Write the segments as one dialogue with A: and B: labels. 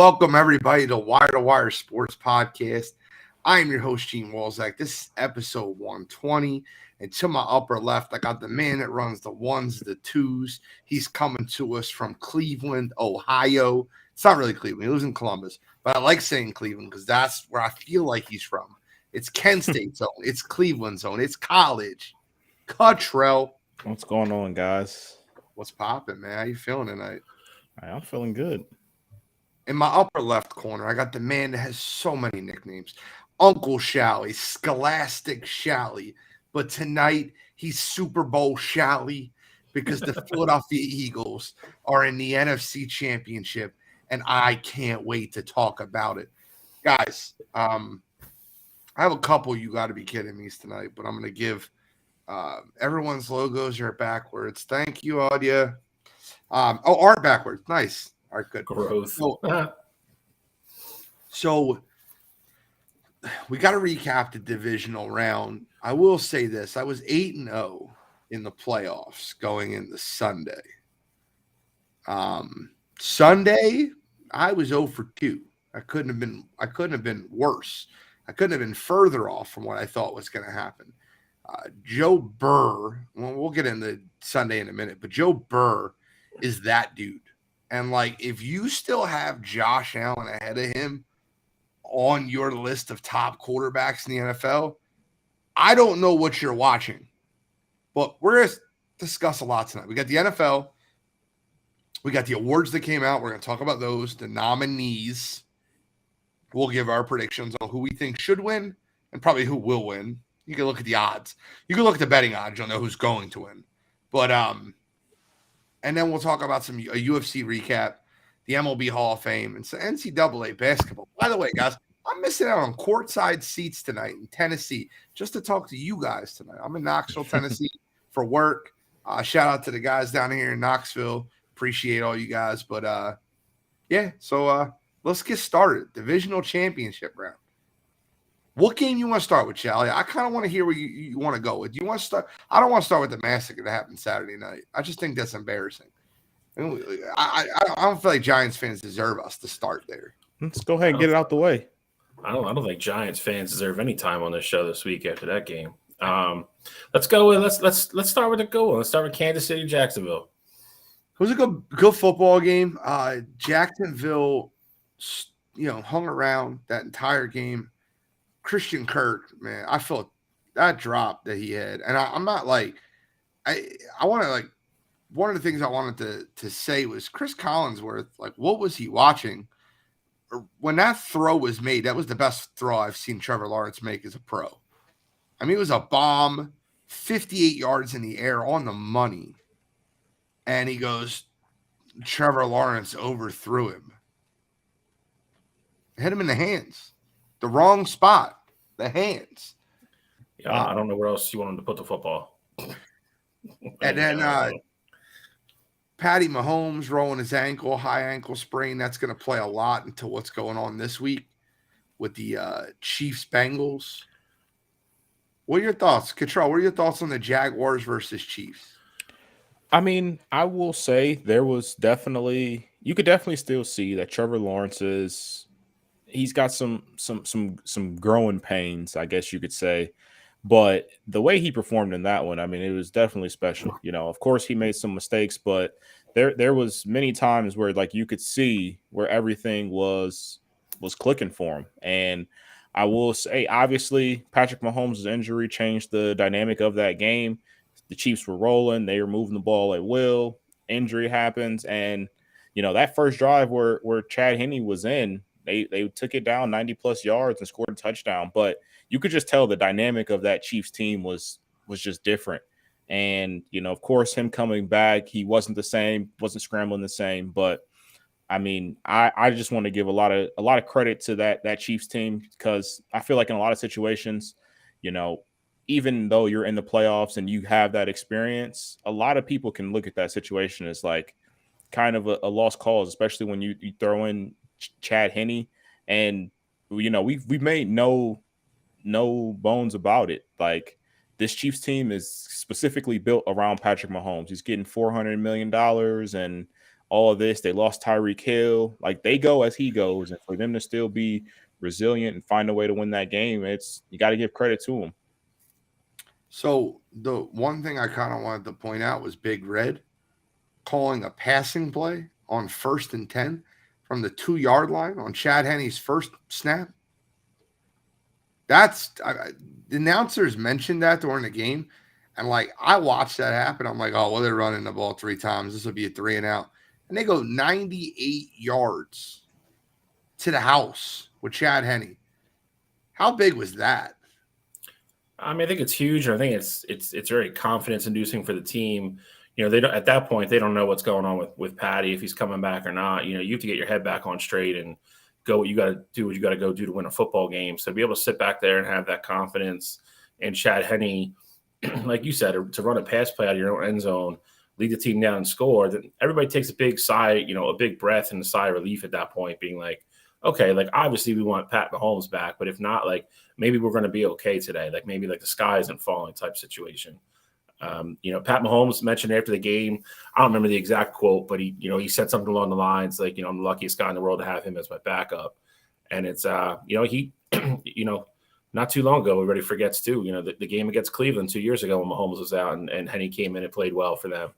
A: Welcome, everybody, to Wire Sports Podcast. I am your host, Gene Walzak. This is episode 120. And to my upper left, I got the man that runs the ones, the twos. He's coming to us from Cleveland, Ohio. It's not really Cleveland. He lives in Columbus. But I like saying Cleveland because that's where I feel like he's from. It's Kent State zone. It's Cleveland zone. It's college. Cottrell.
B: What's going on, guys?
A: What's popping, man? How you feeling tonight?
B: I'm feeling good.
A: In my upper left corner, I got the man that has so many nicknames. Uncle Shally, Scholastic Shally. But tonight, he's Super Bowl Shally because the Philadelphia Eagles are in the NFC Championship, and I can't wait to talk about it. Guys, I have a couple you got to be kidding me tonight, but I'm going to give everyone's logos are backwards. Thank you, Audia. Art backwards. Nice. All right, good.
C: Growth.
A: So we got to recap the divisional round. I will say this. I was 8-0 in the playoffs going into Sunday. Sunday, I was 0 for 2. I couldn't have been worse. I couldn't have been further off from what I thought was going to happen. Joe Burr, well, we'll get into Sunday in a minute, but Joe Burr is that dude. And, if you still have Josh Allen ahead of him on your list of top quarterbacks in the NFL, I don't know what you're watching. But we're going to discuss a lot tonight. We got the NFL. We got the awards that came out. We're going to talk about those, the nominees. We'll give our predictions on who we think should win and probably who will win. You can look at the odds. You can look at the betting odds. You'll know who's going to win. But, and then we'll talk about a UFC recap, the MLB Hall of Fame, and some NCAA basketball. By the way, guys, I'm missing out on courtside seats tonight in Tennessee just to talk to you guys tonight. I'm in Knoxville, Tennessee for work. Shout out to the guys down here in Knoxville. Appreciate all you guys. But, so let's get started. Divisional championship round. What game you want to start with, Charlie? I kind of want to hear where you want to go with. Do you want to start? I don't want to start with the massacre that happened Saturday night. I just think that's embarrassing. I don't feel like Giants fans deserve us to start there.
B: Let's go ahead and get it out the way.
C: I don't think Giants fans deserve any time on this show this week after that game. Let's go with let's start with a good one. Let's start with Kansas City, Jacksonville.
A: It was a good football game. Jacksonville, hung around that entire game. Christian Kirk, man, I felt that drop that he had. And I'm not I want to one of the things I wanted to say was Chris Collinsworth, what was he watching? When that throw was made, that was the best throw I've seen Trevor Lawrence make as a pro. I mean, it was a bomb, 58 yards in the air on the money. And he goes, Trevor Lawrence overthrew him. Hit him in the hands. The wrong spot, the hands.
C: Yeah, I don't know where else you want him to put the football.
A: And then Patty Mahomes rolling his ankle, high ankle sprain. That's going to play a lot into what's going on this week with the Chiefs-Bengals. What are your thoughts? Cottrell, what are your thoughts on the Jaguars versus Chiefs?
B: I mean, I will say there was you could definitely still see that Trevor Lawrence he's got some growing pains, I guess you could say. But the way he performed in that one, I mean, it was definitely special. Of course he made some mistakes, but there was many times where you could see where everything was clicking for him. And I will say, obviously, Patrick Mahomes' injury changed the dynamic of that game. The Chiefs were rolling, they were moving the ball at will. Injury happens, and that first drive where Chad Henne was in, They took it down 90-plus yards and scored a touchdown. But you could just tell the dynamic of that Chiefs team was just different. And, of course, him coming back, he wasn't the same, wasn't scrambling the same. But, I mean, I just want to give a lot of credit to that Chiefs team because I feel like in a lot of situations, even though you're in the playoffs and you have that experience, a lot of people can look at that situation as kind of a lost cause, especially when you throw in Chad Henne, and we've made no bones about it. This Chiefs team is specifically built around Patrick Mahomes. He's getting $400 million, and all of this. They lost Tyreek Hill. Like, they go as he goes, and for them to still be resilient and find a way to win that game, you got to give credit to them.
A: So the one thing I kind of wanted to point out was Big Red calling a passing play on 1st and 10 from the 2-yard line on Chad Henne's first snap. The announcers mentioned that during the game, and like I watched that happen. I'm like, oh well, they're running the ball 3 times. This will be a 3 and out, and they go 98 yards to the house with Chad Henne. How big was that?
C: I mean, I think it's huge. I think it's very confidence inducing for the team. You know, they don't, at that point, they don't know what's going on with Patty, if he's coming back or not. You know, you have to get your head back on straight and go what you got to do to win a football game. So to be able to sit back there and have that confidence, and Chad Henne, like you said, to run a pass play out of your own end zone, lead the team down and score, then everybody takes a big sigh, a big breath and a sigh of relief at that point, being like, okay, like obviously we want Pat Mahomes back, but if not, like maybe we're going to be okay today. Like maybe like the sky isn't falling type situation. Pat Mahomes mentioned after the game, I don't remember the exact quote, but he said something along the lines like, I'm the luckiest guy in the world to have him as my backup. And it's, he, not too long ago, everybody forgets too, the game against Cleveland 2 years ago when Mahomes was out and Henne came in and played well for them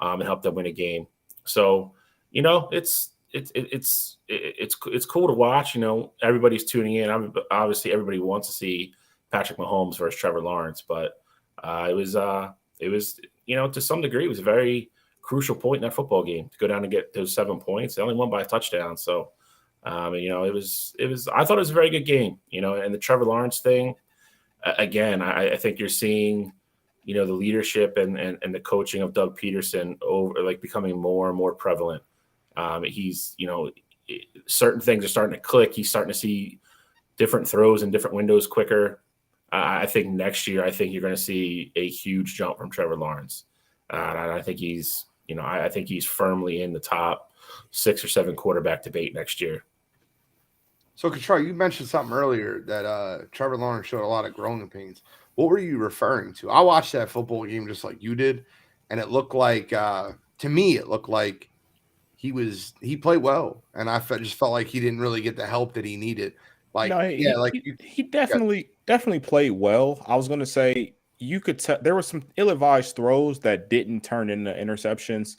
C: and helped them win a game. So, it's cool to watch. Everybody's tuning in. Obviously, everybody wants to see Patrick Mahomes versus Trevor Lawrence, but it was to some degree, it was a very crucial point in that football game to go down and get those 7 points. They only won by a touchdown, so it was. I thought it was a very good game. And the Trevor Lawrence thing, again, I think you're seeing, the leadership and the coaching of Doug Peterson becoming more and more prevalent. He's, certain things are starting to click. He's starting to see different throws in different windows quicker. I think next year, you're going to see a huge jump from Trevor Lawrence. And I think he's, I think he's firmly in the top 6 or 7 quarterback debate next year.
A: So, Kachar, you mentioned something earlier that Trevor Lawrence showed a lot of growing pains. What were you referring to? I watched that football game just like you did, and it looked like, to me, he played well, and I just felt like he didn't really get the help that he needed. Like,
B: no, he definitely played well. I was going to say you could tell there were some ill-advised throws that didn't turn into interceptions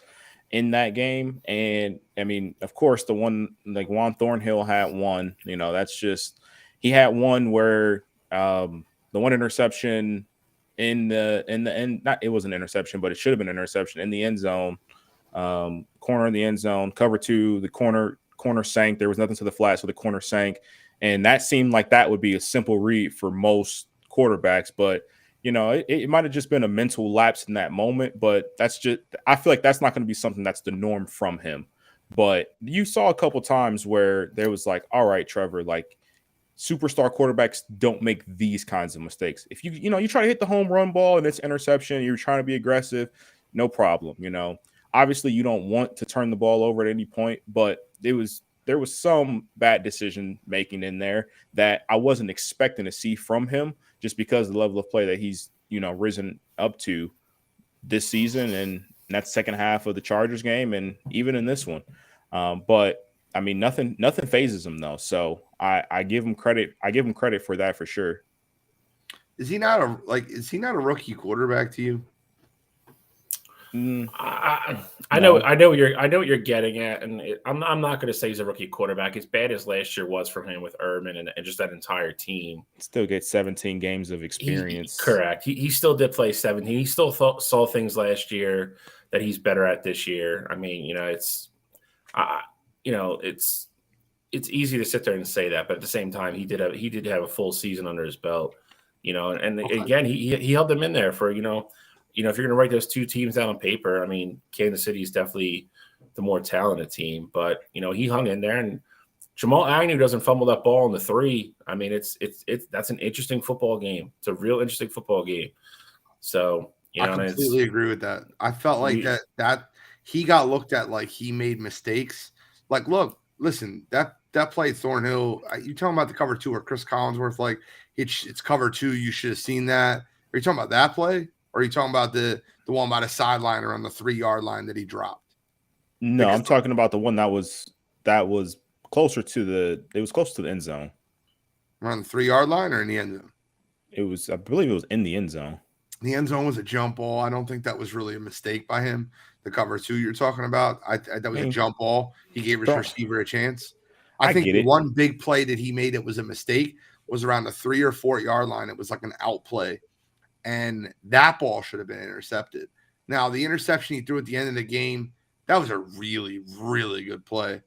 B: in that game, and I mean, of course, the one like Juan Thornhill had one. That's just he had one where the one interception in the end, not it was an interception, but it should have been an interception in the end zone. Corner in the end zone, cover 2, the corner sank. There was nothing to the flat, so the corner sank, and that seemed like that would be a simple read for most quarterbacks. But it might have just been a mental lapse in that moment. But I feel like that's not going to be something that's the norm from him. But you saw a couple times where there was like, all right, Trevor, like superstar quarterbacks don't make these kinds of mistakes. If you try to hit the home run ball and it's interception, you're trying to be aggressive, no problem. Obviously, you don't want to turn the ball over at any point, but there was some bad decision making in there that I wasn't expecting to see from him, just because of the level of play that he's risen up to this season, and that second half of the Chargers game, and even in this one. But I mean, nothing phases him though, so I give him credit. I give him credit for that for sure.
A: Is he not a rookie quarterback to you?
C: I know what you're getting at, and I'm not going to say he's a rookie quarterback. As bad as last year was for him with Urban and just that entire team,
B: still gets 17 games of experience.
C: Correct. He still did play 17. He still saw things last year that he's better at this year. I mean, it's easy to sit there and say that, but at the same time, he did have a full season under his belt. And again, he held them in there for if you're going to write those two teams down on paper, I mean, Kansas City is definitely the more talented team. But, he hung in there. And Jamal Agnew doesn't fumble that ball in the 3. I mean, that's an interesting football game. It's a real interesting football game. So,
A: I completely agree with that. I felt like that he got looked at like he made mistakes. Like, look, listen, that play Thornhill, you talking about the cover 2 where Chris Collinsworth, like, it's cover 2. You should have seen that. Are you talking about that play? Or are you talking about the one by the sideline or on the 3-yard line that he dropped?
B: No,
A: Because
B: I'm talking about the one that was closer to the. It was close to the end zone.
A: around the 3-yard line or in the end zone?
B: It was, I believe, it was in the end zone.
A: The end zone was a jump ball. I don't think that was really a mistake by him. The cover 2 you're talking about, that was a jump ball. He gave his receiver a chance. I think
B: get
A: the
B: it.
A: one big play that he made, it was a mistake, was around the 3 or 4 yard line. It was like an out play, and that ball should have been intercepted. Now, the interception he threw at the end of the game, that was a really, really good play.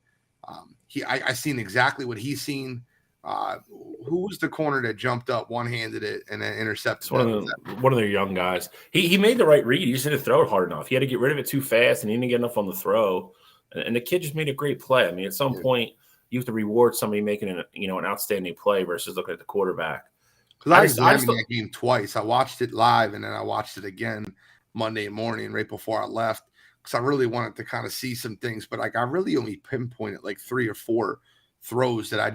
A: I seen exactly what he's seen. Who was the corner that jumped up, one-handed it, and then intercepted?
C: It's one of their young guys. He made the right read. He just didn't throw it hard enough. He had to get rid of it too fast, and he didn't get enough on the throw. And the kid just made a great play. I mean, at some point, you have to reward somebody making an outstanding play versus looking at the quarterback.
A: Because I examined that game twice. I watched it live, and then I watched it again Monday morning right before I left, because I really wanted to kind of see some things. But I really only pinpointed like 3 or 4 throws that I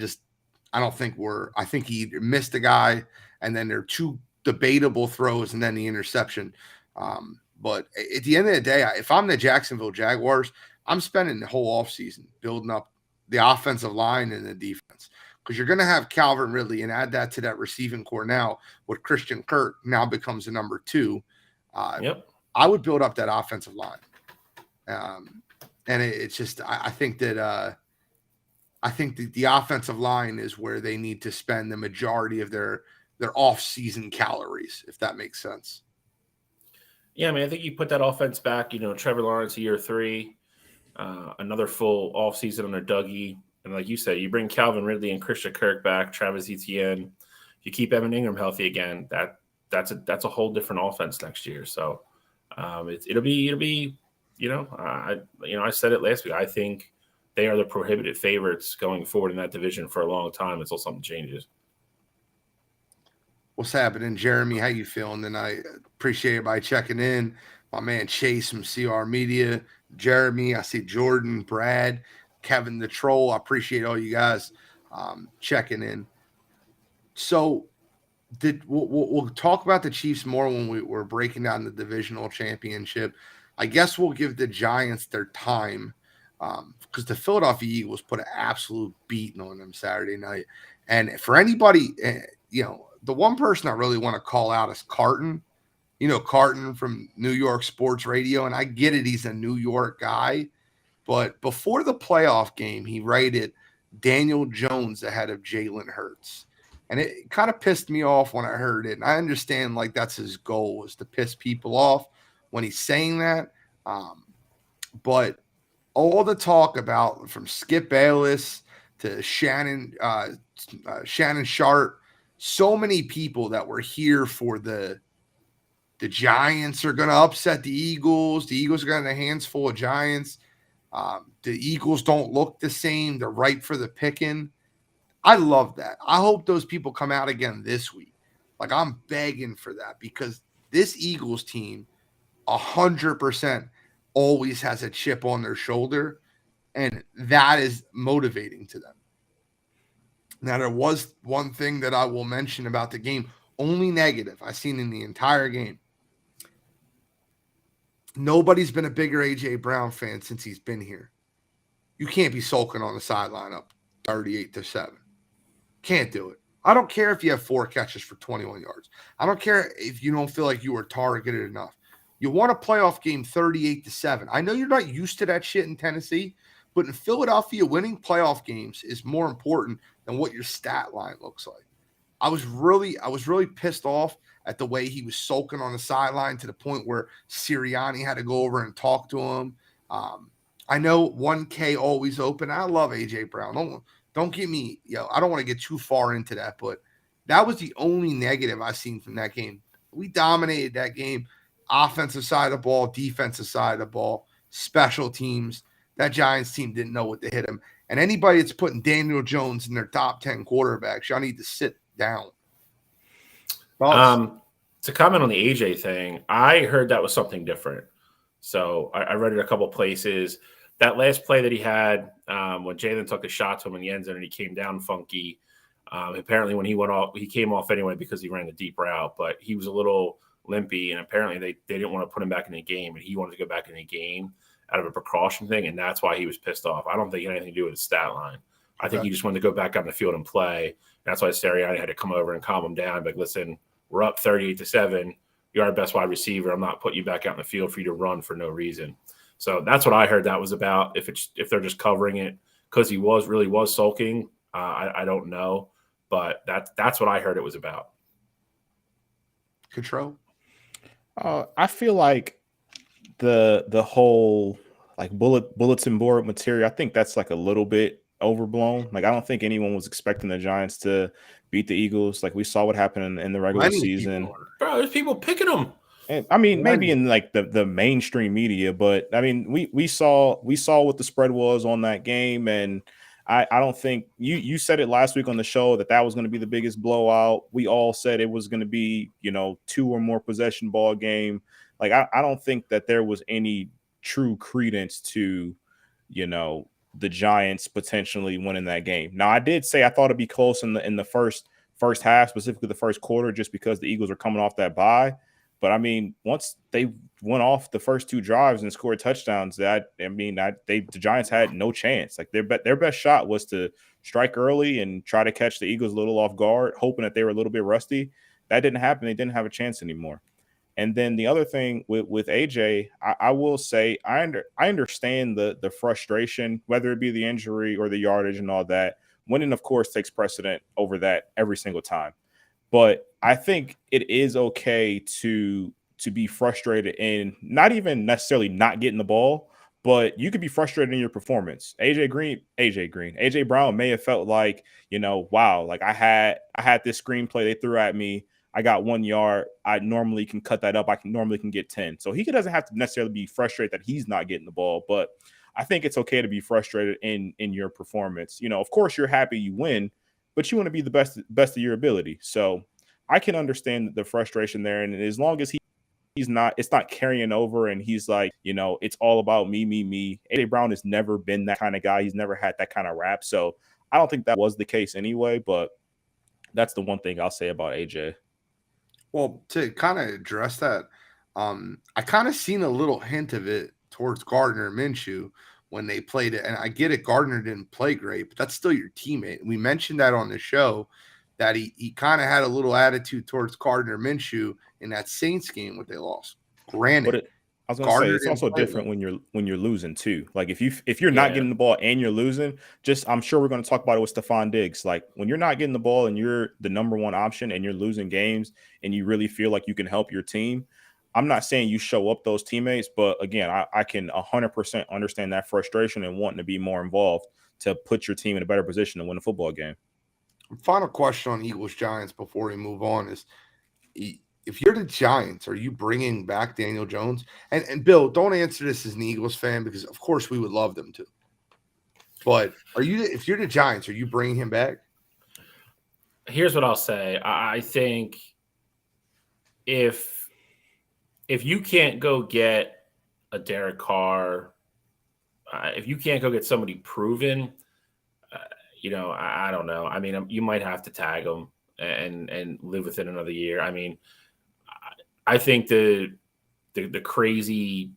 A: don't think were. I think he either missed a guy, and then there are 2 debatable throws, and then the interception. But at the end of the day, if I'm the Jacksonville Jaguars, I'm spending the whole offseason building up the offensive line and the defense, because you're going to have Calvin Ridley, and add that to that receiving core now with Christian Kirk now becomes the number 2.
C: Yep.
A: I would build up that offensive line. And it's just, I think that the offensive line is where they need to spend the majority of their off-season calories, if that makes sense.
C: Yeah, I mean, I think you put that offense back, Trevor Lawrence year 3, another full offseason under Dougie. And like you said, you bring Calvin Ridley and Christian Kirk back, Travis Etienne. You keep Evan Ingram healthy again. That's a whole different offense next year. So it'll be I said it last week. I think they are the prohibited favorites going forward in that division for a long time until something changes.
A: What's happening, Jeremy? How you feeling tonight? Appreciate everybody checking in. My man Chase from CR Media, Jeremy. I see Jordan, Brad, Kevin the Troll. I appreciate all you guys checking in. So we'll talk about the Chiefs more when we're breaking down the divisional championship. I guess we'll give the Giants their time, because the Philadelphia Eagles put an absolute beating on them Saturday night. And for anybody, the one person I really want to call out is Carton. Carton from New York Sports Radio, and I get it, he's a New York guy. But before the playoff game, he rated Daniel Jones ahead of Jalen Hurts. And it kind of pissed me off when I heard it. And I understand, like, that's his goal, is to piss people off when he's saying that. But all the talk about, from Skip Bayless to Shannon Sharp, so many people that were here for the Giants are going to upset the Eagles. The Eagles are going to have their hands full of Giants. The Eagles don't look the same. They're ripe for the picking. I love that. I hope those people come out again this week. Like, I'm begging for that, because this Eagles team 100% always has a chip on their shoulder, and that is motivating to them. Now, there was one thing that I will mention about the game, only negative I seen in the entire game. Nobody's been a bigger A.J. Brown fan since he's been here. You can't be sulking on the sideline up 38-7. Can't do it. I don't care if you have 4 catches for 21 yards. I don't care if you don't feel like you were targeted enough. You want a playoff game 38-7. I know you're not used to that shit in Tennessee, but in Philadelphia, winning playoff games is more important than what your stat line looks like. I was really pissed off at the way he was sulking on the sideline, to the point where Sirianni had to go over and talk to him. I know 1K always open. I love A.J. Brown. Don't get me, I don't want to get too far into that, but that was the only negative I've seen from that game. We dominated that game. Offensive side of the ball, defensive side of the ball, special teams. That Giants team didn't know what to hit him. And anybody that's putting Daniel Jones in their top 10 quarterbacks, y'all need to sit down.
C: To comment on the AJ thing, I heard that was something different. So I read it a couple places. That last play that he had, when Jalen took a shot to him in the end zone and he came down funky, apparently when he went off, he came off anyway because he ran the deep route, but he was a little limpy, and apparently they didn't want to put him back in the game, and he wanted to go back in the game. out of a precaution thing, and that's why he was pissed off. I don't think it had anything to do with his stat line. I think he just wanted to go back on the field and play. And that's why Sirianni had to come over and calm him down. Like, listen, we're up 38-7. You're our best wide receiver. I'm not putting you back out in the field for you to run for no reason. So that's what I heard that was about. If they're just covering it because he really was sulking, I don't know. But that's what I heard it was about.
A: Control.
B: I feel like the whole like bulletin board material, I think that's like a little bit overblown. Like I don't think anyone was expecting the Giants to beat the Eagles. Like we saw what happened in the regular season.
C: Bro, there's people picking them.
B: And, I mean, maybe in like the mainstream media, but I mean, we saw what the spread was on that game, and I don't think you said it last week on the show that was going to be the biggest blowout. We all said it was going to be 2 or more possession ball game. Like I don't think that there was any true credence to the Giants potentially winning that game. Now I did say I thought it'd be close in the first half, specifically the first quarter, just because the Eagles are coming off that bye. But I mean, once they went off the first 2 drives and scored touchdowns, the Giants had no chance. Like their best shot was to strike early and try to catch the Eagles a little off guard, hoping that they were a little bit rusty. That didn't happen. They didn't have a chance anymore. And then the other thing with AJ, I will say I understand the frustration, whether it be the injury or the yardage and all that. Winning, of course, takes precedent over that every single time. But I think it is okay to be frustrated in not even necessarily not getting the ball, but you could be frustrated in your performance. AJ Brown may have felt like, wow, like I had this screenplay they threw at me. I got 1 yard. I normally can cut that up. I normally can get 10. So he doesn't have to necessarily be frustrated that he's not getting the ball, but I think it's okay to be frustrated in your performance. Of course you're happy you win, but you want to be the best of your ability. So I can understand the frustration there. And as long as it's not carrying over and he's like, it's all about me. AJ Brown has never been that kind of guy. He's never had that kind of rap. So I don't think that was the case anyway, but that's the one thing I'll say about AJ.
A: Well, to kind of address that, I kind of seen a little hint of it towards Gardner Minshew when they played it. And I get it, Gardner didn't play great, but that's still your teammate. We mentioned that on the show that he kind of had a little attitude towards Gardner Minshew in that Saints game when they lost. Granted,
B: I was going to say it's also different when you're losing too. Like if you're not getting the ball and you're losing, I'm sure we're going to talk about it with Stephon Diggs. Like when you're not getting the ball and you're the number one option and you're losing games and you really feel like you can help your team. I'm not saying you show up those teammates, but again, I can 100% understand that frustration and wanting to be more involved to put your team in a better position to win a football game.
A: Final question on Eagles Giants before we move on is, if you're the Giants, are you bringing back Daniel Jones? And Bill, don't answer this as an Eagles fan because, of course, we would love them to. But if you're the Giants, are you bringing him back?
C: Here's what I'll say. I think if you can't go get a Derek Carr, if you can't go get somebody proven, I don't know. I mean, you might have to tag him and live with it another year. I mean, I think the crazy,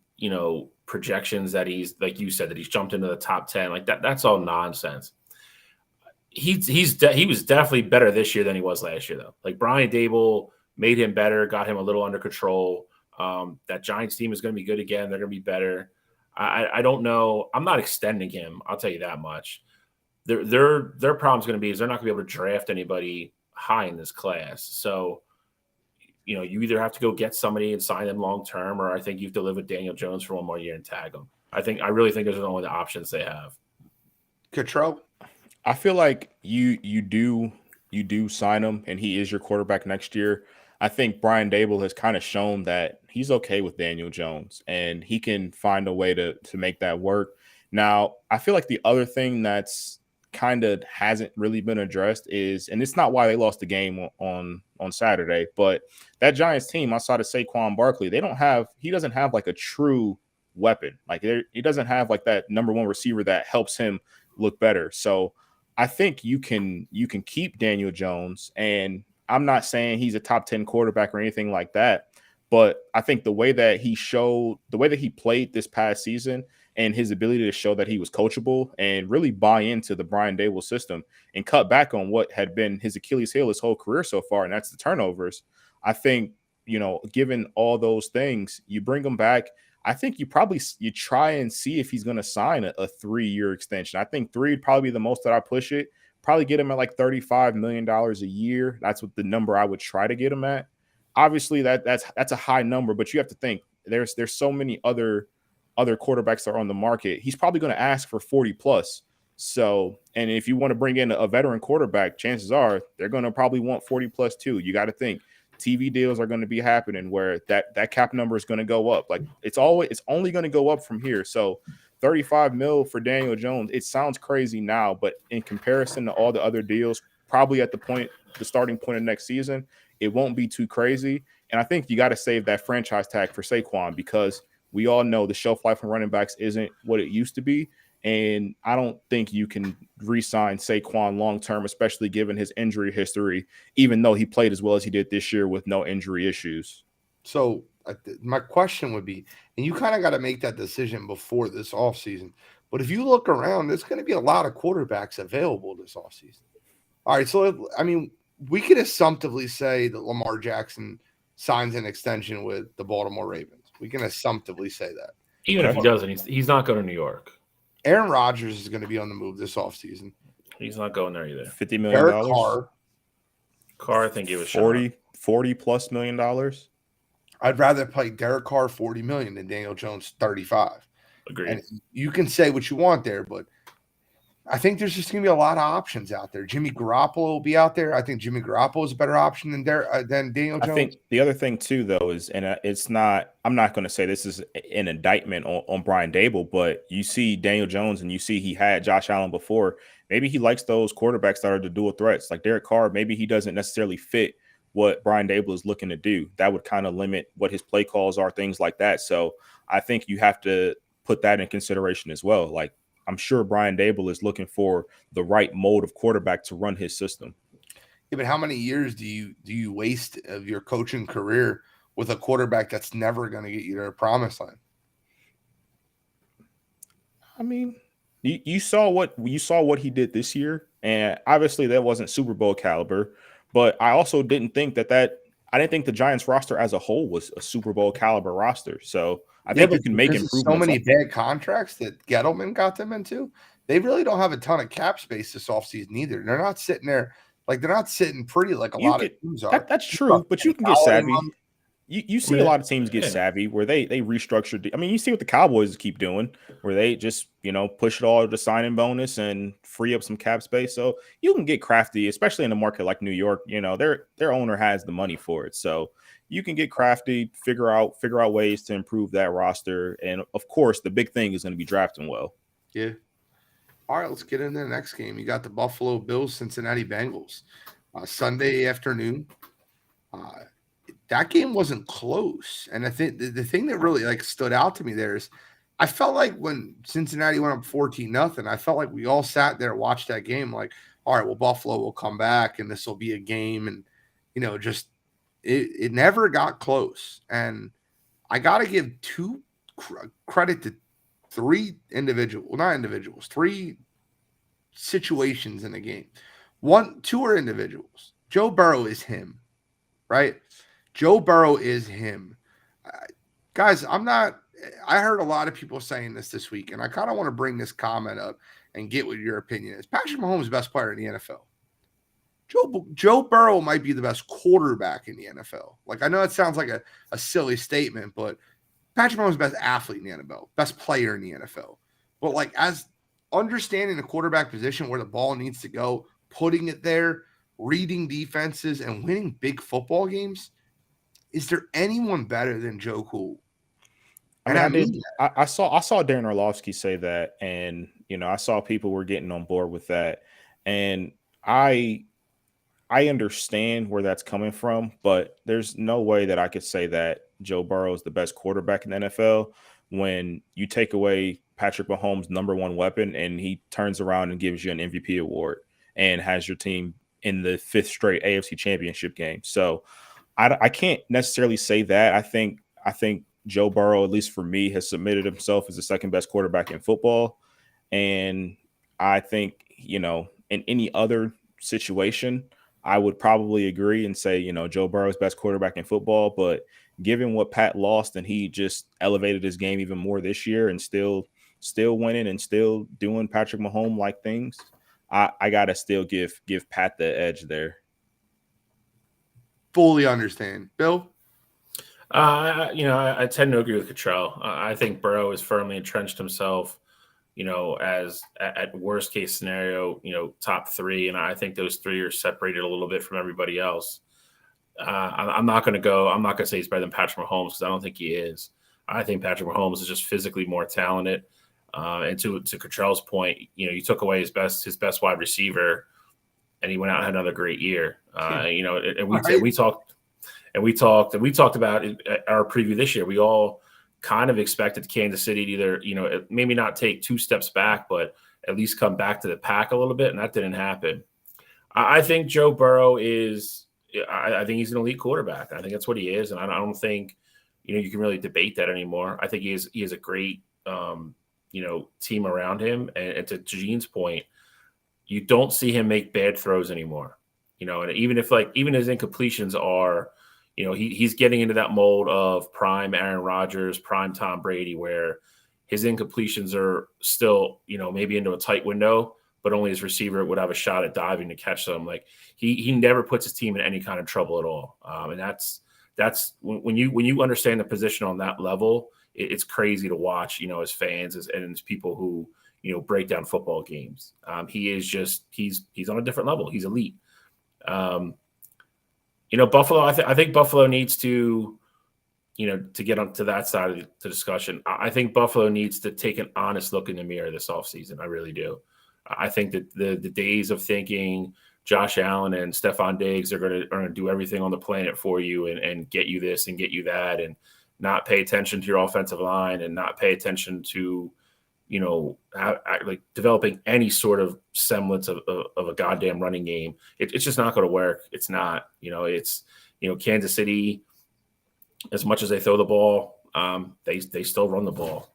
C: projections that he's, like you said, that he's jumped into the top 10, like that's all nonsense. He was definitely better this year than he was last year, though. Like Brian Dable made him better, got him a little under control. That Giants team is going to be good again. They're going to be better. I don't know. I'm not extending him. I'll tell you that much. Their problem's going to be is they're not going to be able to draft anybody high in this class. So, you either have to go get somebody and sign them long term, or I think you have to live with Daniel Jones for 1 more year and tag him. I really think those are only the options they have.
A: Control.
B: I feel like you do sign him, and he is your quarterback next year. I think Brian Dable has kind of shown that he's okay with Daniel Jones, and he can find a way to make that work. Now, I feel like the other thing that's kind of hasn't really been addressed is, and it's not why they lost the game on Saturday, but that Giants team outside of Saquon Barkley, he doesn't have like a true weapon. Like he doesn't have like that number one receiver that helps him look better. So I think you can keep Daniel Jones, and I'm not saying he's a top 10 quarterback or anything like that, but I think the way that he played this past season and his ability to show that he was coachable and really buy into the Brian Dable system and cut back on what had been his Achilles heel his whole career so far, and that's the turnovers. I think, given all those things, you bring him back. I think you try and see if he's going to sign a 3-year extension. I think 3 would probably be the most that I push it. Probably get him at like $35 million a year. That's what the number I would try to get him at. Obviously, that's a high number, but you have to think there's so many other quarterbacks that are on the market. He's probably going to ask for 40 plus. So, and if you want to bring in a veteran quarterback, chances are they're going to probably want 40 plus too. You got to think TV deals are going to be happening where that cap number is going to go up. Like it's only going to go up from here. So 35 mil for Daniel Jones, it sounds crazy now, but in comparison to all the other deals, probably at the starting point of next season, it won't be too crazy. And I think you got to save that franchise tag for Saquon because we all know the shelf life on running backs isn't what it used to be. And I don't think you can re-sign Saquon long-term, especially given his injury history, even though he played as well as he did this year with no injury issues.
A: So my question would be, and you kind of got to make that decision before this offseason, but if you look around, there's going to be a lot of quarterbacks available this offseason. All right, so, I mean, we could assumptively say that Lamar Jackson signs an extension with the Baltimore Ravens. We can assumptively say that.
C: Even if he doesn't, he's not going to New York.
A: Aaron Rodgers is going to be on the move this offseason.
C: He's not going there either.
B: $50 million.
A: Derek
C: Carr, I think he was
B: 40 plus $million.
A: I'd rather play Derek Carr $40 million than Daniel Jones $35.
C: Agreed.
A: And you can say what you want there, but I think there's just going to be a lot of options out there. Jimmy Garoppolo will be out there. I think Jimmy Garoppolo is a better option than Daniel Jones.
B: I think the other thing too, though, is, and it's not, I'm not going to say this is an indictment on Brian Dable, but you see Daniel Jones and you see he had Josh Allen before. Maybe he likes those quarterbacks that are the dual threats, like Derek Carr. Maybe he doesn't necessarily fit what Brian Dable is looking to do. That would kind of limit what his play calls are, things like that. So I think you have to put that in consideration as well. Like, I'm sure Brian Dable is looking for the right mode of quarterback to run his system.
A: Yeah, but how many years do you waste of your coaching career with a quarterback that's never going to get you to a promised land?
B: I mean, you saw what he did this year, and obviously that wasn't Super Bowl caliber. But I also didn't think I didn't think the Giants roster as a whole was a Super Bowl caliber roster. So I think you can make improvements.
A: So many bad contracts that Gettleman got them into. They really don't have a ton of cap space this offseason either. They're not sitting there like they're not sitting pretty like a lot of teams are.
B: That's true, but you can get savvy. You see a lot of teams get savvy where they restructured. I mean, you see what the Cowboys keep doing, where they just push it all to the signing bonus and free up some cap space. So you can get crafty, especially in a market like New York. Their owner has the money for it, so you can get crafty, figure out ways to improve that roster. And of course, the big thing is going to be drafting well.
A: Yeah. All right, let's get into the next game. You got the Buffalo Bills, Cincinnati Bengals, Sunday afternoon. That game wasn't close. And I think the thing that really stood out to me there is I felt like when Cincinnati went up 14-0, I felt like we all sat there and watched that game like, all right, well, Buffalo will come back and this will be a game. And, just it never got close. And I got to give credit to three situations in the game. Two are individuals. Joe Burrow is him, right? Joe Burrow is him. Guys, I heard a lot of people saying this week, and I kind of want to bring this comment up and get what your opinion is. Patrick Mahomes is the best player in the NFL. Joe Burrow might be the best quarterback in the NFL. Like, I know it sounds like a silly statement, but Patrick Mahomes is the best athlete in the NFL, best player in the NFL. But, as understanding the quarterback position where the ball needs to go, putting it there, reading defenses, and winning big football games, is there anyone better than Joe Cool?
B: I saw Darren Orlovsky say that, and I saw people were getting on board with that, and I understand where that's coming from, but there's no way that I could say that Joe Burrow is the best quarterback in the NFL when you take away Patrick Mahomes' number one weapon and he turns around and gives you an MVP award and has your team in the 5th straight AFC Championship game. So I can't necessarily say that. I think Joe Burrow, at least for me, has submitted himself as the second best quarterback in football. And I think, in any other situation, I would probably agree and say, Joe Burrow's best quarterback in football. But given what Pat lost, and he just elevated his game even more this year and still winning and still doing Patrick Mahomes like things, I gotta still give Pat the edge there.
A: Fully understand. Bill?
C: I tend to agree with Cottrell. I think Burrow has firmly entrenched himself, as at worst case scenario, top three. And I think those three are separated a little bit from everybody else. I'm not going to say he's better than Patrick Mahomes because I don't think he is. I think Patrick Mahomes is just physically more talented. And to Cottrell's point, you took away his best wide receiver, and he went out and had another great year. And we talked about it at our preview this year. We all kind of expected Kansas City to either, maybe not take two steps back, but at least come back to the pack a little bit, and that didn't happen. I think Joe Burrow I think he's an elite quarterback. I think that's what he is, and I don't think you can really debate that anymore. I think he has a great team around him, and to Gene's point, you don't see him make bad throws anymore. And even his incompletions are. He's getting into that mold of prime Aaron Rodgers, prime Tom Brady, where his incompletions are still, maybe into a tight window, but only his receiver would have a shot at diving to catch them. Like he never puts his team in any kind of trouble at all. And that's when you understand the position on that level, it's crazy to watch, as fans and as people who, break down football games. He's on a different level. He's elite. Buffalo, I think Buffalo needs to, to get onto that side of the discussion. I think Buffalo needs to take an honest look in the mirror this offseason. I really do. I think that the days of thinking Josh Allen and Stephon Diggs are going to do everything on the planet for you and get you this and get you that and not pay attention to your offensive line and not pay attention to, like developing any sort of semblance of a goddamn running game. It's just not going to work. It's not, Kansas City, as much as they throw the ball, they still run the ball.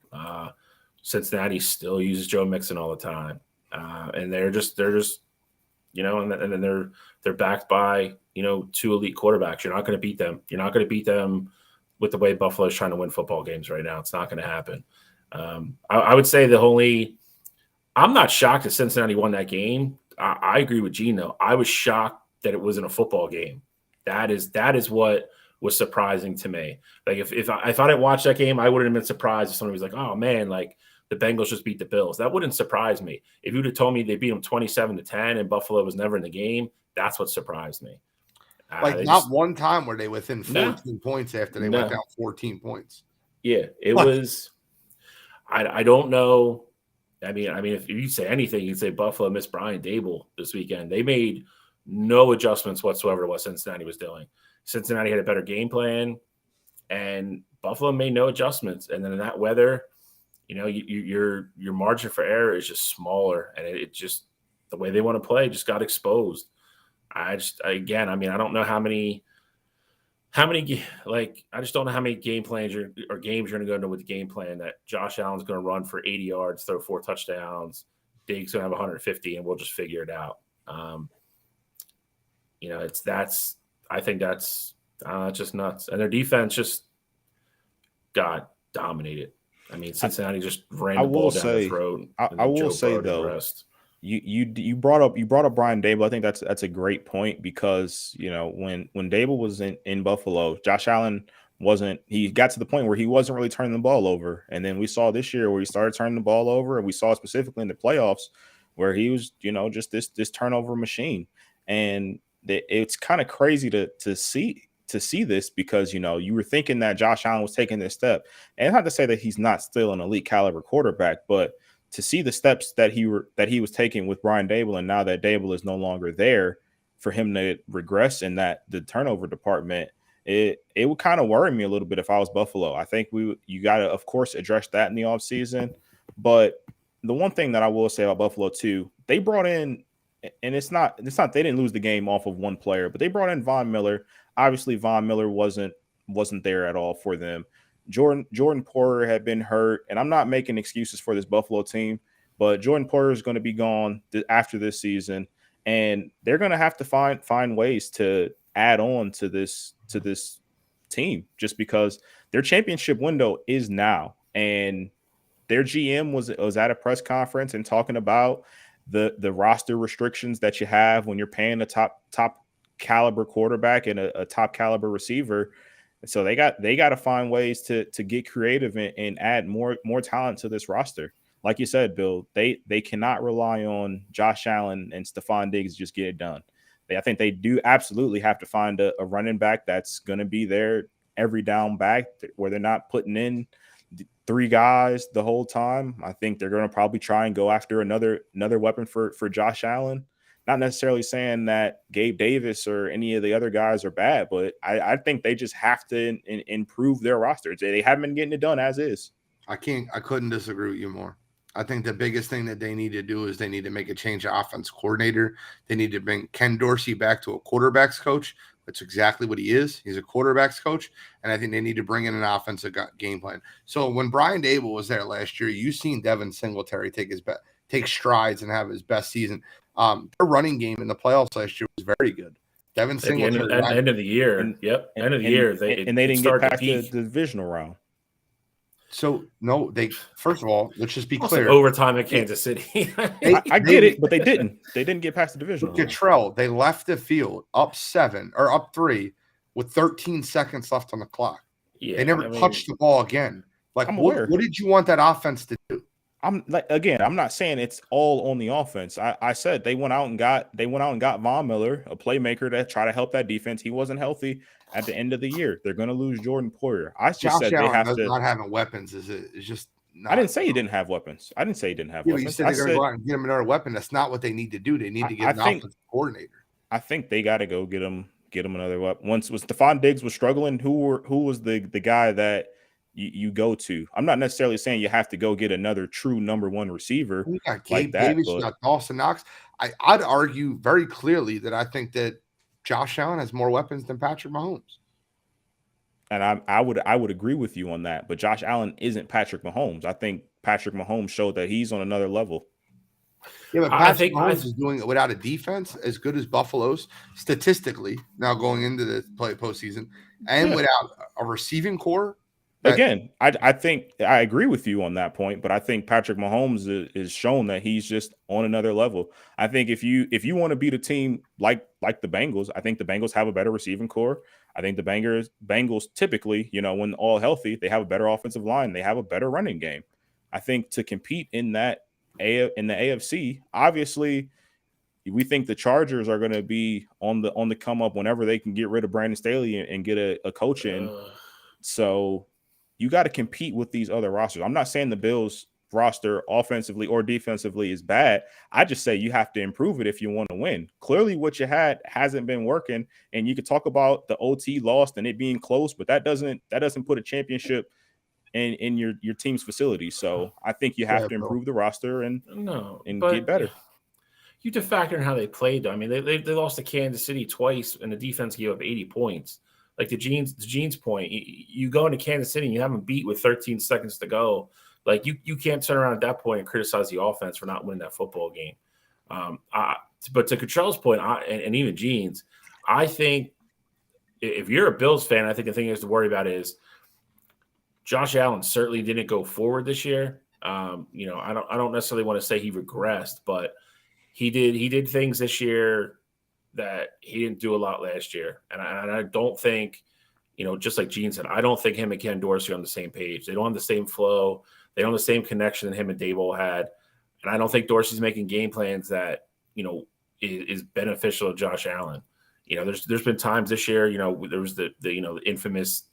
C: Cincinnati still uses Joe Mixon all the time. And they're just, and then they're backed by, two elite quarterbacks. You're not going to beat them. You're not going to beat them with the way Buffalo is trying to win football games right now. It's not going to happen. I would say I'm not shocked that Cincinnati won that game. I agree with Gene though. I was shocked that it wasn't a football game. That is what was surprising to me. Like if I didn't watch that game, I wouldn't have been surprised if somebody was like, "Oh man, like the Bengals just beat the Bills." That wouldn't surprise me. If you'd have told me they beat them 27-10 and Buffalo was never in the game, that's what surprised me.
A: One time were they within 14 points after they went down 14 points.
C: Yeah, it was. I don't know. I mean, if you say anything, you'd say Buffalo missed Brian Dable this weekend. They made no adjustments whatsoever to what Cincinnati was doing. Cincinnati had a better game plan, and Buffalo made no adjustments. And then in that weather, your margin for error is just smaller, and it just the way they want to play just got exposed. I don't know how many. I just don't know how many game plans or games you're going to go into with the game plan that Josh Allen's going to run for 80 yards, throw 4 touchdowns, Diggs going to have 150, and we'll just figure it out. I think that's just nuts. And their defense just got dominated. I mean, Cincinnati just ran the ball down the throat.
B: I will say though, you brought up Brian Dable. I think that's a great point because when Dable was in Buffalo, Josh Allen he got to the point where he wasn't really turning the ball over, and then we saw this year where he started turning the ball over, and we saw specifically in the playoffs where he was just this turnover machine, and it's kind of crazy to see this because you were thinking that Josh Allen was taking this step, and not to say that he's not still an elite caliber quarterback, but to see the steps that he was taking with Brian Dable, and now that Dable is no longer there, for him to regress in the turnover department, it would kind of worry me a little bit if I was Buffalo. I think you got to, of course, address that in the offseason. But the one thing that I will say about Buffalo too, they brought in, and it's not they didn't lose the game off of one player, but they brought in Von Miller. Obviously, Von Miller wasn't there at all for them. Jordan Porter had been hurt, and I'm not making excuses for this Buffalo team, but Jordan Porter is going to be gone after this season, and they're going to have to find ways to add on to this team, just because their championship window is now. And their GM was at a press conference and talking about the roster restrictions that you have when you're paying a top caliber quarterback and a top caliber receiver. So they got to find ways to get creative and add more talent to this roster. Like you said, Bill, they cannot rely on Josh Allen and Stephon Diggs to just get it done. I think they do absolutely have to find a running back that's going to be there every down back, where they're not putting in 3 guys the whole time. I think they're going to probably try and go after another weapon for Josh Allen. Not necessarily saying that Gabe Davis or any of the other guys are bad, but I think they just have to improve their roster. They haven't been getting it done as is.
A: I couldn't disagree with you more. I think the biggest thing that they need to do is they need to make a change of offense coordinator. They need to bring Ken Dorsey back to a quarterback's coach. That's exactly what he is. He's a quarterback's coach. And I think they need to bring in an offensive game plan. So when Brian Dable was there last year, you seen Devin Singletary take strides and have his best season. Their running game in the playoffs last year was very good. Devin Singletary.
C: At the end of the year. End of the year.
B: They didn't get past the divisional round.
A: So, no, first of all, let's just be clear.
C: Overtime in Kansas City.
B: I get it, but they didn't. They didn't get past the divisional round.
A: Cottrell, they left the field up 3 with 13 seconds left on the clock. Yeah, they never touched the ball again. Like, what did you want that offense to do?
B: I'm not saying it's all on the offense. I said they went out and got Von Miller, a playmaker, to try to help that defense. He wasn't healthy at the end of the year. They're going to lose Jordan Porter. I just said they have to.
A: Not having weapons is just.
B: I didn't say he didn't have weapons. I didn't say he didn't have weapons.
A: You said they're going to go out and get him another weapon. That's not what they need to do. They need to get an offensive coordinator.
B: I think they got to go get him another weapon. Once Stephon Diggs was struggling, who was the guy that you go to? I'm not necessarily saying you have to go get another true number 1 receiver.
A: You got Gabe Davis, you got Dawson Knox. I'd argue very clearly that I think that Josh Allen has more weapons than Patrick Mahomes.
B: And I would agree with you on that. But Josh Allen isn't Patrick Mahomes. I think Patrick Mahomes showed that he's on another level.
A: Yeah, but Patrick Mahomes is doing it without a defense as good as Buffalo's statistically now going into the postseason, and without a receiving core.
B: Again, I think I agree with you on that point, but I think Patrick Mahomes is shown that he's just on another level. I think if you want to beat a team like the Bengals, I think the Bengals have a better receiving core. I think the Bengals typically, when all healthy, they have a better offensive line. They have a better running game. I think to compete in the AFC, obviously, we think the Chargers are going to be on the come up whenever they can get rid of Brandon Staley and get a coach in. So you got to compete with these other rosters. I'm not saying the Bills roster offensively or defensively is bad. I just say you have to improve it if you want to win. Clearly what you had hasn't been working, and you could talk about the OT lost and it being close, but that doesn't put a championship in your team's facility. So I think you have to improve the roster and get better.
C: You have to factor in how they played. I mean, they lost to Kansas City twice, and the defense gave up 80 points. Like the Gene's point, you go into Kansas City and you have them beat with 13 seconds to go. Like you can't turn around at that point and criticize the offense for not winning that football game. But to Cottrell's point, and even Gene's, I think if you're a Bills fan, I think the thing you have to worry about is Josh Allen certainly didn't go forward this year. I don't necessarily want to say he regressed, but he did things this year that he didn't do a lot last year. And I don't think, just like Gene said, I don't think him and Ken Dorsey are on the same page. They don't have the same flow. They don't have the same connection that him and Dable had. And I don't think Dorsey's making game plans that, is beneficial to Josh Allen. There's been times this year, there was the infamous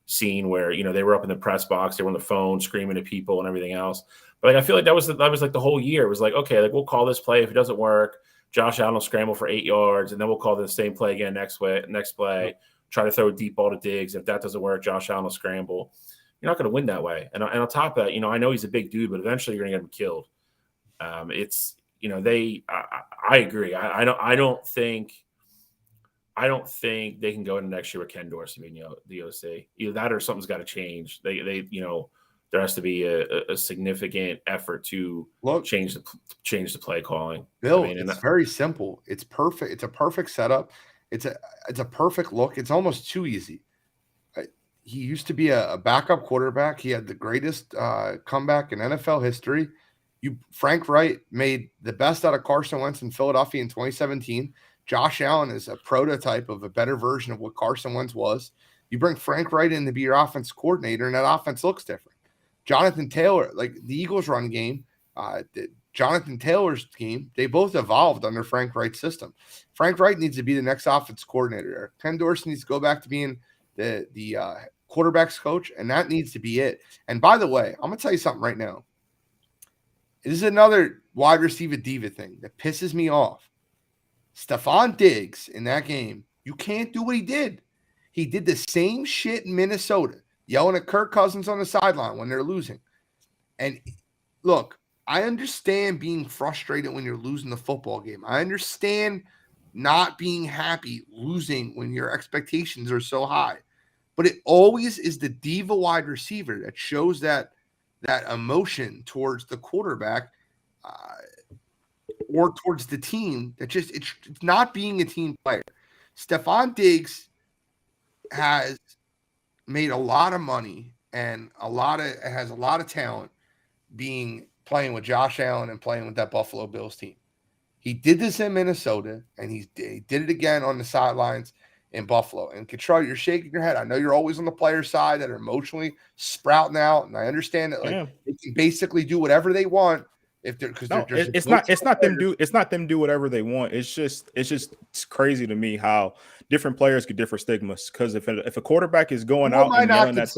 C: scene where, they were up in the press box, they were on the phone screaming at people and everything else. But I feel like that was like the whole year. It was like, okay, we'll call this play. If it doesn't work, Josh Allen will scramble for 8 yards, and then we'll call the same play again next play, try to throw a deep ball to Diggs. If that doesn't work, Josh Allen will scramble. You're not going to win that way. And on top of that, I know he's a big dude, but eventually you're going to get him killed. I agree. I I don't think they can go into next year with Ken Dorsey being the OC. Either that or something's got to change. They there has to be a significant effort to change the play calling.
A: Bill, it's very simple. It's perfect. It's a perfect setup. It's a perfect look. It's almost too easy. He used to be a backup quarterback. He had the greatest comeback in NFL history. Frank Wright made the best out of Carson Wentz in Philadelphia in 2017. Josh Allen is a prototype of a better version of what Carson Wentz was. You bring Frank Wright in to be your offense coordinator, and that offense looks different. Jonathan Taylor, like the Eagles run game, Jonathan Taylor's game, they both evolved under Frank Wright's system. Frank Wright needs to be the next offense coordinator. Ken Dorsey needs to go back to being the quarterback's coach, and that needs to be it. And by the way, I'm going to tell you something right now. This is another wide receiver diva thing that pisses me off. Stephon Diggs in that game, you can't do what he did. He did the same shit in Minnesota, yelling at Kirk Cousins on the sideline when they're losing. And look, I understand being frustrated when you're losing the football game. I understand not being happy losing when your expectations are so high. But it always is the diva wide receiver that shows that emotion towards the quarterback or towards the team that just it's not being a team player. Stephon Diggs has made a lot of money and has a lot of talent playing with Josh Allen and playing with that Buffalo Bills team. He did this in Minnesota, and he did it again on the sidelines in Buffalo. And Cottrell, you're shaking your head. I know you're always on the player side that are emotionally sprouting out, and I understand that they can basically do whatever they want if they're because
B: it's not them do whatever they want. It's crazy to me how different players get different stigmas. Because if a quarterback is going out and yelling at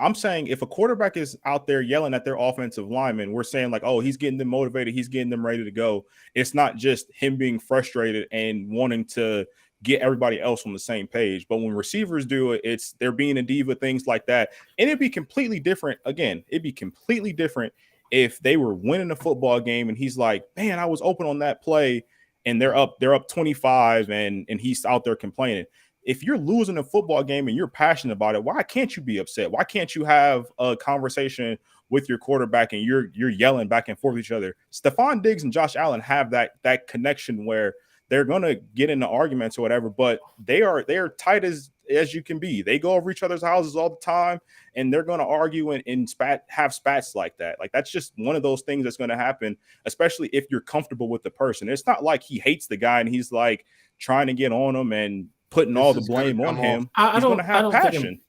B: I'm saying if a quarterback is out there yelling at their offensive lineman, we're saying like, oh, he's getting them motivated, he's getting them ready to go. It's not just him being frustrated and wanting to get everybody else on the same page. But when receivers do it, they're being a diva, things like that. And it'd be completely different. Again, it'd be completely different if they were winning a football game and he's like, man, I was open on that play and they're up 25 and he's out there complaining. If you're losing a football game and you're passionate about it, why can't you be upset? Why can't you have a conversation with your quarterback and you're yelling back and forth with each other? Stephon Diggs and Josh Allen have that connection where they're going to get into arguments or whatever, but they are tight as you can be. They go over each other's houses all the time, and they're going to argue and have spats like that. Like, that's just one of those things that's going to happen, especially if you're comfortable with the person. It's not like he hates the guy and he's like trying to get on him and putting all the blame on him. He's going to have passion.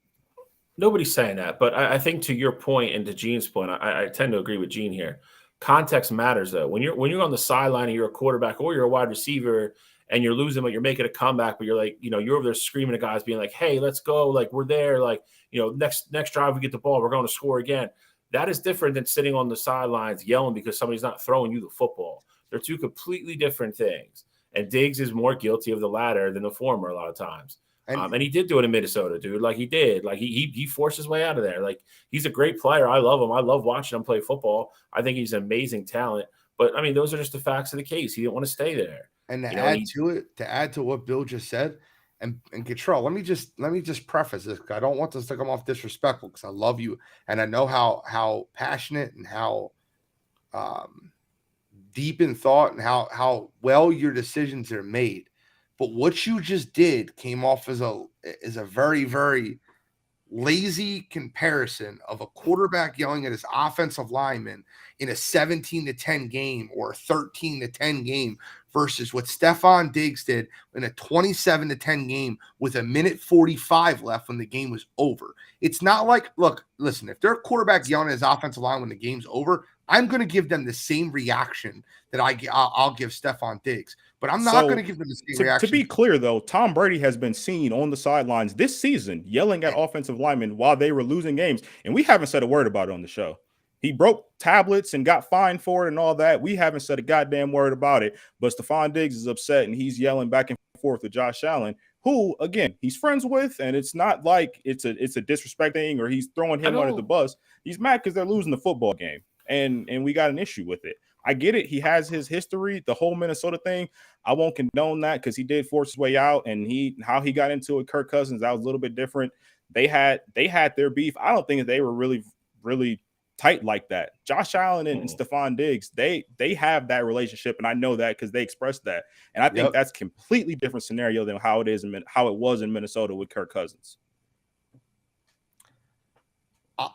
C: Nobody's saying that, but I think to your point and to Gene's point, I tend to agree with Gene here. Context matters, though. When you're on the sideline and you're a quarterback or you're a wide receiver and you're losing, but you're making a comeback, but you're like, you're over there screaming at guys, being like, "Hey, let's go! Like, we're there! Like, next drive we get the ball, we're going to score again." That is different than sitting on the sidelines yelling because somebody's not throwing you the football. They're two completely different things. And Diggs is more guilty of the latter than the former a lot of times. And he did do it in Minnesota, dude. Like, he did. Like, he forced his way out of there. Like, he's a great player. I love him. I love watching him play football. I think he's an amazing talent. But, I mean, those are just the facts of the case. He didn't want to stay there.
A: And to add to what Bill just said, and Cottrell, let me just preface this, because I don't want this to come off disrespectful, because I love you, and I know how passionate and how deep in thought and how well your decisions are made. But what you just did came off as a very, very lazy comparison of a quarterback yelling at his offensive lineman in a 17-10 game or a 13-10 game versus what Stephon Diggs did in a 27-10 game with a minute 45 left when the game was over. It's not like, listen, if they're a quarterback yelling at his offensive line when the game's over, I'm going to give them the same reaction that I'll give Stephon Diggs. But I'm not going to give them the same reaction.
B: To be clear, though, Tom Brady has been seen on the sidelines this season yelling at offensive linemen while they were losing games, and we haven't said a word about it on the show. He broke tablets and got fined for it and all that. We haven't said a goddamn word about it, but Stephon Diggs is upset, and he's yelling back and forth with Josh Allen, who, again, he's friends with, and it's not like it's a disrespect thing or he's throwing him under the bus. He's mad because they're losing the football game, and we got an issue with it. I get it. He has his history, the whole Minnesota thing. I won't condone that because he did force his way out, and how he got into it, Kirk Cousins, that was a little bit different. They had their beef. I don't think that they were really tight like that. Josh Allen and Stephon Diggs, they have that relationship, and I know that because they expressed that. And I think that's completely different scenario than how it was in Minnesota with Kirk Cousins.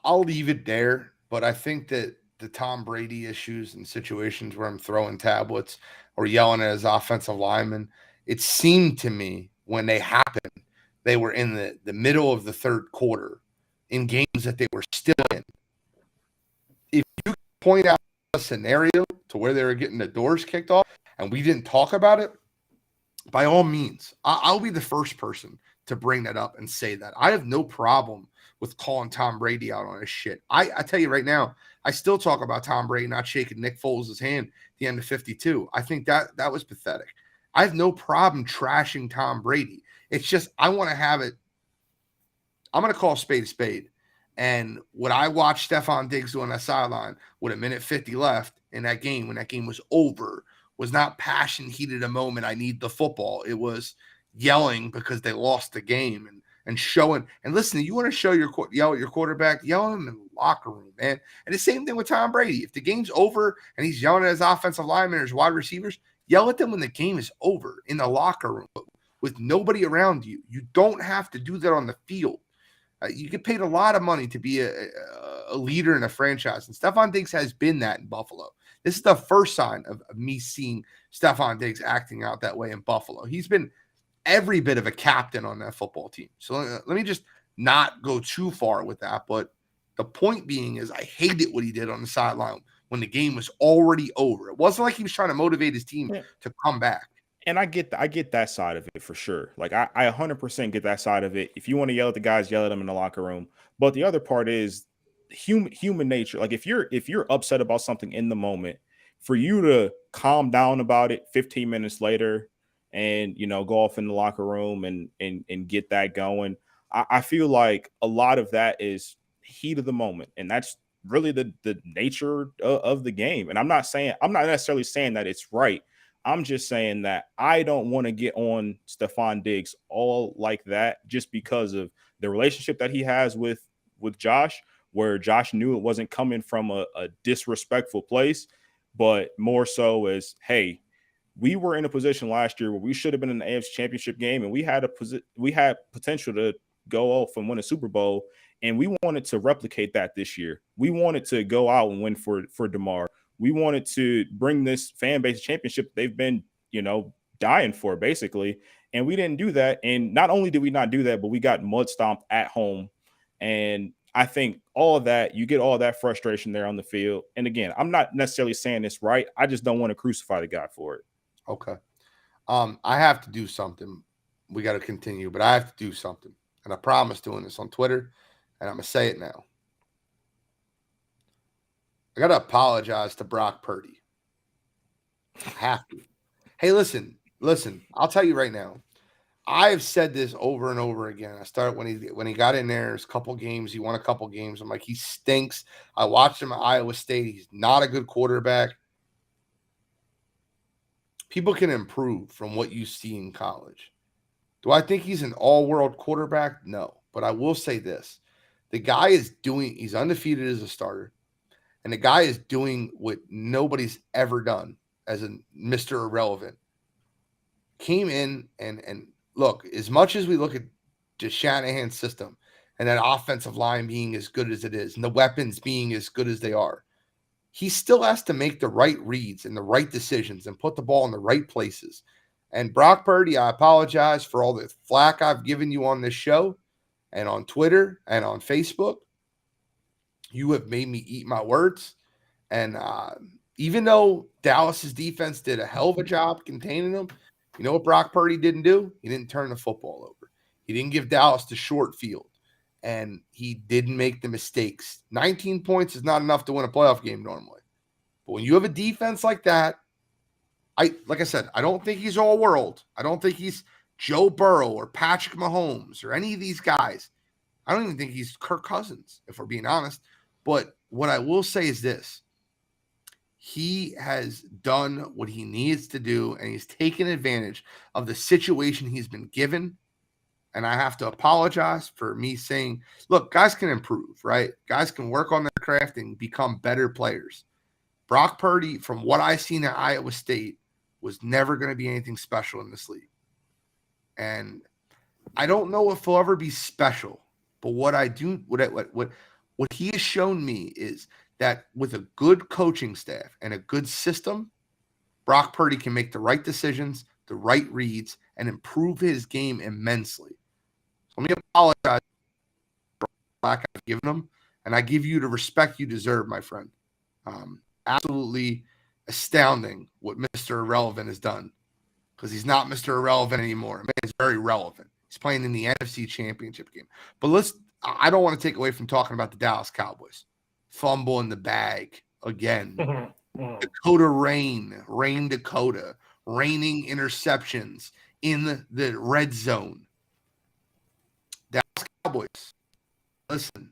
A: I'll leave it there, but I think that the Tom Brady issues and situations where I'm throwing tablets or yelling at his offensive lineman, it seemed to me when they happened, they were in the middle of the third quarter in games that they were still in. If you point out a scenario to where they were getting the doors kicked off and we didn't talk about it, by all means, I'll be the first person to bring that up and say that. I have no problem with calling Tom Brady out on his shit. I tell you right now, I still talk about Tom Brady not shaking Nick Foles' hand at the end of 52. I think that was pathetic. I have no problem trashing Tom Brady. It's just I want to have it. I'm going to call a spade. And what I watched Stephon Diggs do on that sideline with a minute 50 left in that game, when that game was over, was not passion heated a moment. I need the football. It was yelling because they lost the game and showing. And listen, you want to show yell at your quarterback, yell at him in the locker room, man. And the same thing with Tom Brady. If the game's over and he's yelling at his offensive linemen or his wide receivers, yell at them when the game is over in the locker room with nobody around you. You don't have to do that on the field. You get paid a lot of money to be a leader in a franchise. And Stephon Diggs has been that in Buffalo. This is the first sign of me seeing Stephon Diggs acting out that way in Buffalo. He's been every bit of a captain on that football team. So let me just not go too far with that. But the point being is I hated what he did on the sideline when the game was already over. It wasn't like he was trying to motivate his team to come back.
B: And I get that side of it for sure. Like I 100% get that side of it. If you want to yell at the guys, yell at them in the locker room. But the other part is human nature. Like if you're upset about something in the moment, for you to calm down about it 15 minutes later and go off in the locker room and get that going, I feel like a lot of that is heat of the moment, and that's really the nature of the game. And I'm not necessarily saying that it's right. I'm just saying that I don't want to get on Stephon Diggs all like that just because of the relationship that he has with Josh, where Josh knew it wasn't coming from a disrespectful place, but more so as, hey, we were in a position last year where we should have been in the AFC Championship game, and we had potential to go off and win a Super Bowl, and we wanted to replicate that this year. We wanted to go out and win for DeMar. We wanted to bring this fan base championship they've been, dying for, basically. And we didn't do that. And not only did we not do that, but we got mud stomped at home. And I think all of that, you get all that frustration there on the field. And again, I'm not necessarily saying this right. I just don't want to crucify the guy for it.
A: Okay. I have to do something. We got to continue, but I have to do something. And I promise doing this on Twitter, and I'm going to say it now. I got to apologize to Brock Purdy. I have to. Hey, listen. I'll tell you right now. I have said this over and over again. I started when he got in there, a couple games. He won a couple games. I'm like, he stinks. I watched him at Iowa State. He's not a good quarterback. People can improve from what you see in college. Do I think he's an all-world quarterback? No. But I will say this. The guy he's undefeated as a starter. And the guy is doing what nobody's ever done as a Mr. Irrelevant. Came in and look, as much as we look at Shanahan's system and that offensive line being as good as it is and the weapons being as good as they are, he still has to make the right reads and the right decisions and put the ball in the right places. And Brock Purdy, I apologize for all the flack I've given you on this show and on Twitter and on Facebook. You have made me eat my words. And even though Dallas's defense did a hell of a job containing them, you know what Brock Purdy didn't do? He didn't turn the football over. He didn't give Dallas the short field. And he didn't make the mistakes. 19 points is not enough to win a playoff game normally. But when you have a defense like that, like I said, I don't think he's all world. I don't think he's Joe Burrow or Patrick Mahomes or any of these guys. I don't even think he's Kirk Cousins, if we're being honest. But what I will say is this. he has done what he needs to do, and he's taken advantage of the situation he's been given. And I have to apologize for me saying, look, guys can improve, right? Guys can work on their craft and become better players. Brock Purdy, from what I've seen at Iowa State, was never going to be anything special in this league. And I don't know if he'll ever be special, but what he has shown me is that with a good coaching staff and a good system, Brock Purdy can make the right decisions, the right reads, and improve his game immensely. So let me apologize for the lack I've given him, and I give you the respect you deserve, my friend. Absolutely astounding what Mr. Irrelevant has done, because he's not Mr. Irrelevant anymore. Man, he's very relevant. He's playing in the NFC Championship game. But I don't want to take away from talking about the Dallas Cowboys. Fumble in the bag again. Dakota Rain Dakota, raining interceptions in the red zone. Dallas Cowboys, listen,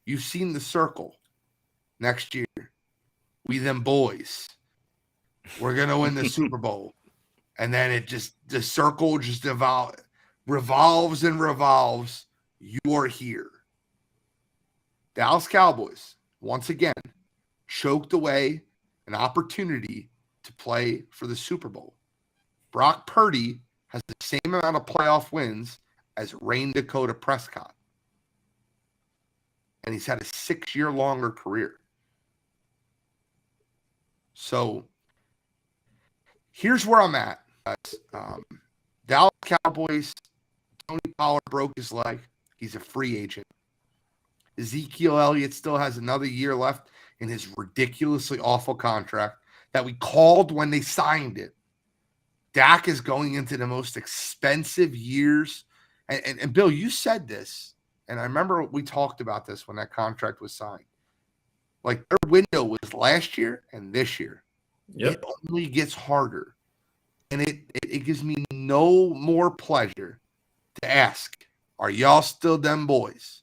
A: you've seen the circle. Next year, we them boys, we're going to win the Super Bowl. And then the circle just revolves and revolves. You are here. Dallas Cowboys, once again, choked away an opportunity to play for the Super Bowl. Brock Purdy has the same amount of playoff wins as Rain Dakota Prescott. And he's had a 6-year longer career. So here's where I'm at. Dallas Cowboys, Tony Pollard broke his leg. He's a free agent. Ezekiel Elliott still has another year left in his ridiculously awful contract that we called when they signed it. Dak is going into the most expensive years. And Bill, you said this, and I remember we talked about this when that contract was signed. Like, their window was last year and this year.
C: Yep.
A: It only gets harder. And it gives me no more pleasure to ask, are y'all still them boys?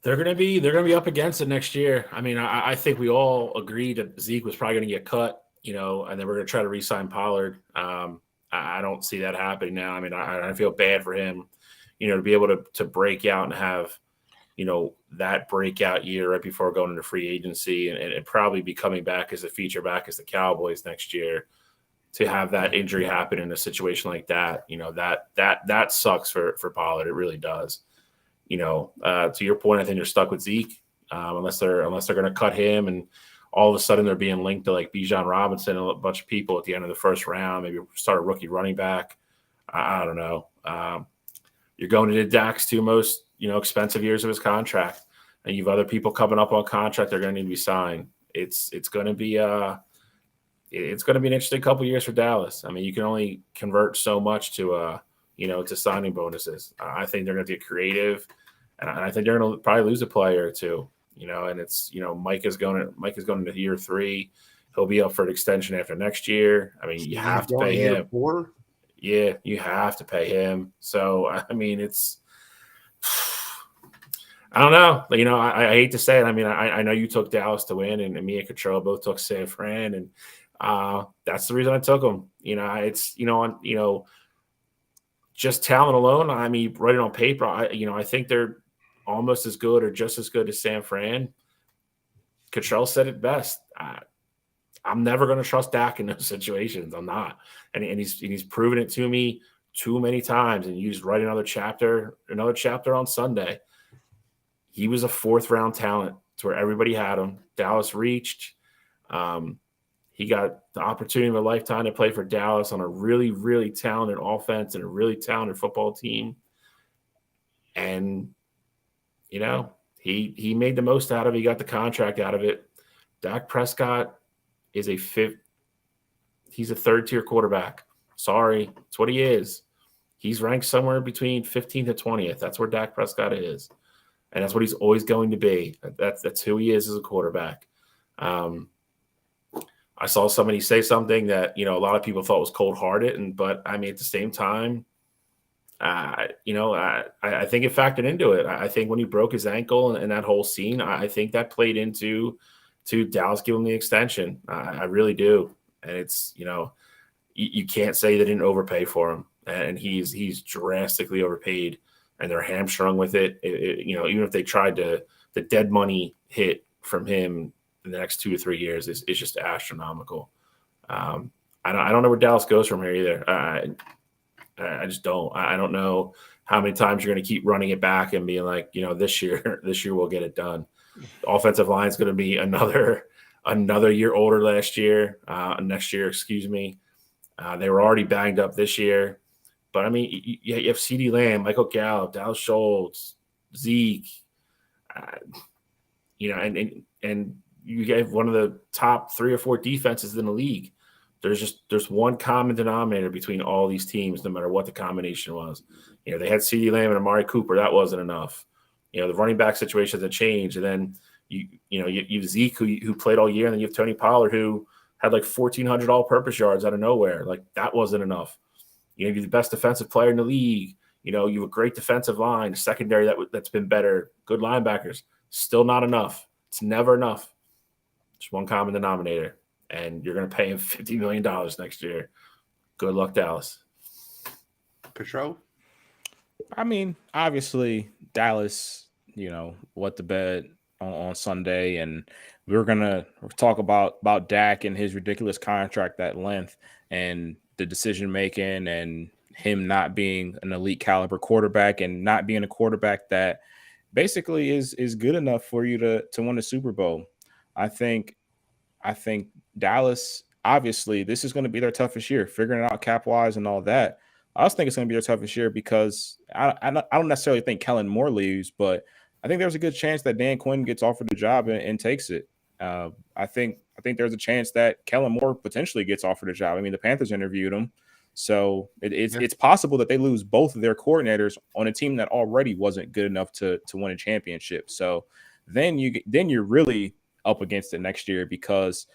C: They're gonna be up against it next year. I mean, I think we all agreed that Zeke was probably gonna get cut, and then we're gonna try to re-sign Pollard. I don't see that happening now. I mean, I feel bad for him, to be able to break out and have, that breakout year right before going into free agency and probably be coming back as a feature back as the Cowboys next year. To have that injury happen in a situation like that, that sucks for Pollard. It really does. To your point, I think they're stuck with Zeke unless they're going to cut him, and all of a sudden they're being linked to like Bijan Robinson and a bunch of people at the end of the first round. Maybe start a rookie running back. I don't know. You're going into Dak's 2 most expensive years of his contract, and you've other people coming up on contract. They're going to need to be signed. It's going to be an interesting couple of years for Dallas. I mean, you can only convert so much to signing bonuses. I think they're going to get creative, and I think they're going to probably lose a player or two. And it's Mike is going into year 3. He'll be up for an extension after next year. I mean, you have to pay him.
A: 4?
C: Yeah, you have to pay him. So I mean, I don't know. I hate to say it. I mean, I know you took Dallas to win, and me and Cottrell both took San Fran, and that's the reason I took them. Just talent alone. I mean, writing on paper, I think they're almost as good or just as good as San Fran. Cottrell said it best. I'm never going to trust Dak in those situations. I'm not, and he's proven it to me too many times. And you just write another chapter on Sunday. He was a 4th-round talent to where everybody had him. Dallas reached. He got the opportunity of a lifetime to play for Dallas on a really, really talented offense and a really talented football team. And, he made the most out of it. He got the contract out of it. Dak Prescott is he's a 3rd-tier quarterback. Sorry, that's what he is. He's ranked somewhere between 15th and 20th. That's where Dak Prescott is. And that's what he's always going to be. That's who he is as a quarterback. I saw somebody say something that, a lot of people thought was cold-hearted. But, I mean, at the same time, I think it factored into it. I think when he broke his ankle and that whole scene, I think that played into Dallas giving him the extension. I really do. And it's, you can't say they didn't overpay for him. And he's drastically overpaid, and they're hamstrung with it. Even if they tried the dead money hit from him in the next 2 or 3 years is just astronomical. I don't know where Dallas goes from here either. I just don't. I don't know how many times you're going to keep running it back and being like, this year we'll get it done. The offensive line is going to be another year older next year. Excuse me. They were already banged up this year, but I mean, you have CeeDee Lamb, Michael Gallup, Dallas Schultz, Zeke, and you have one of the top 3 or 4 defenses in the league. There's one common denominator between all these teams, no matter what the combination was. They had CeeDee Lamb and Amari Cooper. That wasn't enough. The running back situations have changed, and then you have Zeke who played all year, and then you have Tony Pollard who had like 1,400 all-purpose yards out of nowhere. Like, that wasn't enough. You're the best defensive player in the league. You have a great defensive line, secondary that's been better, good linebackers. Still not enough. It's never enough. Just one common denominator, and you're going to pay him $50 million next year. Good luck, Dallas.
A: Petro?
B: I mean, obviously, Dallas, what the bet on Sunday, and we're gonna talk about Dak and his ridiculous contract at length, and the decision making, and him not being an elite caliber quarterback, and not being a quarterback that basically is good enough for you to win a Super Bowl. I think Dallas, obviously, this is going to be their toughest year, figuring it out cap wise and all that. I also think it's going to be their toughest year because I don't necessarily think Kellen Moore leaves, but I think there's a good chance that Dan Quinn gets offered the job and takes it. I think there's a chance that Kellen Moore potentially gets offered a job. I mean, the Panthers interviewed him, so it's possible that they lose both of their coordinators on a team that already wasn't good enough to win a championship. So then you're really up against it next year because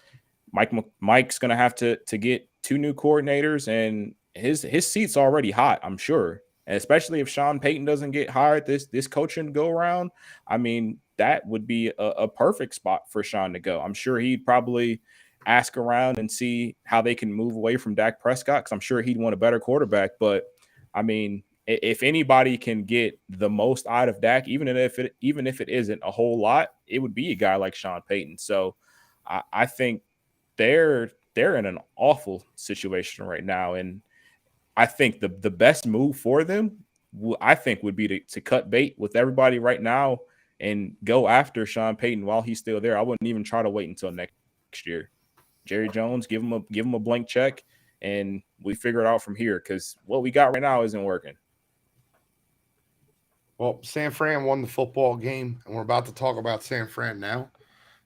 B: Mike's going to have to get 2 new coordinators, and his seat's already hot, I'm sure. And especially if Sean Payton doesn't get hired this coaching go around, I mean, that would be a perfect spot for Sean to go. I'm sure he'd probably ask around and see how they can move away from Dak Prescott, because I'm sure he'd want a better quarterback. But I mean, if anybody can get the most out of Dak, even if it isn't a whole lot, it would be a guy like Sean Payton. So I think they're in an awful situation right now, and I think the best move for them, I think, would be to cut bait with everybody right now and go after Sean Payton while he's still there. I wouldn't even try to wait until next year. Jerry Jones, give him a blank check, and we figure it out from here, because what we got right now isn't working.
A: Well, San Fran won the football game, and we're about to talk about San Fran now.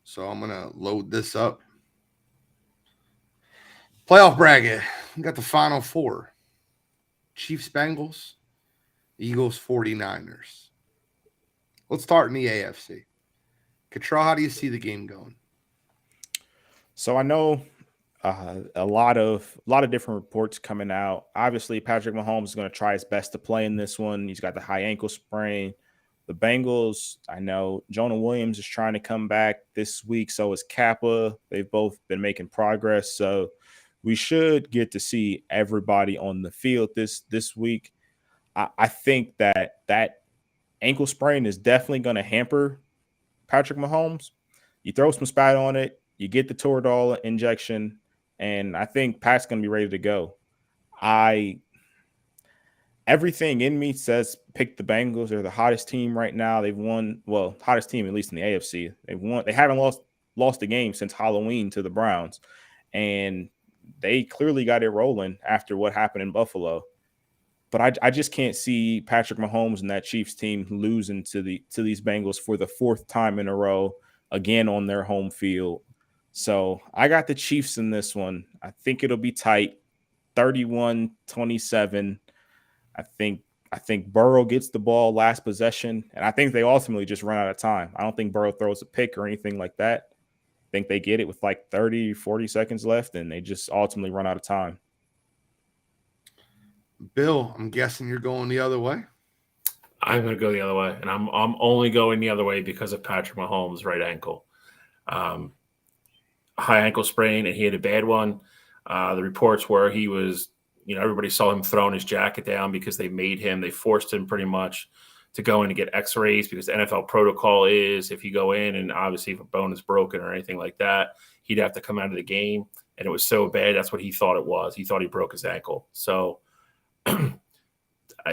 A: So I'm going to load this up. Playoff bracket. We got the final 4. Chiefs, Bengals, Eagles, 49ers. Let's start in the AFC. Cottrell, how do you see the game going?
B: So I know a lot of different reports coming out. Obviously, Patrick Mahomes is going to try his best to play in this one. He's got the high ankle sprain. The Bengals, I know Jonah Williams is trying to come back this week. So is Kappa. They've both been making progress. So we should get to see everybody on the field this week. I think that ankle sprain is definitely going to hamper Patrick Mahomes. You throw some spat on it, you get the Toradol injection, and I think Pat's going to be ready to go. Everything in me says pick the Bengals. They're the hottest team right now. They've won, well, hottest team at least in the AFC. They haven't lost a game since Halloween to the Browns, and they clearly got it rolling after what happened in Buffalo. But I just can't see Patrick Mahomes and that Chiefs team losing to these Bengals for the 4th time in a row, again on their home field. So I got the Chiefs in this one. I think it'll be tight, 31-27. I think Burrow gets the ball last possession, and I think they ultimately just run out of time. I don't think Burrow throws a pick or anything like that. I think they get it with like 30, 40 seconds left, and they just ultimately run out of time.
A: Bill, I'm guessing you're going the other way.
C: I'm going to go the other way, and I'm only going the other way because of Patrick Mahomes' right ankle. High ankle sprain, and he had a bad one. The reports were he was, everybody saw him throwing his jacket down because they forced him pretty much to go in and get x-rays because the NFL protocol is if you go in and obviously if a bone is broken or anything like that, he'd have to come out of the game. And it was so bad, that's what he thought it was. He thought he broke his ankle. So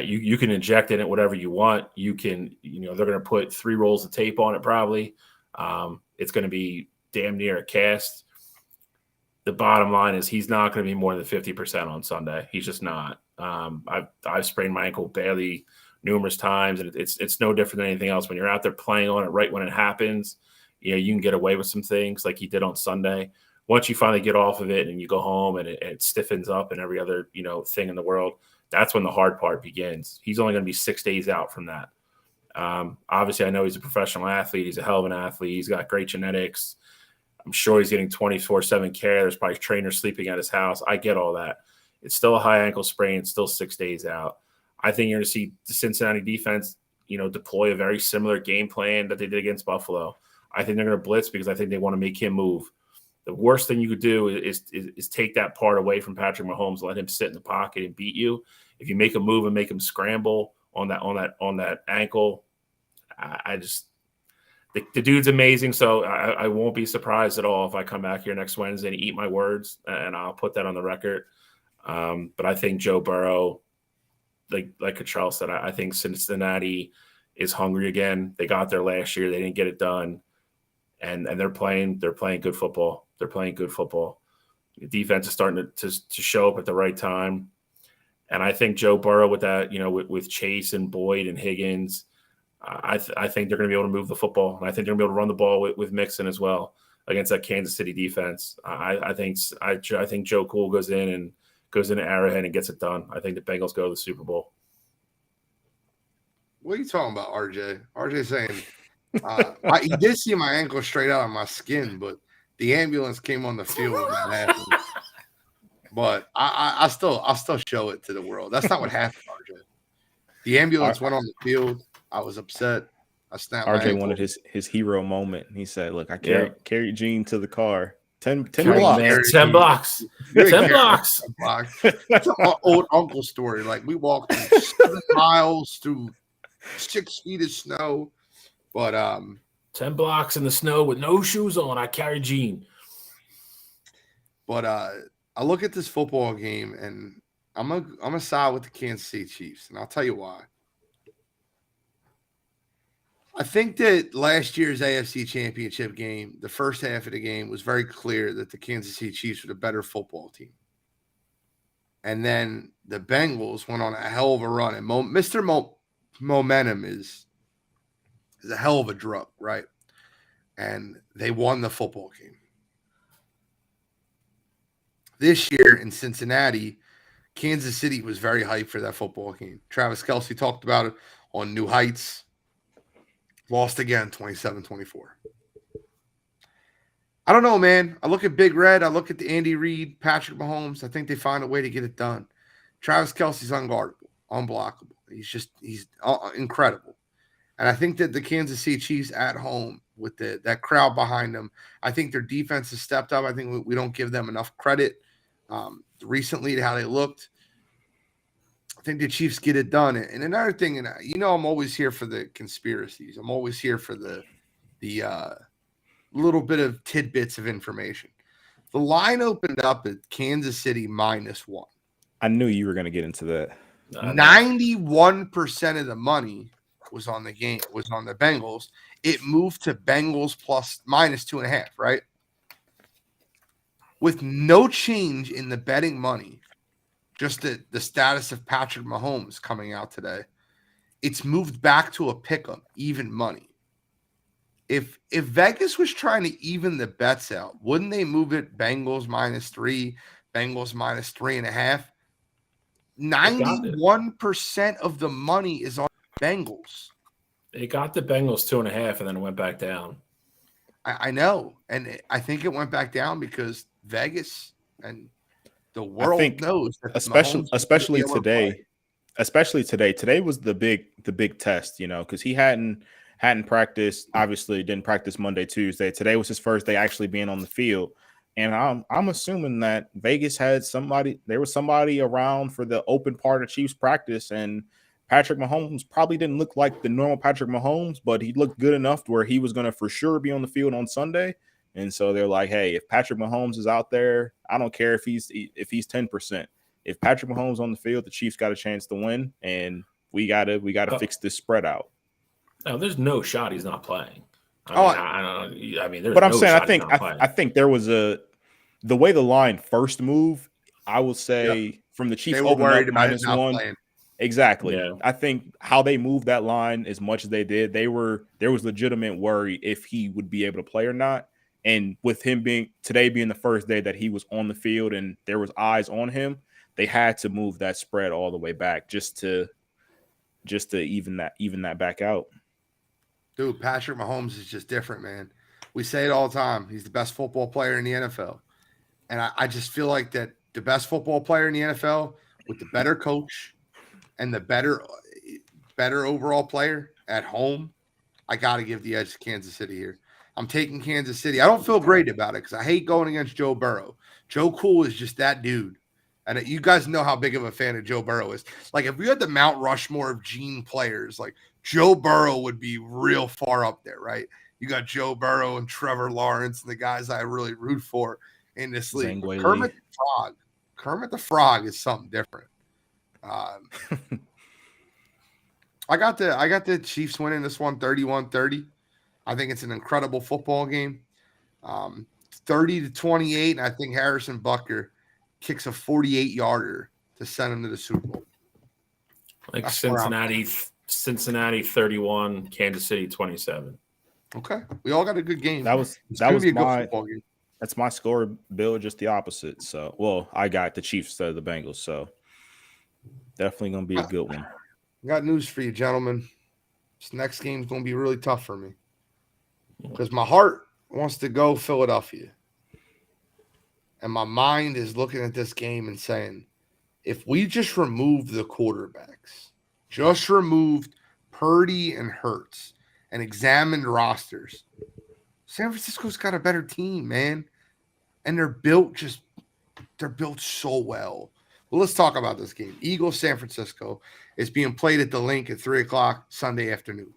C: you can inject in it whatever you want. You can, they're going to put 3 rolls of tape on it probably. It's going to be damn near a cast. The bottom line is he's not going to be more than 50% on Sunday. He's just not. I've sprained my ankle badly numerous times, and it's no different than anything else. When you're out there playing on it right when it happens, you can get away with some things like he did on Sunday. Once you finally get off of it and you go home and it stiffens up and every other thing in the world, that's when the hard part begins. He's only going to be 6 days out from that. Obviously, I know he's a professional athlete. He's a hell of an athlete. He's got great genetics. I'm sure he's getting 24/7 care. There's probably trainers sleeping at his house. I get all that. It's still a high ankle sprain. It's still 6 days out. I think you're going to see the Cincinnati defense, deploy a very similar game plan that they did against Buffalo. I think they're going to blitz because I think they want to make him move. The worst thing you could do is take that part away from Patrick Mahomes, let him sit in the pocket and beat you. If you make him move and make him scramble on that ankle, the dude's amazing. So I won't be surprised at all if I come back here next Wednesday and eat my words, and I'll put that on the record. But I think Joe Burrow, like Charles said, I think Cincinnati is hungry again. They got there last year. They didn't get it done. And they're playing good football. They're playing good football. The defense is starting to show up at the right time. And I think Joe Burrow with that, with Chase and Boyd and Higgins, I think they're going to be able to move the football. And I think they're going to be able to run the ball with Mixon as well against that Kansas City defense. I think Joe Cool goes into Arrowhead and gets it done. I think the Bengals go to the Super Bowl.
A: What are you talking about, RJ? RJ saying he did see my ankle straight out of my skin, but the ambulance came on the field when that happened. But I still show it to the world. That's not what happened, RJ. The ambulance went on the field. I was upset. I snapped.
B: RJ wanted his hero moment. He said, "Look, I carried Gene to the car. 10 blocks.
C: 10 blocks. 10 blocks.
A: That's an old uncle story. Like we walked 7 miles through 6 feet of snow, but
C: 10 blocks in the snow with no shoes on. I carried Gene.
A: But I look at this football game and I'm a side with the Kansas City Chiefs, and I'll tell you why. I think that last year's AFC Championship game, the first half of the game was very clear that the Kansas City Chiefs were the better football team. And then the Bengals went on a hell of a run. And Mr. Momentum is a hell of a drug, right? And they won the football game. This year in Cincinnati, Kansas City was very hyped for that football game. Travis Kelce talked about it on New Heights. Lost again, 27-24. I don't know, man. I look at Big Red. I look at the Andy Reid, Patrick Mahomes. I think they find a way to get it done. Travis Kelce's unguardable, unblockable. He's incredible. And I think that the Kansas City Chiefs at home with that crowd behind them, I think their defense has stepped up. I think we don't give them enough credit recently to how they looked. I think the Chiefs get it done. And another thing, and I'm always here for the conspiracies. I'm always here for the little bit of tidbits of information. The line opened up at Kansas City -1.
B: I knew you were going to get into that.
A: 91% of the money was on the game, was on the Bengals. It moved to Bengals -2.5, right? With no change in the betting money. Just the status of Patrick Mahomes coming out today, it's moved back to a pick'em, even money. If Vegas was trying to even the bets out, wouldn't they move it Bengals -3, Bengals -3.5? 91% of the money is on Bengals.
C: They got the Bengals 2.5 and then it went back down.
A: I know, and I think it went back down because Vegas and The
B: I
A: world
B: think
A: knows that
B: especially
A: Mahomes is going to be able to play.
B: especially today. Today was the big test, because he hadn't practiced. Obviously, didn't practice Monday, Tuesday. Today was his first day actually being on the field, and I'm assuming that Vegas had somebody. There was somebody around for the open part of Chiefs practice, and Patrick Mahomes probably didn't look like the normal Patrick Mahomes, but he looked good enough to where he was going to for sure be on the field on Sunday. And so they're like, hey, if Patrick Mahomes is out there, I don't care if he's 10%. If Patrick Mahomes on the field, the Chiefs got a chance to win, and we gotta fix this spread out.
C: No, there's no shot he's not playing. I mean, there's
B: but I'm
C: no
B: saying
C: shot he's not playing.
B: I think there was the way the line first moved. I will say
A: Yep.
B: from the Chiefs
A: They were
B: opening
A: worried
B: up
A: about him not
B: -1.
A: playing.
B: Exactly.
C: Yeah.
B: I think how they moved that line as much as they did, there was legitimate worry if he would be able to play or not. And with him being the first day that he was on the field and there was eyes on him, they had to move that spread all the way back just to even that back out.
A: Dude, Patrick Mahomes is just different, man. We say it all the time. He's the best football player in the NFL. And I just feel like that the best football player in the NFL with the better coach and the better overall player at home, I got to give the edge to Kansas City here. I'm taking Kansas City. I don't feel great about it because I hate going against Joe Burrow. Joe Cool is just that dude. And you guys know how big of a fan of Joe Burrow is. Like, if we had the Mount Rushmore of gene players, like, Joe Burrow would be real far up there, right? You got Joe Burrow and Trevor Lawrence and the guys I really root for in this league. Kermit the Frog is something different. I got the Chiefs winning this one 31-30. I think it's an incredible football game. 30-28, and I think Harrison Butker kicks a 48-yarder to send him to the Super Bowl.
C: Like Cincinnati 31, Kansas City 27.
A: Okay. We all got a good game.
B: That was football game. That's my score, Bill, just the opposite. So, well, I got the Chiefs instead of the Bengals, so definitely going to be a good one.
A: I got news for you, gentlemen. This next game is going to be really tough for me because my heart wants to go Philadelphia. And my mind is looking at this game and saying, if we just remove the quarterbacks, just removed Purdy and Hurts and examined rosters, San Francisco's got a better team, man. And they're built so well. Well, let's talk about this game. Eagles, San Francisco is being played at the Link at 3 o'clock Sunday afternoon.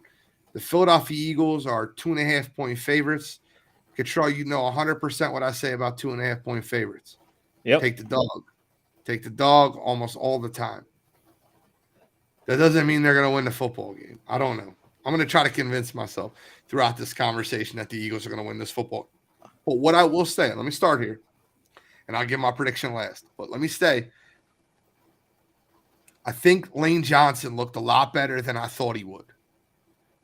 A: The Philadelphia Eagles are 2.5-point favorites. Control, you know 100% what I say about 2.5-point favorites.
B: Yep.
A: Take the dog almost all the time. That doesn't mean they're going to win the football game. I don't know. I'm going to try to convince myself throughout this conversation that the Eagles are going to win this football. But what I will say, let me start here, and I'll give my prediction last. But let me say, I think Lane Johnson looked a lot better than I thought he would.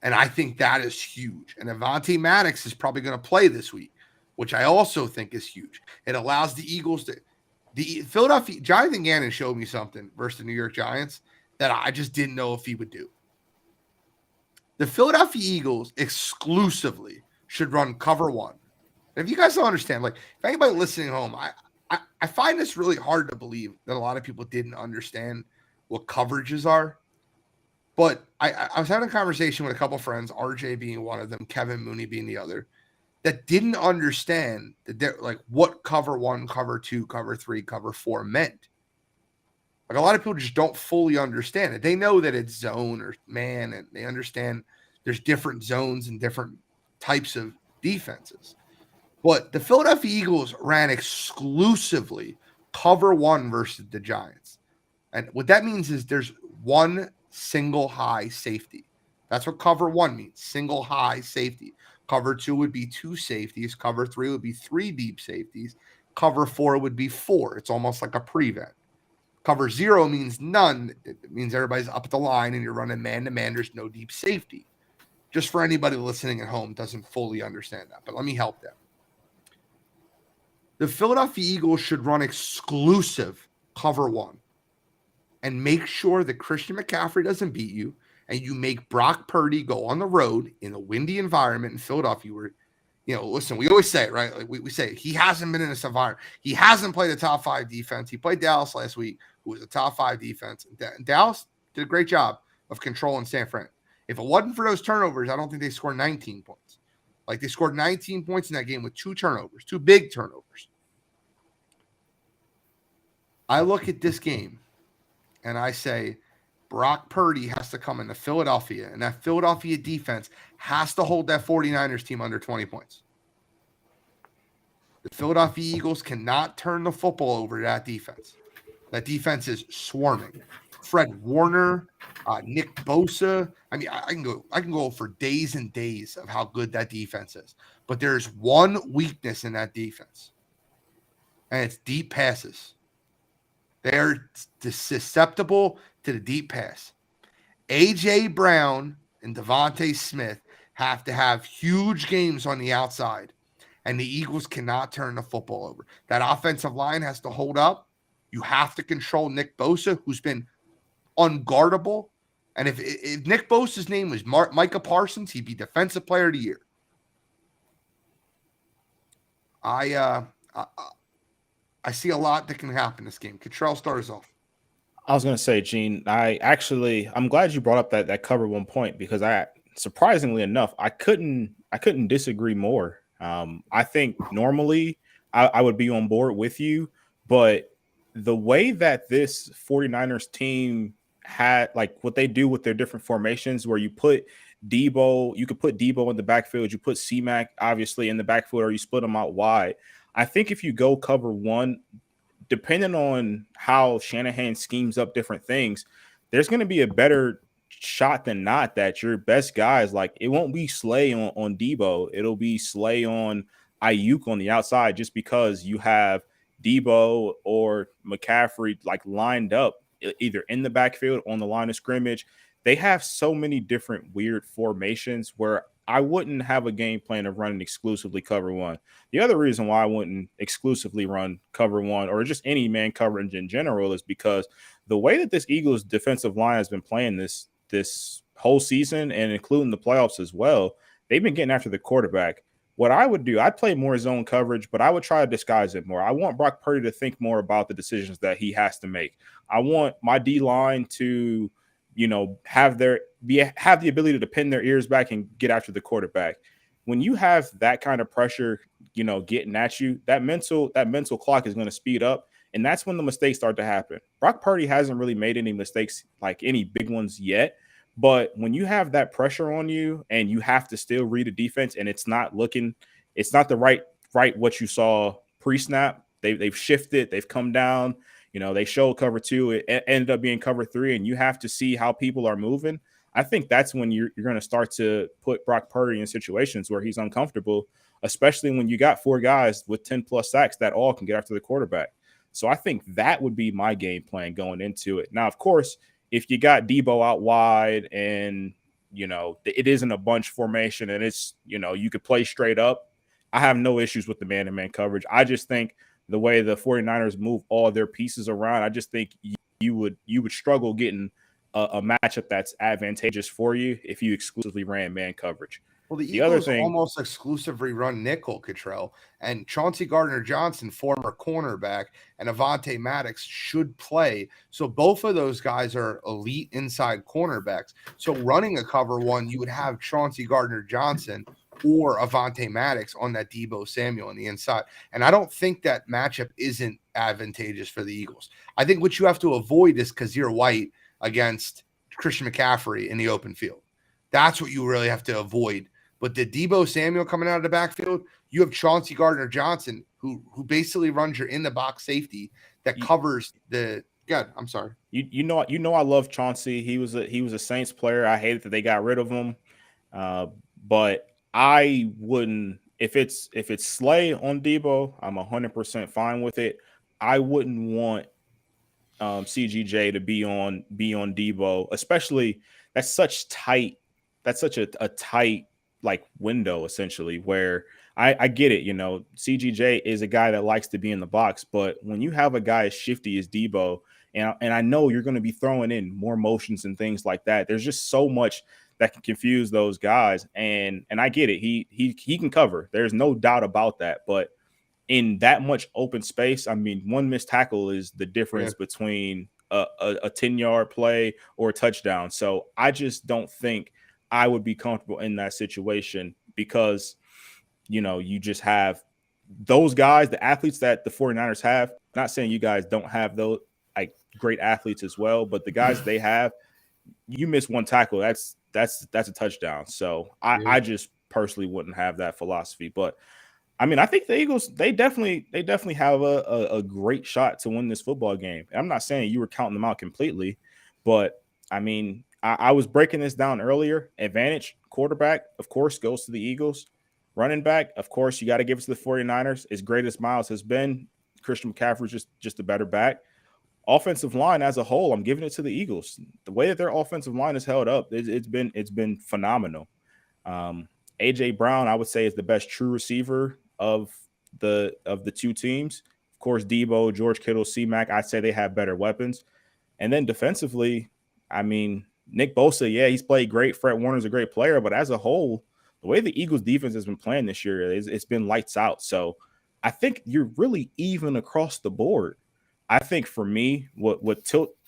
A: And I think that is huge. And Avonte Maddox is probably going to play this week, which I also think is huge. It allows the Eagles to – the Philadelphia – Jonathan Gannon showed me something versus the New York Giants that I just didn't know if he would do. The Philadelphia Eagles exclusively should run cover one. And if you guys don't understand, like, if anybody listening home, I find this really hard to believe that a lot of people didn't understand what coverages are. But I was having a conversation with a couple friends, RJ being one of them, Kevin Mooney being the other, that didn't understand that like what cover one, cover two, cover three, cover four meant. Like, a lot of people just don't fully understand it. They know that it's zone or man, and they understand there's different zones and different types of defenses. But the Philadelphia Eagles ran exclusively cover one versus the Giants. And what that means is there's one single high safety. That's what cover one means, single high safety. Cover two would be two safeties. Cover three would be three deep safeties. Cover four would be four. It's almost like a prevent. Cover zero means none. It means everybody's up at the line and you're running man-to-man. There's no deep safety. Just for anybody listening at home doesn't fully understand that, but let me help them. The Philadelphia Eagles should run exclusive cover one and make sure that Christian McCaffrey doesn't beat you, and you make Brock Purdy go on the road in a windy environment in Philadelphia where listen, we always say it, right? Like we say he hasn't been in this environment. He hasn't played a top 5 defense. He played Dallas last week, who was a top 5 defense. And Dallas did a great job of controlling San Fran. If it wasn't for those turnovers, I don't think they scored 19 points. Like they scored 19 points in that game with 2 turnovers, 2 big turnovers. I look at this game and I say, Brock Purdy has to come into Philadelphia, and that Philadelphia defense has to hold that 49ers team under 20 points. The Philadelphia Eagles cannot turn the football over to that defense. That defense is swarming. Fred Warner, Nick Bosa. I mean, I can go for days and days of how good that defense is. But there's one weakness in that defense, and it's deep passes. They're susceptible to the deep pass. A.J. Brown and Devontae Smith have to have huge games on the outside, and the Eagles cannot turn the football over. That offensive line has to hold up. You have to control Nick Bosa, who's been unguardable. And if Nick Bosa's name was Micah Parsons, he'd be Defensive Player of the Year. I see a lot that can happen this game. Cottrell, start us off.
B: I was going to say, Gene, I'm glad you brought up that cover 1 point, because surprisingly enough, I couldn't disagree more. I think normally I would be on board with you, but the way that this 49ers team had, like what they do with their different formations, where you could put Debo in the backfield, you put C-Mac obviously in the backfield, or you split them out wide. I think if you go cover 1, depending on how Shanahan schemes up different things, there's going to be a better shot than not that your best guys, like it won't be Slay on Debo. It'll be Slay on Ayuk on the outside, just because you have Debo or McCaffrey like lined up either in the backfield on the line of scrimmage. They have so many different weird formations where I wouldn't have a game plan of running exclusively cover 1. The other reason why I wouldn't exclusively run cover 1 or just any man coverage in general is because the way that this Eagles defensive line has been playing this whole season, and including the playoffs as well, they've been getting after the quarterback. What I would do, I'd play more zone coverage, but I would try to disguise it more. I want Brock Purdy to think more about the decisions that he has to make. I want my D-line to have the ability to pin their ears back and get after the quarterback. When you have that kind of pressure, getting at you, that mental clock is going to speed up, and that's when the mistakes start to happen. Brock Purdy hasn't really made any mistakes, like any big ones yet, but when you have that pressure on you and you have to still read a defense, and it's not the right what you saw pre-snap. They've shifted, they've come down. They showed cover 2. It ended up being cover 3, and you have to see how people are moving. I think that's when you're going to start to put Brock Purdy in situations where he's uncomfortable, especially when you got 4 guys with 10+ sacks that all can get after the quarterback. So I think that would be my game plan going into it. Now, of course, if you got Debo out wide and, it isn't a bunch formation and it's, you could play straight up, I have no issues with the man-to-man coverage. I just think the way the 49ers move all their pieces around, I just think you would struggle getting a matchup that's advantageous for you if you exclusively ran man coverage.
A: Well, the Eagles almost exclusively run nickel, Cottrell, and Chauncey Gardner-Johnson, former cornerback, and Avonte Maddox should play. So both of those guys are elite inside cornerbacks. So running a cover 1, you would have Chauncey Gardner-Johnson or Avonte Maddox on that Debo Samuel on the inside. And I don't think that matchup isn't advantageous for the Eagles. I think what you have to avoid is Kazir White against Christian McCaffrey in the open field. That's what you really have to avoid. But the Debo Samuel coming out of the backfield, you have Chauncey Gardner-Johnson, who basically runs your in-the-box safety that covers the – God, I'm sorry.
B: You know I love Chauncey. He was a Saints player. I hated that they got rid of him. But I wouldn't – if it's Slay on Debo, I'm 100% fine with it. I wouldn't want CGJ to be on Debo, especially that's such a tight like window essentially, where I get it. CGJ is a guy that likes to be in the box, but when you have a guy as shifty as Debo And I know you're going to be throwing in more motions and things like that. There's just so much that can confuse those guys. And I get it. He can cover. There's no doubt about that. But in that much open space, I mean, one missed tackle is the difference between a 10-yard play or a touchdown. So I just don't think I would be comfortable in that situation because, you just have those guys, the athletes that the 49ers have. Not saying you guys don't have those like great athletes as well, but the guys they have, you miss one tackle, that's a touchdown. So I just personally wouldn't have that philosophy. But I mean, I think the Eagles, they definitely have a great shot to win this football game. I'm not saying you were counting them out completely, but I mean, I was breaking this down earlier. Advantage quarterback, of course, goes to the Eagles. Running back, of course, you got to give it to the 49ers. As great as Miles has been, Christian McCaffrey's just a better back. Offensive line as a whole, I'm giving it to the Eagles. The way that their offensive line is held up, it's been phenomenal. AJ Brown, I would say, is the best true receiver of the two teams. Of course, Debo, George Kittle, C-Mac, I'd say they have better weapons. And then defensively, I mean, Nick Bosa, yeah, he's played great. Fred Warner's a great player, but as a whole, the way the Eagles defense has been playing this year, it's been lights out. So I think you're really even across the board. I think for me, what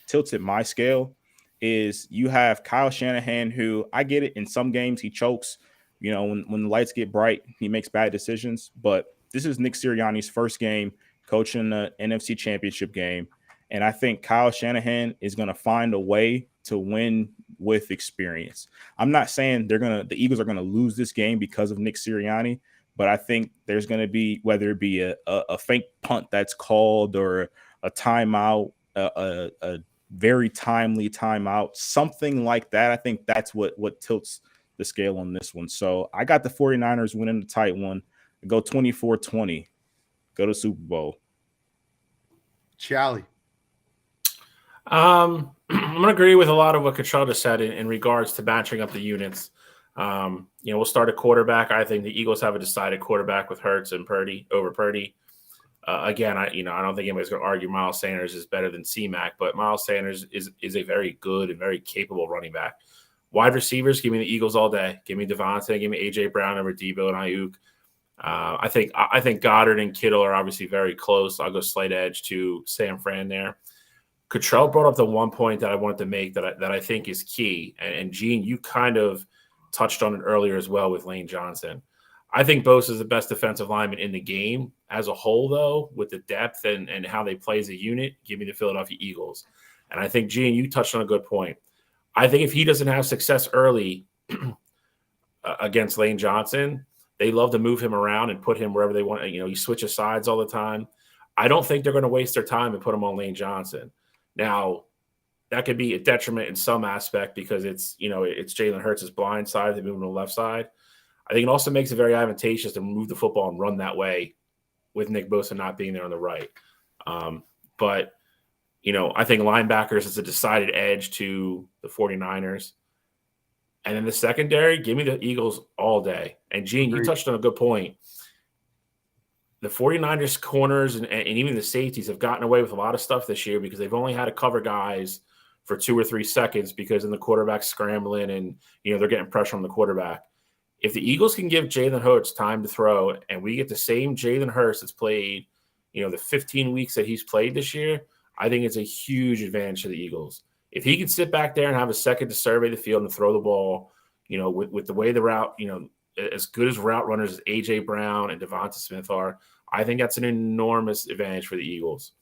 B: tilted my scale is you have Kyle Shanahan, who I get it. In some games, he chokes. When the lights get bright, he makes bad decisions. But this is Nick Sirianni's first game coaching the NFC Championship game. And I think Kyle Shanahan is going to find a way to win with experience. I'm not saying the Eagles are going to lose this game because of Nick Sirianni, but I think there's going to be, whether it be a fake punt that's called or a timeout, a very timely timeout, something like that. I think that's what tilts the scale on this one. So I got the 49ers winning the tight one. Go 24-20. Go to Super Bowl.
A: Charlie.
C: I'm going to agree with a lot of what Cottrell just said in regards to matching up the units. We'll start at quarterback. I think the Eagles have a decided quarterback with Hurts and Purdy over Purdy. Again, I don't think anybody's going to argue Miles Sanders is better than C-Mac, but Miles Sanders is a very good and very capable running back. Wide receivers, give me the Eagles all day. Give me Devontae, give me A.J. Brown over Debo and Ayuk. I think Goddard and Kittle are obviously very close. I'll go slight edge to San Fran there. Cottrell brought up the one point that I wanted to make that I think is key. And Gene, you kind of touched on it earlier as well with Lane Johnson. I think Bosa is the best defensive lineman in the game as a whole, though, with the depth and how they play as a unit. Give me the Philadelphia Eagles. And I think, Gene, you touched on a good point. I think if he doesn't have success early against Lane Johnson, they love to move him around and put him wherever they want. He switches sides all the time. I don't think they're going to waste their time and put him on Lane Johnson. Now, that could be a detriment in some aspect because it's Jalen Hurts' blind side. They move him to the left side. I think it also makes it very advantageous to move the football and run that way with Nick Bosa not being there on the right. But I think linebackers is a decided edge to the 49ers. And then the secondary, give me the Eagles all day. And, Gene, you touched on a good point. The 49ers corners and even the safeties have gotten away with a lot of stuff this year because they've only had to cover guys for 2 or 3 seconds because then the quarterback's scrambling and, they're getting pressure on the quarterback. If the Eagles can give Jalen Hurts time to throw and we get the same Jalen Hurts that's played, the 15 weeks that he's played this year, I think it's a huge advantage to the Eagles. If he can sit back there and have a second to survey the field and throw the ball, with the way the route, as good as route runners as A.J. Brown and Devonta Smith are, I think that's an enormous advantage for the Eagles.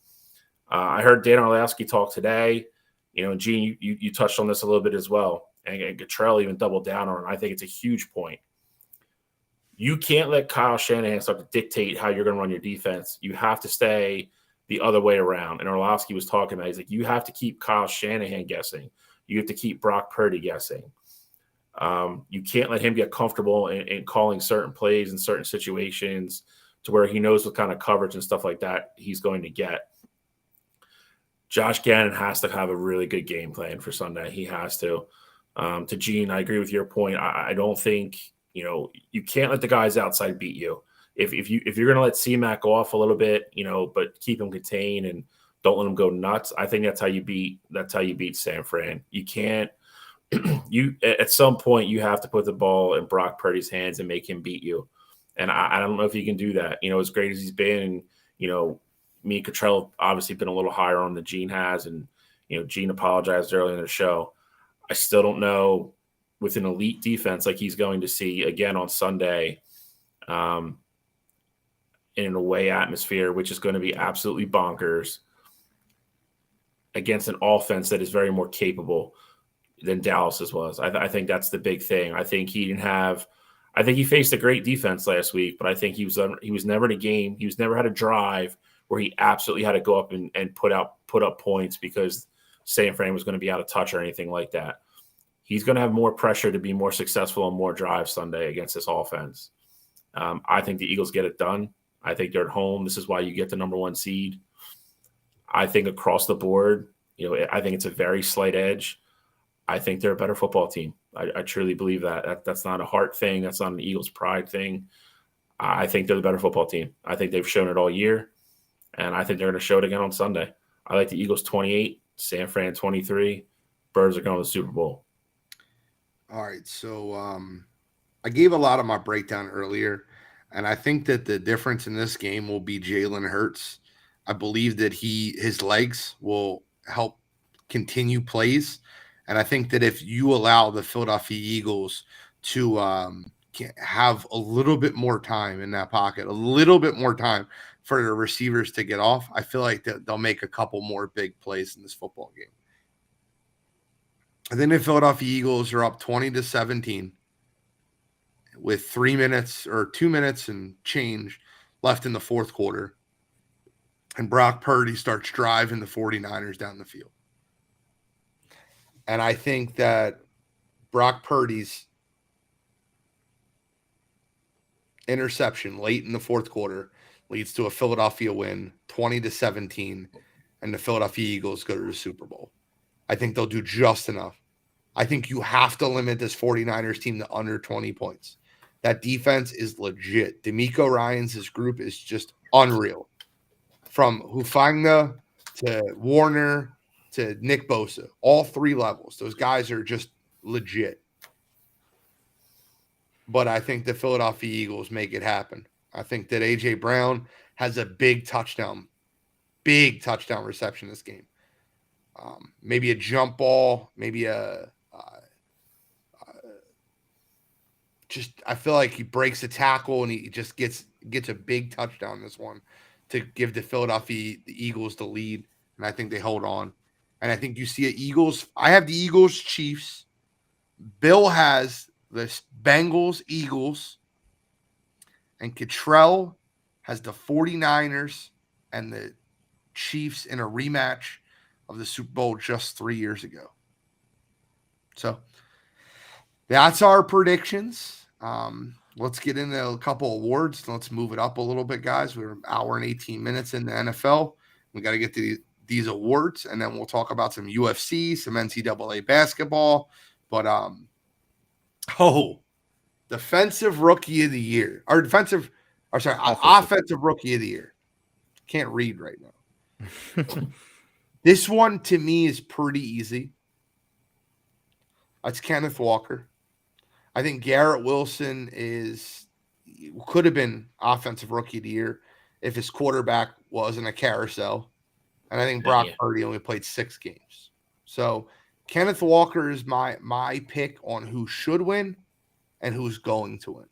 C: I heard Dan Orlovsky talk today. Gene, you touched on this a little bit as well. And Cottrell even doubled down on it. I think it's a huge point. You can't let Kyle Shanahan start to dictate how you're going to run your defense. You have to stay the other way around. And Orlovsky was talking about, he's like, you have to keep Kyle Shanahan guessing. You have to keep Brock Purdy guessing. You can't let him get comfortable in calling certain plays in certain situations to where he knows what kind of coverage and stuff like that he's going to get. Josh Gannon has to have a really good game plan for Sunday. He has to. To Gene, I agree with your point. I don't think, you can't let the guys outside beat you. If you're going to let C-Mac go off a little bit, but keep him contained and Don't let them go nuts. I think that's how you beat San Fran. You can't you at some point you have to put the ball in Brock Purdy's hands and make him beat you. And I don't know if he can do that. As great as he's been, and me and Cottrell obviously been a little higher on than Gene has, and Gene apologized earlier in the show. I still don't know with an elite defense like he's going to see again on Sunday, in an away atmosphere, which is going to be absolutely bonkers, against an offense that is very more capable than Dallas's was. I think that's the big thing. I think he faced a great defense last week, but I think he was never in a game. He was never had a drive where he absolutely had to go up and put up points because San Fran was going to be out of touch or anything like that. He's going to have more pressure to be more successful on more drives Sunday against this offense. I think the Eagles get it done. I think they're at home. This is why you get the number 1 seed. I think across the board, I think it's a very slight edge. I think they're a better football team. I truly believe that. That's not a heart thing. That's not an Eagles pride thing. I think they're the better football team. I think they've shown it all year, and I think they're going to show it again on Sunday. I like the Eagles 28, San Fran 23. Birds are going to the Super Bowl.
A: All right, so I gave a lot of my breakdown earlier, and I think that the difference in this game will be Jalen Hurts. I believe that his legs will help continue plays, and I think that if you allow the Philadelphia Eagles to have a little bit more time in that pocket, a little bit more time for the receivers to get off, I feel like they'll make a couple more big plays in this football game. And then the Philadelphia Eagles are up 20-17 with 3 minutes or 2 minutes and change left in the fourth quarter. And Brock Purdy starts driving the 49ers down the field. And I think that Brock Purdy's interception late in the fourth quarter leads to a Philadelphia win, 20-17, and the Philadelphia Eagles go to the Super Bowl. I think they'll do just enough. I think you have to limit this 49ers team to under 20 points. That defense is legit. DeMeco Ryans' group is just unreal. From Hufanga to Warner to Nick Bosa, all 3 levels. Those guys are just legit. But I think the Philadelphia Eagles make it happen. I think that A.J. Brown has a big touchdown reception this game. Maybe a jump ball, maybe I feel like he breaks a tackle and he just gets a big touchdown this one to give the Eagles the lead, and I think they hold on. And I think you see I have the Eagles Chiefs. Bill has the Bengals Eagles, and Cottrell has the 49ers and the Chiefs in a rematch of the Super Bowl just 3 years ago. So that's our predictions. Let's get into a couple awards. Let's move it up a little bit, guys. We're an hour and 18 minutes in the NFL. We got to get to these awards, and then we'll talk about some UFC, some NCAA basketball. But defensive rookie of the year, or offensive rookie of the year. Can't read right now. This one to me is pretty easy. It's Kenneth Walker. I think Garrett Wilson could have been offensive rookie of the year if his quarterback wasn't a carousel. And I think Brock Purdy only played 6 games. So Kenneth Walker is my pick on who should win and who's going to win.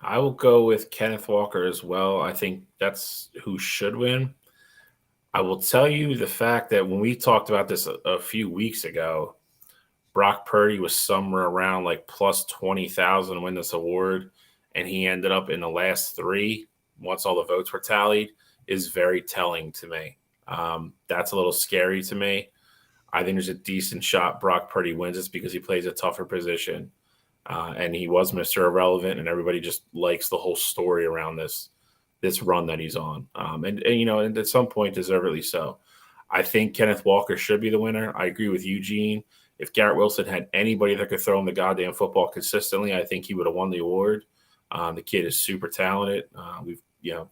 C: I will go with Kenneth Walker as well. I think that's who should win. I will tell you the fact that when we talked about this a few weeks ago, Brock Purdy was somewhere around like plus 20,000 to win this award, and he ended up in the last 3 once all the votes were tallied, is very telling to me. That's a little scary to me. I think there's a decent shot Brock Purdy wins this because he plays a tougher position, and he was Mr. Irrelevant, and everybody just likes the whole story around this run that he's on. And at some point, deservedly so. I think Kenneth Walker should be the winner. I agree with Eugene. If Garrett Wilson had anybody that could throw him the goddamn football consistently, I think he would have won the award. The kid is super talented. We've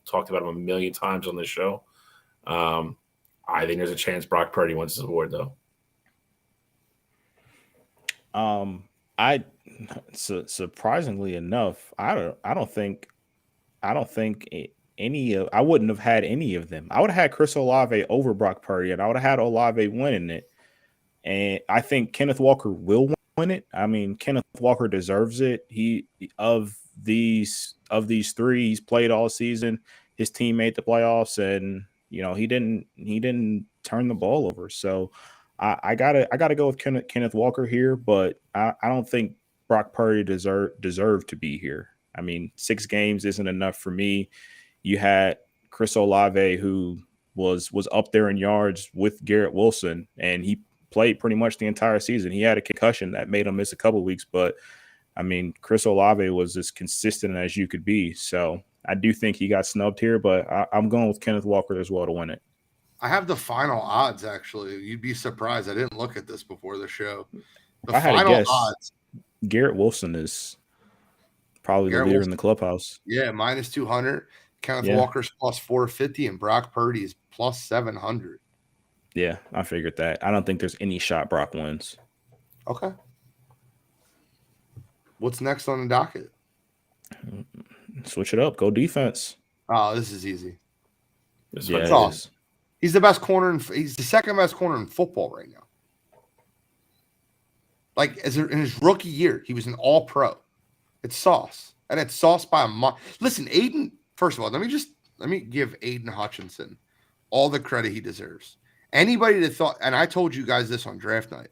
C: talked about him a million times on this show. I think there's a chance Brock Purdy wins this award, though.
B: I surprisingly enough, I don't think any of I wouldn't have had any of them. I would have had Chris Olave over Brock Purdy, and I would have had Olave winning it. And I think Kenneth Walker will win it. I mean, Kenneth Walker deserves it. He of these three, he's played all season. His team made the playoffs, and he didn't turn the ball over. So I gotta go with Kenneth Walker here, but I don't think Brock Purdy deserved to be here. I mean, 6 games isn't enough for me. You had Chris Olave, who was up there in yards with Garrett Wilson, and he played pretty much the entire season. He had a concussion that made him miss a couple weeks, but I mean, Chris Olave was as consistent as you could be. So I do think he got snubbed here, but I'm going with Kenneth Walker as well to win it.
A: I have the final odds, actually. You'd be surprised. I didn't look at this before the show.
B: I had a guess. Odds. Garrett Wilson is probably the leader in the clubhouse.
A: Yeah, minus 200. Kenneth Walker's plus 450, and Brock Purdy is plus 700.
B: Yeah, I figured that. I don't think there's any shot Brock wins.
A: Okay. What's next on the docket?
B: Switch it up. Go defense.
A: Oh, this is easy.
B: Yeah,
A: he's the best corner. He's the second best corner in football right now. Like in his rookie year, he was an All-Pro. It's Sauce, and it's Sauce by a month. Listen, Aiden. First of all, let me give Aiden Hutchinson all the credit he deserves. Anybody that thought, and I told you guys this on draft night,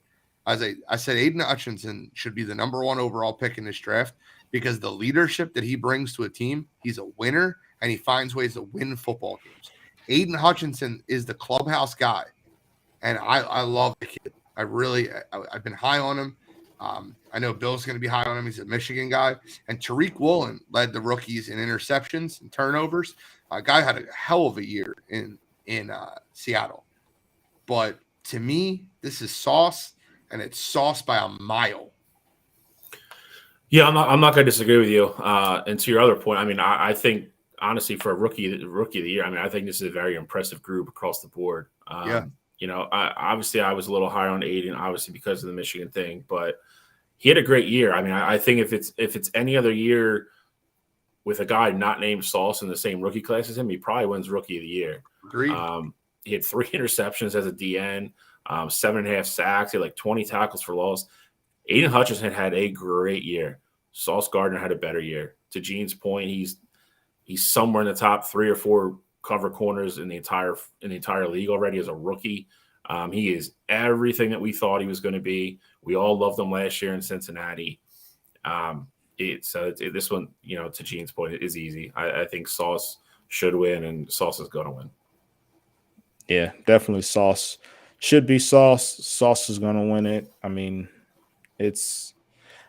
A: I said Aiden Hutchinson should be the #1 overall pick in this draft because the leadership that he brings to a team, he's a winner, and he finds ways to win football games. Aiden Hutchinson is the clubhouse guy, and I love the kid. I've been high on him. I know Bill's going to be high on him. He's a Michigan guy. And Tariq Woolen led the rookies in interceptions and turnovers. Guy had a hell of a year in Seattle. But to me, this is Sauce, and it's Sauce by a mile.
C: Yeah, I'm not going to disagree with you. And to your other point, I mean, I think honestly for a rookie of the year, I mean, I think this is a very impressive group across the board.
A: Yeah.
C: I was a little higher on Aiden, obviously because of the Michigan thing, but he had a great year. I mean, I think if it's any other year with a guy not named Sauce in the same rookie class as him, he probably wins Rookie of the Year.
A: Agreed.
C: He had 3 interceptions as a DN, 7.5 sacks. He had like 20 tackles for loss. Aiden Hutchinson had a great year. Sauce Gardner had a better year. To Gene's point, he's somewhere in the top 3 or 4 cover corners in the entire league already as a rookie. He is everything that we thought he was going to be. We all loved him last year in Cincinnati. This one, to Gene's point, it is easy. I think Sauce should win, and Sauce is going to win.
B: Yeah, definitely Sauce. Should be Sauce. Sauce is going to win it. I mean,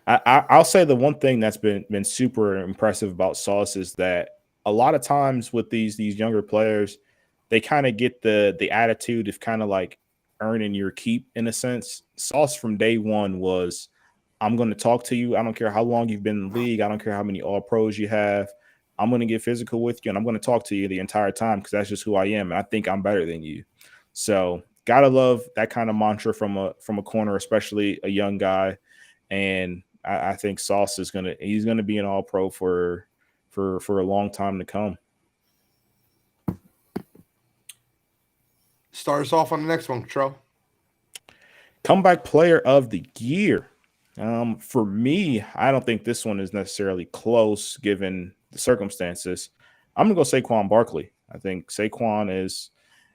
B: I'll say the one thing that's been super impressive about Sauce is that a lot of times with these younger players, they kind of get the attitude of kind of like earning your keep in a sense. Sauce from day one was, I'm going to talk to you. I don't care how long you've been in the league. I don't care how many All-Pros you have. I'm going to get physical with you, and I'm going to talk to you the entire time because that's just who I am, and I think I'm better than you. So gotta love that kind of mantra from a corner, especially a young guy. And I think Sauce is he's gonna be an All-Pro for a long time to come.
A: Start us off on the next one, Tro.
B: Comeback player of the year. For me, I don't think this one is necessarily close given the circumstances. I'm gonna go Saquon Barkley. I think Saquon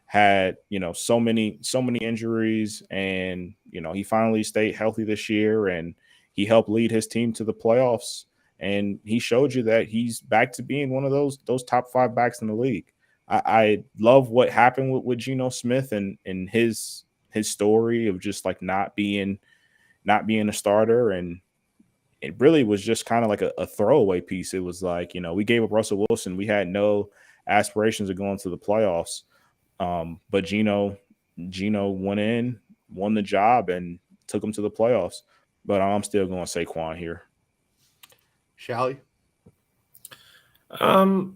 B: had so many injuries, and he finally stayed healthy this year, and he helped lead his team to the playoffs, and he showed you that he's back to being one of those top 5 backs in the league. I love what happened with Geno Smith and his story of just like not being a starter, and it really was just kind of like a throwaway piece. It was like, we gave up Russell Wilson. We had no aspirations of going to the playoffs. But Geno went in, won the job, and took him to the playoffs. But I'm still going Saquon here.
A: Shally?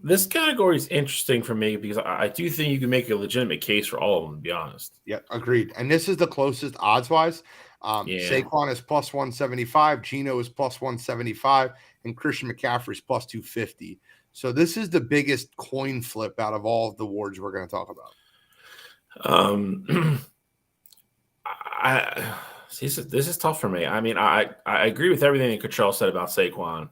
C: This category is interesting for me because I do think you can make a legitimate case for all of them, to be honest.
A: Yeah, agreed. And this is the closest odds wise.
C: Yeah.
A: Saquon is plus 175, Geno is plus 175, and Christian McCaffrey is plus 250. So this is the biggest coin flip out of all of the awards we're going to talk about.
C: I see, this is tough for me. I mean, I agree with everything that Cottrell said about Saquon,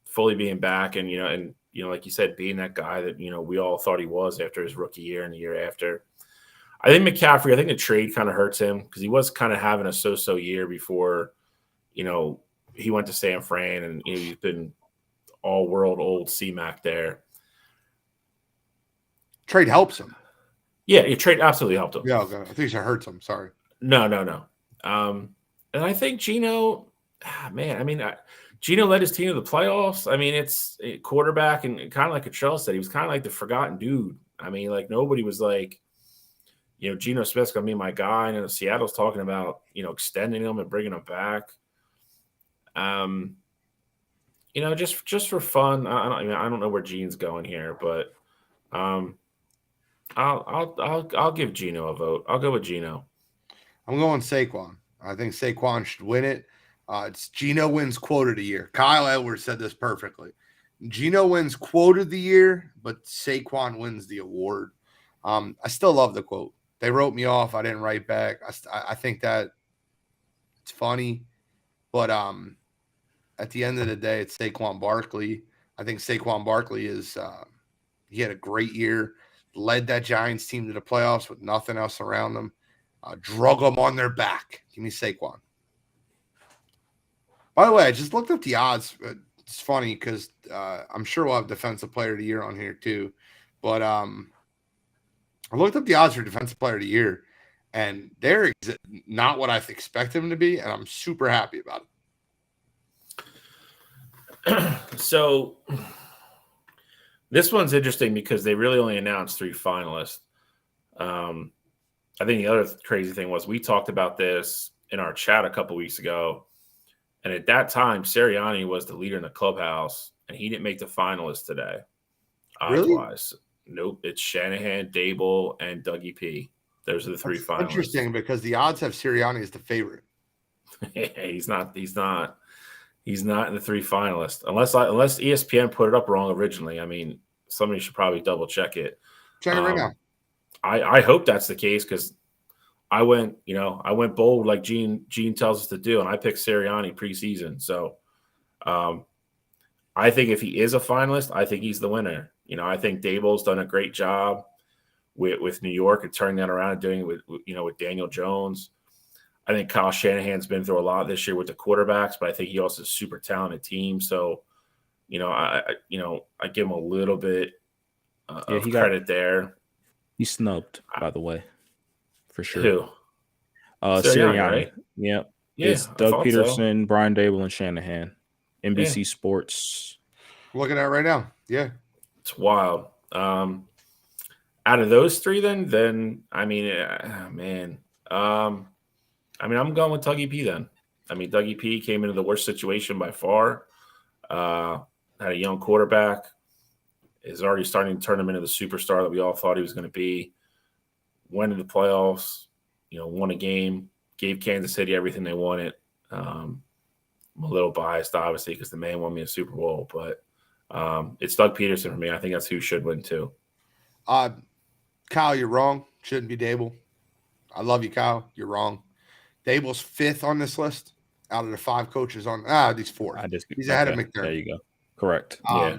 C: fully being back, and like you said, being that guy that we all thought he was after his rookie year and the year after. I think McCaffrey. I think the trade kind of hurts him because he was kind of having a so-so year before, he went to San Fran, and he's been all-world old C-Mac there.
A: Trade helps him.
C: Yeah, your trade absolutely helped him.
A: Yeah, okay. I think you said hurts him. Sorry.
C: No. And I think Geno, man, I mean, Geno led his team to the playoffs. I mean, it's a quarterback, and kind of like Cottrell said, he was kind of like the forgotten dude. I mean, like nobody was like, Geno Smith's going to be my guy. And Seattle's talking about, extending him and bringing him back. Just for fun. I don't know where Gene's going here, but I'll give Geno a vote. I'll go with Geno.
A: I'm going Saquon. I think Saquon should win it. It's Geno wins quote of the year. Kyle Edwards said this perfectly. Geno wins quote of the year, but Saquon wins the award. I still love the quote. They wrote me off. I didn't write back. I think that it's funny, but at the end of the day, it's Saquon Barkley. I think Saquon Barkley is he had a great year, led that Giants team to the playoffs with nothing else around them, drug them on their back. Give me Saquon. By the way, I just looked up the odds. It's funny because I'm sure we'll have Defensive Player of the Year on here too, but I looked up the odds for Defensive Player of the Year, and they're not what I expect them to be, and I'm super happy about
C: it. So this one's interesting because they really only announced 3 finalists. I think the other crazy thing was we talked about this in our chat a couple weeks ago, and at that time, Sirianni was the leader in the clubhouse, and he didn't make the finalists today.
A: Really?
C: Odds-wise. Nope, it's Shanahan, Dable, and Dougie P. Those are the 3 finalists.
A: Interesting because the odds have Sirianni as the favorite.
C: He's not in the 3 finalists unless ESPN put it up wrong originally. I mean, somebody should probably double check it.
A: Check it right now.
C: I hope that's the case because I went bold like Gene tells us to do, and I picked Sirianni preseason. So I think if he is a finalist, I think he's the winner. I think Dable's done a great job with New York and turning that around and doing it with Daniel Jones. I think Kyle Shanahan's been through a lot this year with the quarterbacks, but I think he also has a super talented team. So, I give him a little bit of credit there.
B: He's snubbed, by the way, for sure.
C: Who?
B: Sirianni,
C: right?
B: Yeah,
C: it's
B: Doug Peterson, Brian Dable, and Shanahan. NBC Sports.
A: Looking at it right now. Yeah.
C: It's wild. Out of those 3, then I mean, man. I'm going with Dougie P then. I mean, Dougie P came into the worst situation by far. Had a young quarterback. Is already starting to turn him into the superstar that we all thought he was going to be. Went into the playoffs, won a game, gave Kansas City everything they wanted. I'm a little biased, obviously, because the man won me a Super Bowl, but it's Doug Peterson for me. I think that's who should win too.
A: Kyle, you're wrong. Shouldn't be Dable. I love you, Kyle. You're wrong. Dable's 5th on this list out of the 5 coaches on. He's 4th. He's ahead of McDermott.
B: There you go. Correct.
C: Yeah.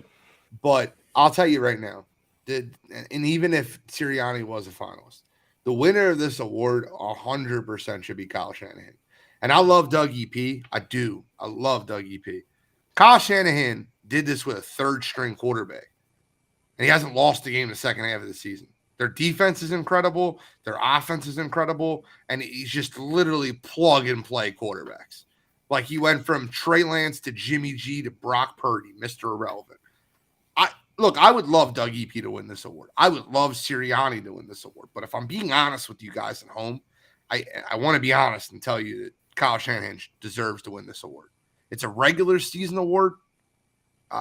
A: But I'll tell you right now, and even if Sirianni was a finalist, the winner of this award 100% should be Kyle Shanahan. And I love Dougie P. I do. I love Dougie P. Kyle Shanahan did this with a 3rd-string quarterback, and he hasn't lost a game in the second half of the season. Their defense is incredible. Their offense is incredible. And he's just literally plug-and-play quarterbacks. Like he went from Trey Lance to Jimmy G to Brock Purdy, Mr. Irrelevant. I would love Dougie P to win this award. I would love Sirianni to win this award. But if I'm being honest with you guys at home, I want to be honest and tell you that Kyle Shanahan deserves to win this award. It's a regular season award.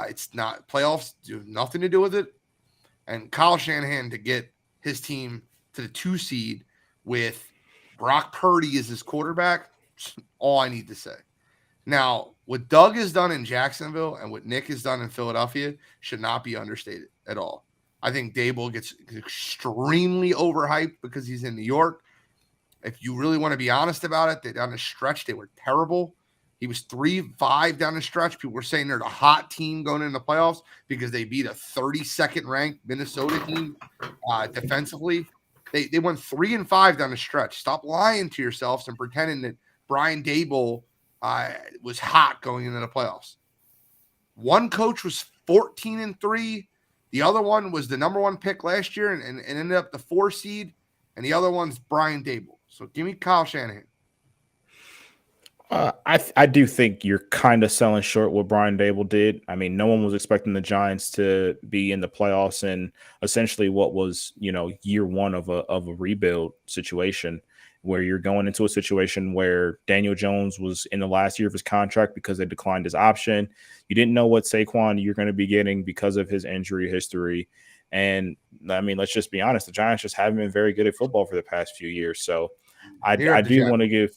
A: It's not playoffs do nothing to do with it. And Kyle Shanahan to get his team to the 2 seed with Brock Purdy as his quarterback, all I need to say. Now, what Doug has done in Jacksonville and what Nick has done in Philadelphia should not be understated at all. I think Dable gets extremely overhyped because he's in New York. If you really want to be honest about it, they down the stretch, they were terrible. He was 3-5 down the stretch. People were saying they're the hot team going into the playoffs because they beat a 32nd ranked Minnesota team defensively. They went 3-5 down the stretch. Stop lying to yourselves and pretending that Brian Dable was hot going into the playoffs. One coach was 14-3. The other one was the number 1 pick last year and ended up the 4 seed. And the other one's Brian Dable. So give me Kyle Shanahan.
B: I do think you're kind of selling short what Brian Dable did. I mean, no one was expecting the Giants to be in the playoffs and essentially what was, year one of a rebuild situation where you're going into a situation where Daniel Jones was in the last year of his contract because they declined his option. You didn't know what Saquon you're going to be getting because of his injury history. And I mean, let's just be honest, the Giants just haven't been very good at football for the past few years. So I do want to give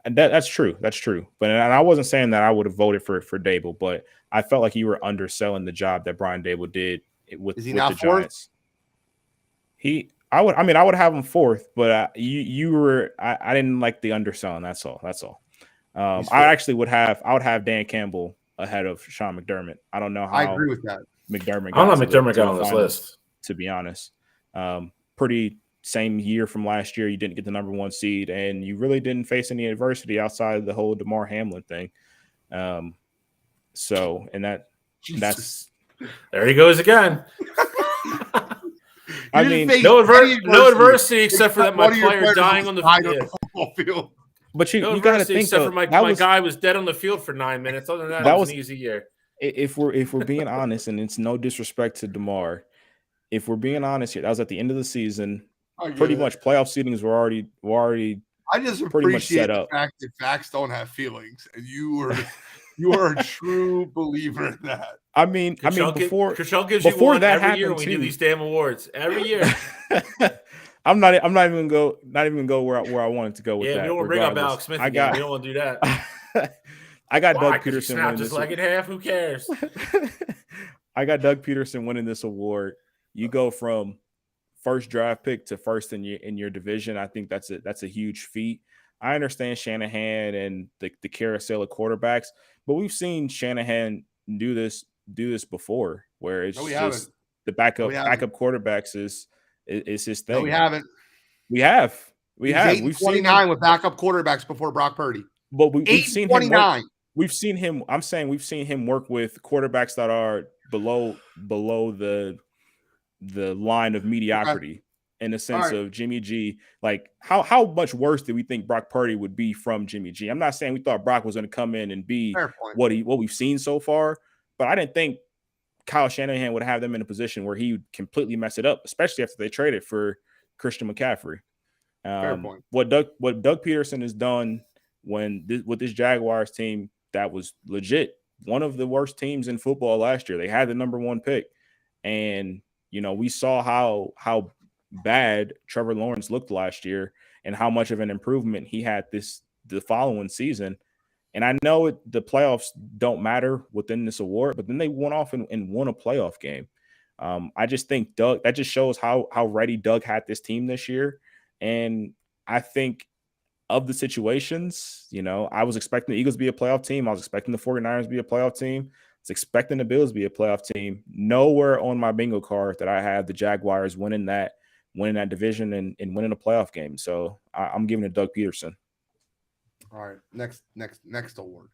B: that's true. That's true. But and I wasn't saying that I would have voted for Dable, but I felt like you were underselling the job that Brian Dable did with the Giants. I would have him 4th, but you were I didn't like the underselling. That's all. I would have Dan Campbell ahead of Sean McDermott. I don't know how
A: I agree with that.
C: McDermott got on this list,
B: to be honest. Pretty same year from last year. You didn't get the number 1 seed, and you really didn't face any adversity outside of the whole DeMar Hamlin thing. That's
C: there he goes again.
B: I mean,
C: no adversity except for that my player dying on the
A: field.
B: But you got to think
C: except for my guy was dead on the field for 9 minutes. Other than that was an easy year.
B: If we're being honest, and it's no disrespect to DeMar, if we're being honest here, that was at the end of the season. Pretty much playoff seedings were already.
A: I just appreciate the fact that facts don't have feelings, and you are a true believer in that.
B: I mean, before
C: Kushel gives you one
B: that
C: every year
B: happened
C: when we do these damn awards every year.
B: I'm not even gonna go where I wanted to go with that.
C: Yeah, we don't want to bring up Alex Smith again. We don't want to do that.
B: I got Doug Peterson
C: winning this. Like in half. Who cares?
B: I got Doug Peterson winning this award. You go from first draft pick to first in your division. I think that's a huge feat. I understand Shanahan and the carousel of quarterbacks, but we've seen Shanahan do this before, where it's just the backup quarterbacks is his thing.
A: No, we haven't.
B: We have.
A: We've 29 with backup quarterbacks before Brock Purdy.
B: But we've seen him work. We've seen him. I'm saying we've seen him work with quarterbacks that are below the line of mediocrity in the sense of Jimmy G. Like how much worse did we think Brock Purdy would be from Jimmy G? I'm not saying we thought Brock was going to come in and be what we've seen so far, but I didn't think Kyle Shanahan would have them in a position where he would completely mess it up, especially after they traded for Christian McCaffrey. What Doug Peterson has done with this Jaguars team that was legit one of the worst teams in football last year. They had the number 1 pick, and we saw how bad Trevor Lawrence looked last year and how much of an improvement he had the following season. And I know the playoffs don't matter within this award, but then they went off and won a playoff game. I just think that just shows how ready Doug had this team this year. And I think of the situations, I was expecting the Eagles to be a playoff team. I was expecting the 49ers to be a playoff team. I was expecting the Bills to be a playoff team. Nowhere on my bingo card that I have the Jaguars winning that division and winning a playoff game. So I'm giving it to Doug Peterson.
A: All right, next award.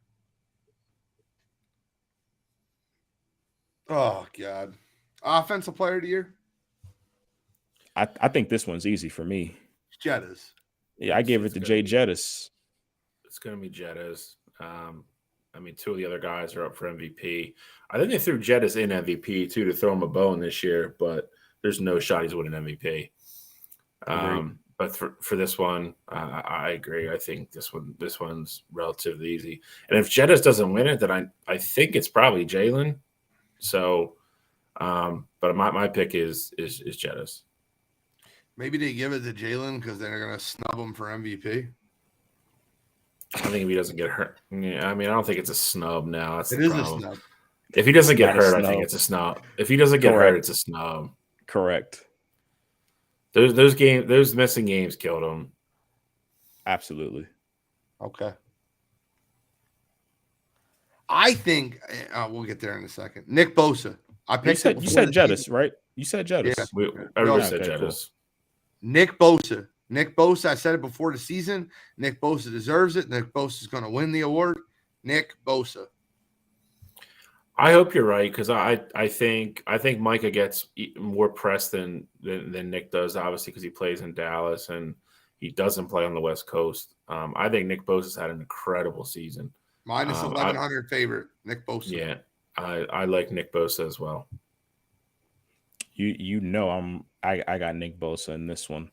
A: Oh God, offensive player of the year.
B: I think this one's easy for me.
A: Jettas.
B: Yeah, I gave it to Jay Jettas.
C: It's going to be Jettas. 2 of the other guys are up for MVP. I think they threw Jettas in MVP too to throw him a bone this year, but there's no shot he's winning MVP. But for this one, I agree. I think this one's relatively easy. And if Jettis doesn't win it, then I think it's probably Jalen. So, but my pick is Jettis.
A: Maybe they give it to Jalen because they're going to snub him for MVP.
C: I think if he doesn't get hurt, yeah, I mean, I don't think it's a snub now. That's
A: It
C: the
A: is
C: problem.
A: a snub.
C: If he doesn't get
B: Not a
C: hurt, I think
B: snub.
C: it's a snub. If he doesn't get hurt, it's a snub.
B: Correct.
C: Those missing games killed him.
B: Absolutely.
A: Okay. I think we'll get there in a second. Nick Bosa.
B: You said Jettis, right? You said Jettis.
A: Yeah.
C: Everybody
A: Yeah,
C: said
B: okay,
C: Jettis.
A: Nick Bosa. Nick Bosa, I said it before the season. Nick Bosa deserves it. Nick Bosa is going to win the award. Nick Bosa.
C: I hope you're right because I think Micah gets more press than Nick does, obviously because he plays in Dallas and he doesn't play on the West Coast. I think Nick Bosa's had an incredible season.
A: Minus 1,100 favorite. Nick Bosa.
C: Yeah, I like Nick Bosa as well.
B: You know I got Nick Bosa in this one,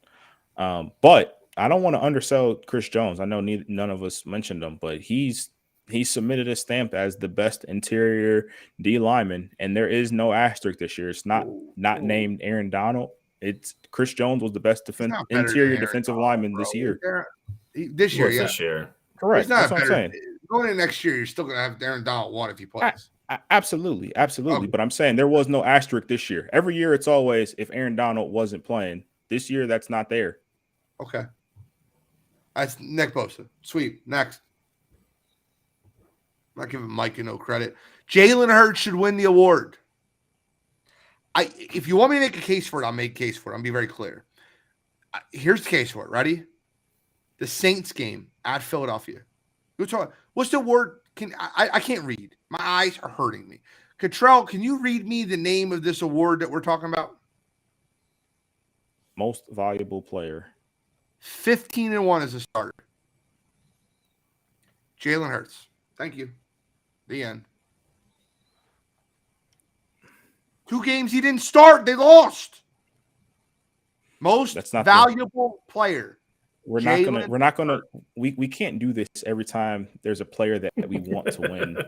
B: but I don't want to undersell Chris Jones. I know none of us mentioned him, but he submitted a stamp as the best interior D lineman, and there is no asterisk this year. It's not named Aaron Donald. It's Chris Jones was the best interior defensive lineman this year.
A: This year, yeah.
C: This year.
B: Correct. That's what I'm saying.
A: Going in next year, you're still going to have Aaron Donald one if he plays.
B: Absolutely.
A: Okay.
B: But I'm saying there was no asterisk this year. Every year it's always if Aaron Donald wasn't playing. This year that's not there.
A: Okay. That's Nick Bosa. Sweet. Next. I'm not giving Micah no credit. Jalen Hurts should win the award. If you want me to make a case for it, I'll make a case for it. I'll be very clear. Here's the case for it. Ready? The Saints game at Philadelphia. What's the word? I can't read. My eyes are hurting me. Cottrell, can you read me the name of this award that we're talking about?
B: Most valuable player.
A: 15-1 as a starter. Jalen Hurts. Thank you. The end. 2 games he didn't start. They lost. Most valuable player.
B: We can't do this every time there's a player that we want to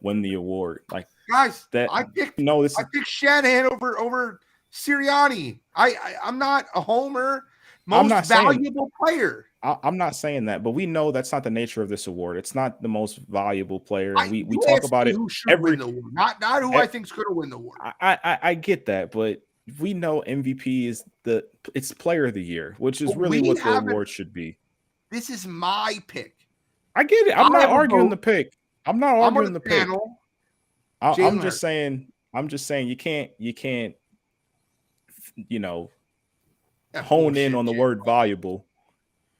B: win the award. Like
A: guys,
B: that.
A: I picked Shanahan over Sirianni. I'm not a homer. Most valuable player.
B: I'm not saying that, but we know that's not the nature of this award. It's not the most valuable player. And we talk about it
A: who should win the award, not who I think's going to win the award.
B: I get that, but we know MVP is it's player of the year, which is really what the award should be.
A: This is my pick.
B: I get it. I'm not arguing the pick. I'm not arguing the pick. I'm just saying you can't hone in on the word valuable.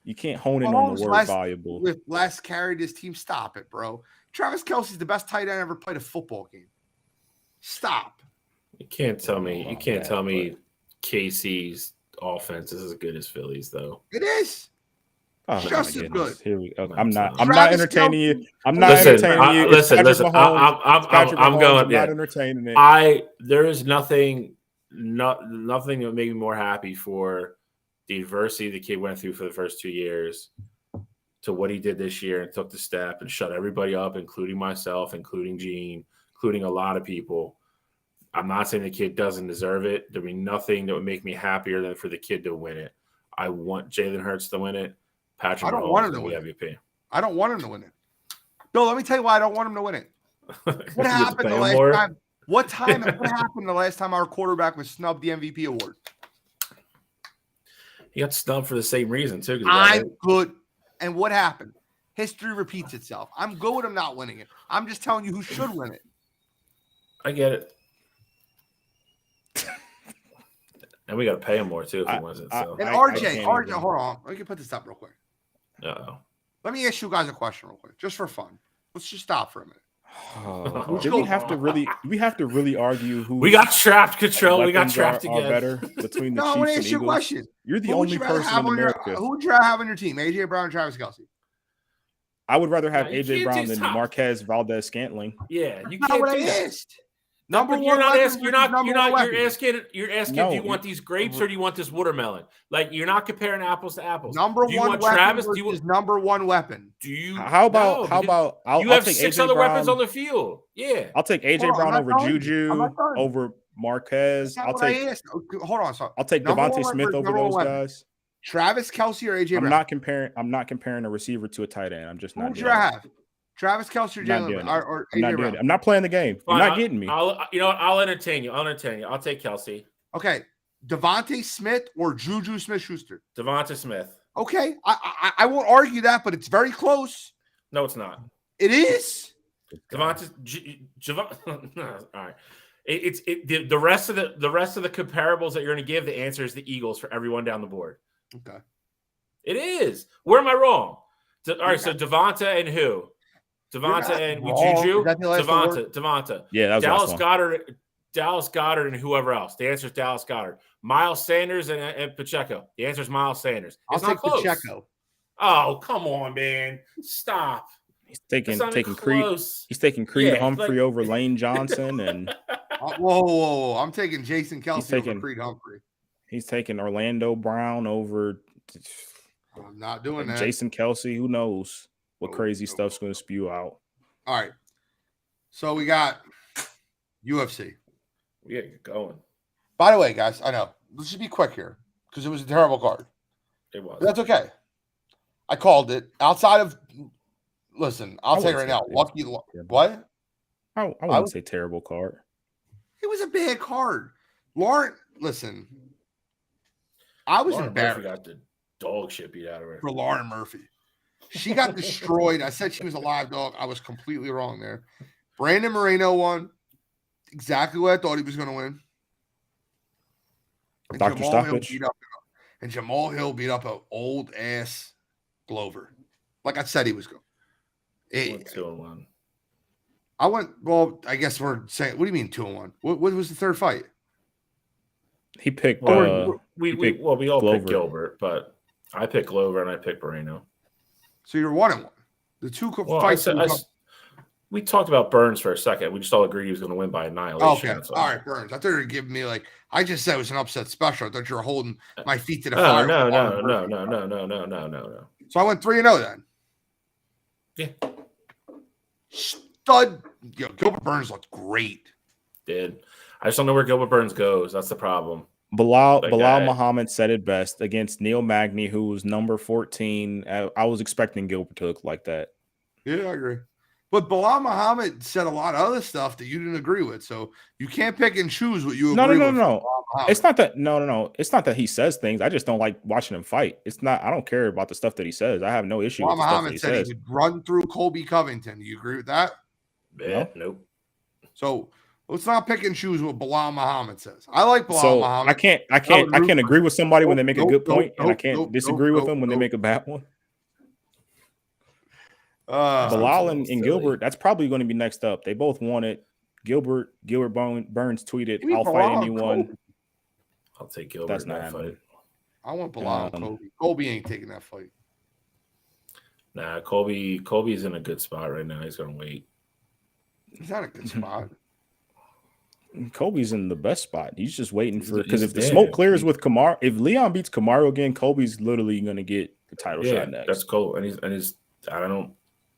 B: You can't hone in on the word valuable.
A: With less carried his team. Stop it, bro. Travis Kelce's the best tight end ever played a football game. Stop.
C: You can't tell me. You can't tell me KC's offense is as good as Philly's, though.
A: It is.
B: Oh,
A: just as good.
B: Here we go. I'm not entertaining you. I'm not entertaining you.
C: Listen. I'm going.
B: Not entertaining it.
C: There is nothing that would make me more happy for the adversity the kid went through for the first 2 years to what he did this year and took the step and shut everybody up, including myself, including Gene, including a lot of people. I'm not saying the kid doesn't deserve it. There'd be nothing that would make me happier than for the kid to win it. I want Jalen Hurts to win it. Patrick Mahomes to win MVP.
A: I don't want him to win it. Bill, let me tell you why I don't want him to win it. What happened the last time? What happened the last time our quarterback was snubbed the MVP award?
C: He got snubbed for the same reason, too.
A: I'm good. And what happened? History repeats itself. I'm good with him not winning it. I'm just telling you who should win it.
C: I get it. And we got to pay him more, too, if he wins it. So.
A: And RJ, hold on. Let me put this up real quick.
C: Uh-oh.
A: Let me ask you guys a question real quick, just for fun. Let's just stop for a minute.
B: We have to really argue who
C: we got trapped, Control. We got trapped again.
B: Better between the Chiefs
A: I want to
B: and
A: ask you a
B: Eagles.
A: question.
B: You're the only person in America.
A: Who would you rather have on your team, AJ Brown and Travis Kelce?
B: I would rather have AJ Brown than Marquez Valdez Scantling.
C: Yeah, you
A: can't do that.
C: No,
A: Number
C: but you're
A: one
C: not
A: weapon
C: asking. You're
A: versus
C: not.
A: number
C: You're
A: one
C: not. You're
A: weapon.
C: asking. You're asking.
B: No,
C: do you want these grapes or do you want this watermelon? Like you're not comparing apples to apples.
A: Number
C: do you
A: one
C: want
A: weapon
C: Travis?
A: versus number one weapon.
C: Do you?
B: How about
C: No,
B: how
C: because
B: about
C: you
B: I'll
C: have
B: take
C: 6
B: AJ
C: other weapons on
B: Brown.
C: the field. Yeah.
B: I'll take
A: Hold
B: AJ
A: on,
B: Brown
A: I'm
B: over
A: not done. I'm
B: Juju,
A: not done.
B: over Marquez.
A: That's not what I asked. Okay, hold on. So
B: I'll take
A: number one
B: Devontae
A: weapon
B: Smith
A: versus
B: over
A: number one
B: those
A: weapon.
B: guys.
A: Travis Kelce or AJ
B: I'm
A: Brown?
B: not comparing a receiver to a tight end. I'm just not
A: Who'd you
B: doing it.
A: have? Travis Kelce or
B: I'm not
A: Jalen
B: doing it.
A: or
B: I'm
A: AJ
B: not doing
A: Brown?
B: it. I'm not playing the game. You're
C: Fine,
B: not getting me.
C: You know what? I'll entertain you. I'll take Kelce.
A: Okay, Devontae Smith or Juju Smith-Schuster?
C: Devonta Smith.
A: Okay, I won't argue that, but it's very close.
C: No, it's not.
A: It is.
C: Devonta. All right. The rest of the comparables that you're going to give, the answer is the Eagles for everyone down the board.
A: Okay.
C: It is. Where am I wrong? All right, so Devonta and who? Devonta and Juju? Devonta.
B: Yeah, that was
C: Dallas Goedert and whoever else. The answer is Dallas Goedert. Miles Sanders and Pacheco. The answer is Miles Sanders.
A: I'll
C: It's not
A: take
C: close.
A: Pacheco.
C: Oh, come on, man. Stop.
B: He's taking Creed.
C: Close.
B: He's taking Creed Humphrey over Lane Johnson, and
A: whoa! I'm taking Jason Kelce over Creed Humphrey.
B: He's taking Orlando Brown over.
A: I'm not doing that.
B: Jason Kelce. Who knows what crazy stuff's going to spew out?
A: All right. So we got UFC.
C: We gotta get going.
A: By the way, guys, I know. Let's just be quick here because it was a terrible card.
C: It was.
A: But that's okay. I called it. Outside of, listen, I'll tell you right now. Lucky, what?
B: I wouldn't say terrible card.
A: It was a bad card. Lauren, listen. I was embarrassed.
C: Murphy got the dog shit beat out of her.
A: For Lauren Murphy. She got destroyed. I said she was a live dog. I was completely wrong there. Brandon Moreno won. Exactly what I thought he was going to win. And
B: Dr.
A: Jamal Hill beat up an old ass Glover. Like I said he was going.
C: 2-1.
A: I went, well, I guess we're saying, what do you mean 2-1? What was the third fight?
B: He picked
C: we all
B: Glover.
C: picked Gilbert, but I picked Glover and I picked Moreno.
A: So you're 1-1. The two fights.
C: We talked about Burns for a second. We just all agreed he was going to win by annihilation.
A: Okay. All right, Burns. I thought you were giving me I just said it was an upset special. I thought you were holding my feet to the fire.
C: No.
A: So I went 3-0 then.
C: Yeah.
A: Stud. Gilbert Burns looked great.
C: Did. I just don't know where Gilbert Burns goes. That's the problem.
B: Bilal Muhammad said it best against Neil Magny, who was number 14. I was expecting Gilbert to look like that.
A: Yeah, I agree. But Bilal Muhammad said a lot of other stuff that you didn't agree with. So you can't pick and choose what you agree with.
B: No. It's not that. No. It's not that he says things. I just don't like watching him fight. It's not. I don't care about the stuff that he says. I have no issue with the stuff that he says.
A: He would run through Colby Covington. Do you agree with that?
C: Yeah, nope.
A: So let's not pick and choose what Bilal Muhammad says. I like Bilal Muhammad.
B: I can't agree with somebody when they make a good point, and I can't disagree with them when they make a bad one. Bilal and Gilbert, that's probably going to be next up. They both won it. Gilbert Burns tweeted, "I'll fight anyone."
C: I'll take Gilbert.
B: That's not happening.
A: I want Bilal and Colby. Colby ain't taking that fight.
C: Nah, Colby's in a good spot right now. He's going to wait.
A: He's not a good spot.
B: Colby's in the best spot. He's just waiting for, because if the smoke clears with Kamaru, if Leon beats Kamaru again, Colby's literally going to get the title shot next.
C: That's cool. And he's I don't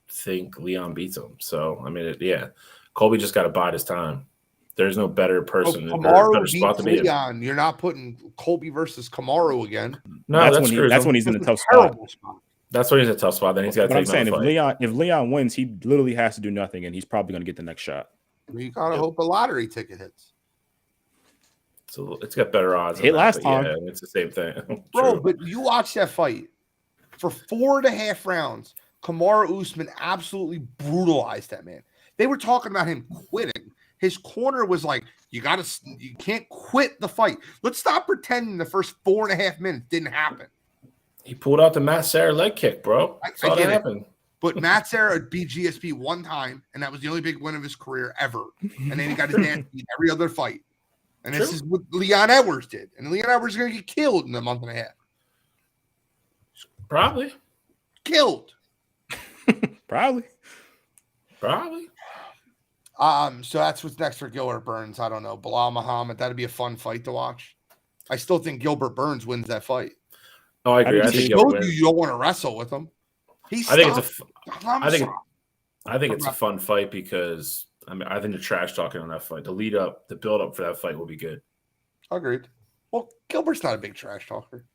C: think Leon beats him. So I mean, Colby just got to bide his time. There's no better person.
A: Kamaru better spot to be Leon. You're not putting Colby versus Kamaru again.
B: No, that's when he's in a tough spot.
C: That's when he's in a tough spot. Then he's got to take.
B: I'm saying if Leon wins, he literally has to do nothing, and he's probably going to get the next shot.
A: You gotta hope a lottery ticket hits.
C: So it's got better odds.
B: Hit last time.
C: Yeah, it's the same thing.
A: Bro, but you watch that fight for 4.5 rounds. Kamaru Usman absolutely brutalized that man. They were talking about him quitting. His corner was like, you can't quit the fight. Let's stop pretending the first 4.5 minutes didn't happen.
C: He pulled out the Matt Serra leg kick, bro.
A: I get it. But Matt Serra beat GSP one time, and that was the only big win of his career ever. And then he got his ass beat every other fight. And this is what Leon Edwards did. And Leon Edwards is going to get killed in a month and a half.
C: Probably.
A: Killed.
B: Probably.
A: So that's what's next for Gilbert Burns. I don't know. Bilal Muhammad. That'd be a fun fight to watch. I still think Gilbert Burns wins that fight.
C: Oh, I agree.
B: I
C: I
B: do
C: think
A: He showed
C: Gilbert
A: you don't want to wrestle with him. He's
C: I think it's a fun fight because I think the trash talking on that fight, the build up for that fight will be good.
A: Agreed. Well, Gilbert's not a big trash talker.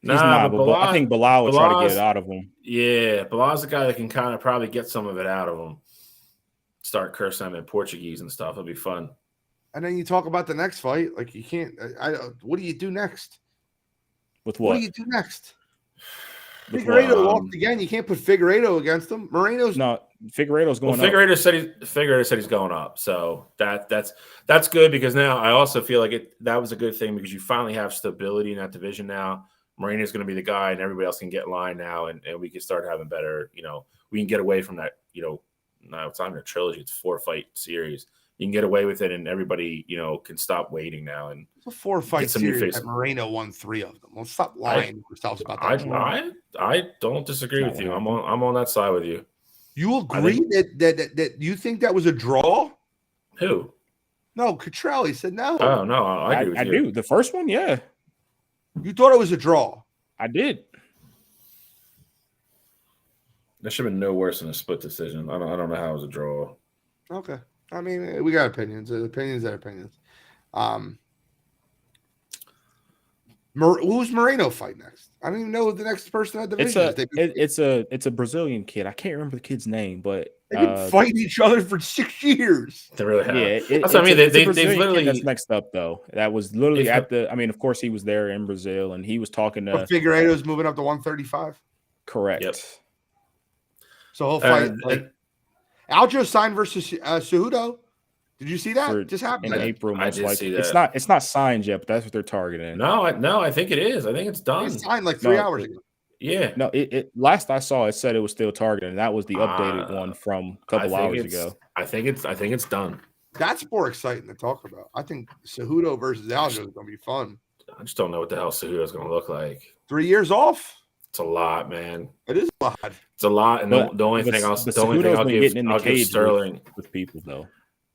B: He's not, but I think Bilal will try to get it out of him.
C: Yeah, Bilal's the guy that can kind of probably get some of it out of him. Start cursing him in Portuguese and stuff. It'll be fun.
A: And then you talk about the next fight. Like you can't. What do you do next?
B: With what?
A: What do you do next? Figueiredo lost again. You can't put Figueiredo against him. Moreno's
B: Figueiredo's going up.
C: Figueiredo said he's going up. So that's good because now I also feel like that was a good thing because you finally have stability in that division now. Moreno's going to be the guy, and everybody else can get in line now, and we can start having better. We can get away from that. No, it's not even a trilogy; it's a 4-fight series. You can get away with it, and everybody, can stop waiting now. And
A: it's a 4-fight series. That Moreno won 3 of them. Let's stop lying to ourselves about that.
C: I don't disagree with you. I'm on that side with you.
A: You agree that you think that was a draw?
C: Who?
A: No, Cotrelli said no.
C: Oh no, I agree with you.
B: I do. The first one, yeah.
A: You thought it was a draw.
B: I did.
C: That should have been no worse than a split decision. I don't know how it was a draw.
A: Okay. I mean, we got opinions. Opinions are opinions. Who's Moreno fight next? I don't even know who the next person in that division is.
B: It's a Brazilian kid. I can't remember the kid's name, but
A: they've been fighting each other for 6 years.
C: They really have.
B: Yeah,
C: that's what I mean. They've literally.
B: That's next up though. That was literally at the. I mean, of course, he was there in Brazil, and he was talking to.
A: Figueiredo's moving up to 135.
B: Correct.
C: Yep.
A: So he'll fight. Aljo signed versus Cejudo. Did you see that? Just happened
B: in April. Most likely. It's not signed yet, but that's what they're targeting.
C: No, I think it is. I think it's done.
A: It signed like 3 hours ago.
C: Yeah.
B: No, it last I saw it said it was still targeted, and that was the updated one from a couple hours ago.
C: I think it's done.
A: That's more exciting to talk about. I think Cejudo versus Aljo is going to be fun.
C: I just don't know what the hell Cejudo is going to look like.
A: 3 years off.
C: It's a lot, man.
A: It is a lot.
C: It's a lot, and the only thing I'll give Sterling
B: with people though.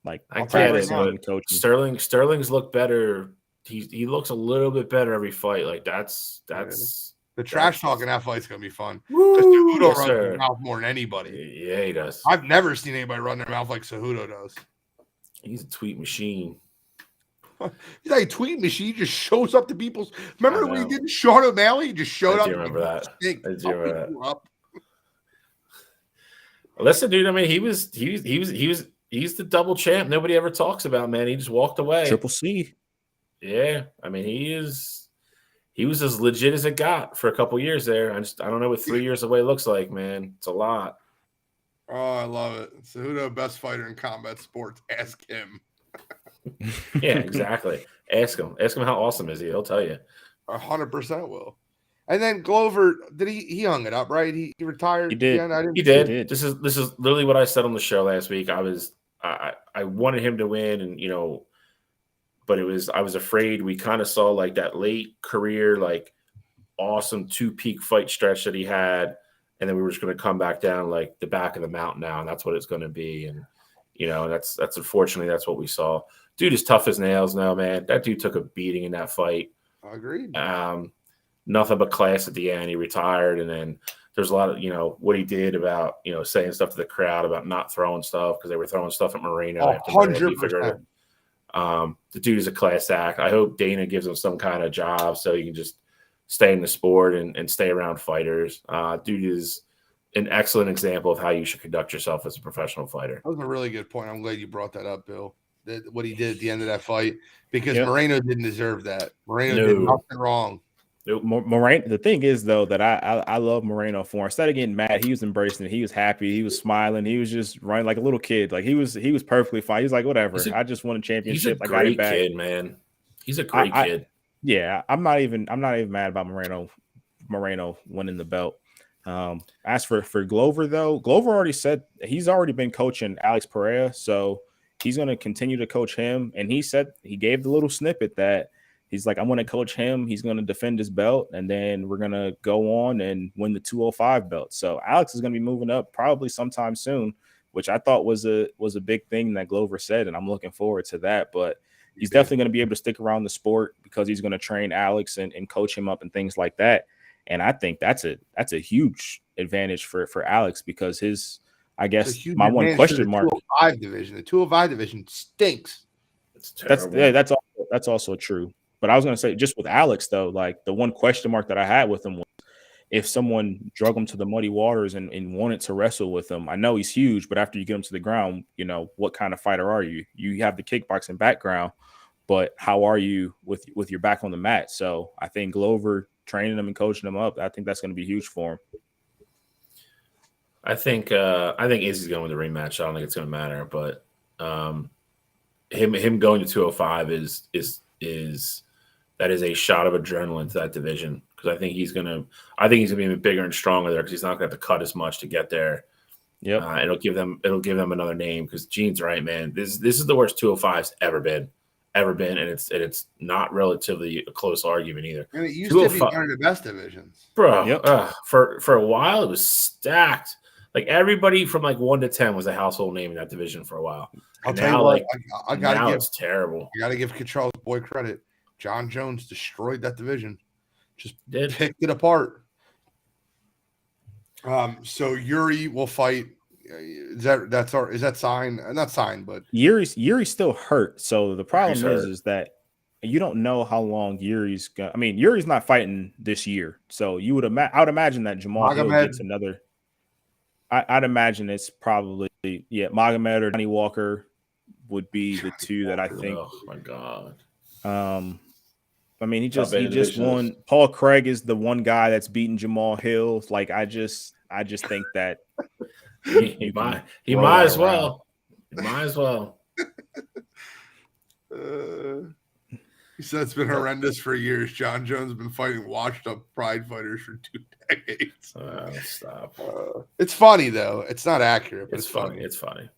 B: Like
C: I get it, but Sterling's look better. He looks a little bit better every fight. Like that's
A: the trash talking that fight's gonna be fun. Cejudo runs their mouth more than anybody.
C: Yeah, he does.
A: I've never seen anybody run their mouth like Cejudo does.
C: He's a tweet machine.
A: He's like a tweet machine. He just shows up to people's. Remember when he did Sean O'Malley? He just showed up.
C: I do remember that. Listen, dude. I mean, he's the double champ. Nobody ever talks about, man. He just walked away.
B: Triple C.
C: Yeah, I mean, he was as legit as it got for a couple years there. I don't know what 3 years away looks like, man. It's a lot.
A: Oh, I love it. Cejudo, best fighter in combat sports. Ask him.
C: Yeah, exactly. Ask him how awesome is he? He'll tell you.
A: 100% will. And then Glover, did he hung it up, right? He retired.
B: He did.
A: Again?
C: He did. This is literally what I said on the show last week. I wanted him to win, and but I was afraid. We kind of saw like that late career, like awesome 2 peak fight stretch that he had, and then we were just going to come back down like the back of the mountain now, and that's what it's going to be. And that's unfortunately that's what we saw. Dude is tough as nails now, man. That dude took a beating in that fight.
A: Agreed.
C: Nothing but class at the end. He retired, and then there's a lot of what he did about saying stuff to the crowd about not throwing stuff because they were throwing stuff at Moreno.
A: 100%.
C: The dude is a class act. I hope Dana gives him some kind of job so he can just stay in the sport and stay around fighters. Dude is an excellent example of how you should conduct yourself as a professional fighter.
A: That was a really good point. I'm glad you brought that up, Bill. What he did at the end of that fight, because Moreno didn't deserve that. Moreno did nothing wrong.
B: Moreno. The thing is, though, that I love Moreno for. Instead of getting mad, he was embracing it. He was happy. He was smiling. He was just running like a little kid. Like he was perfectly fine. He was like, whatever. I just won a championship.
C: He's a great kid, man. He's a great kid.
B: Yeah, I'm not even mad about Moreno winning the belt. As for Glover, though, Glover already said he's already been coaching Alex Pereira, so he's going to continue to coach him. And he said he gave the little snippet that he's like, I'm going to coach him. He's going to defend his belt, and then we're going to go on and win the 205 belt. So Alex is going to be moving up probably sometime soon, which I thought was a big thing that Glover said, and I'm looking forward to that. But he's definitely going to be able to stick around the sport because he's going to train Alex and coach him up and things like that. And I think that's a huge advantage for Alex because I guess my one question mark.
A: The 205 division stinks.
C: It's terrible.
B: That's also true. But I was going to say, just with Alex though, like the one question mark that I had with him was if someone drug him to the muddy waters and wanted to wrestle with him. I know he's huge, but after you get him to the ground, what kind of fighter are you? You have the kickboxing background, but how are you with your back on the mat? So I think Glover training him and coaching him up, I think that's going to be huge for him.
C: I think Izzy's going with the rematch. I don't think it's going to matter, but him going to 205 is that is a shot of adrenaline to that division because I think he's going to be bigger and stronger there because he's not going to have to cut as much to get there.
B: Yeah,
C: it'll give them another name because Gene's right, man. This is the worst 205's ever been, and it's not relatively a close argument either.
A: And it used to be one of the best divisions,
C: bro. Yep. For a while, it was stacked. Like everybody from like 1 to 10 was a household name in that division for a while.
A: I'll tell you what,
C: now it's terrible.
A: I got to give Cottrell's boy credit. John Jones destroyed that division. Just picked it apart. So Yuri will fight. Is that signed? Not signed, but
B: Yuri's still hurt. So the problem is that you don't know how long Yuri's gonna. I mean, Yuri's not fighting this year, so I would imagine that Jamal Hill gets another. I'd imagine it's probably Magomed or Johnny Walker would be the two that I think.
C: Oh my god.
B: I mean, he just won. Paul Craig is the one guy that's beaten Jamal Hill. Like I just think that
C: he might as well. He might as well.
A: He said it's been horrendous for years. John Jones has been fighting washed up pride fighters for 2 decades.
C: Stop.
A: It's funny though. It's not accurate, but it's funny.
C: It's funny.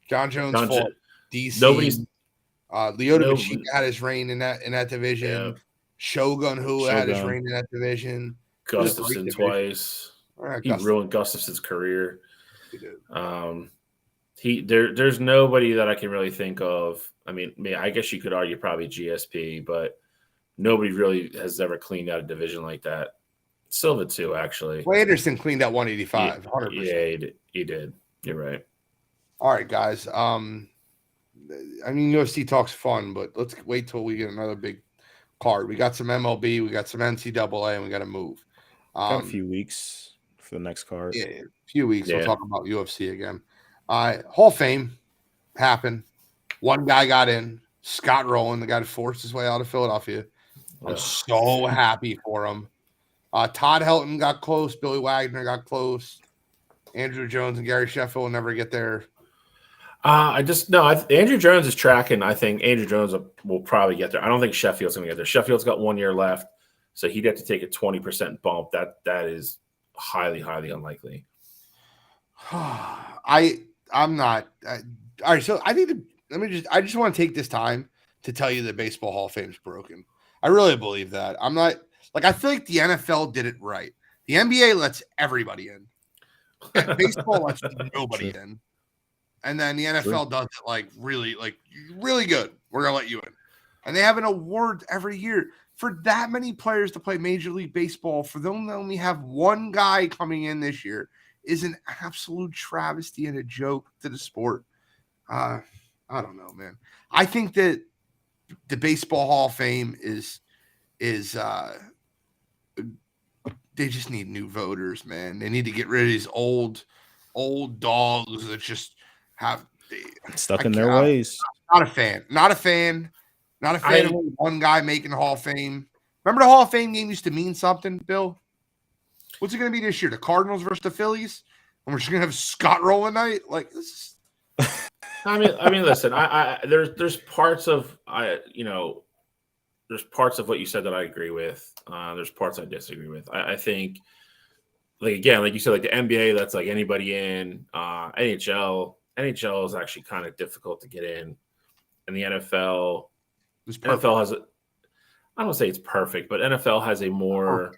A: John Jones fought DC.
C: Nobody's
A: Lyoto Machida had his reign in that division. Yeah. Shogun had his reign in that division.
C: Gustafson twice. He ruined Gustafson's career.
A: He did.
C: There's nobody that I can really think of. I mean, I guess you could argue probably GSP, but nobody really has ever cleaned out a division like that. Silva too, actually.
A: Well, Anderson cleaned out 185. 100%.
C: Yeah, he did. You're right.
A: All right, guys. I mean, UFC talk's fun, but let's wait till we get another big card. We got some MLB, we got some NCAA, and we got to move.
B: Got a few weeks for the next card.
A: Yeah, a few weeks. Yeah. We'll talk about UFC again. Hall of Fame happened. One guy got in. Scott Rowland, the guy that forced his way out of Philadelphia. I'm so happy for him. Todd Helton got close. Billy Wagner got close. Andrew Jones and Gary Sheffield will never get there.
C: Andrew Jones is tracking. I think Andrew Jones will probably get there. I don't think Sheffield's going to get there. Sheffield's got 1 year left, so he'd have to take a 20% bump. That is highly, highly unlikely.
A: I'm not. All right, so I just want to take this time to tell you that Baseball Hall of Fame is broken. I really believe that. I'm not I feel like the NFL did it right. The NBA lets everybody in. Baseball lets nobody in. And then the NFL does it really good. We're going to let you in. And they have an award every year for that many players to play Major League Baseball. For them to only have one guy coming in this year is an absolute travesty and a joke to the sport. I don't know, man. I think that the Baseball Hall of Fame is they just need new voters, man. They need to get rid of these old dogs that just have
B: stuck in their ways.
A: Not a fan of one guy making the Hall of Fame. Remember the Hall of Fame game used to mean something, Bill? What's it going to be this year? The Cardinals versus the Phillies? And we're just going to have Scott Rowland night? This is...
C: I mean, listen. There's parts of there's parts of what you said that I agree with. There's parts I disagree with. I think, like you said, the NBA, that's anybody in. NHL is actually kind of difficult to get in, and the NFL has I don't say it's perfect, but NFL has a more.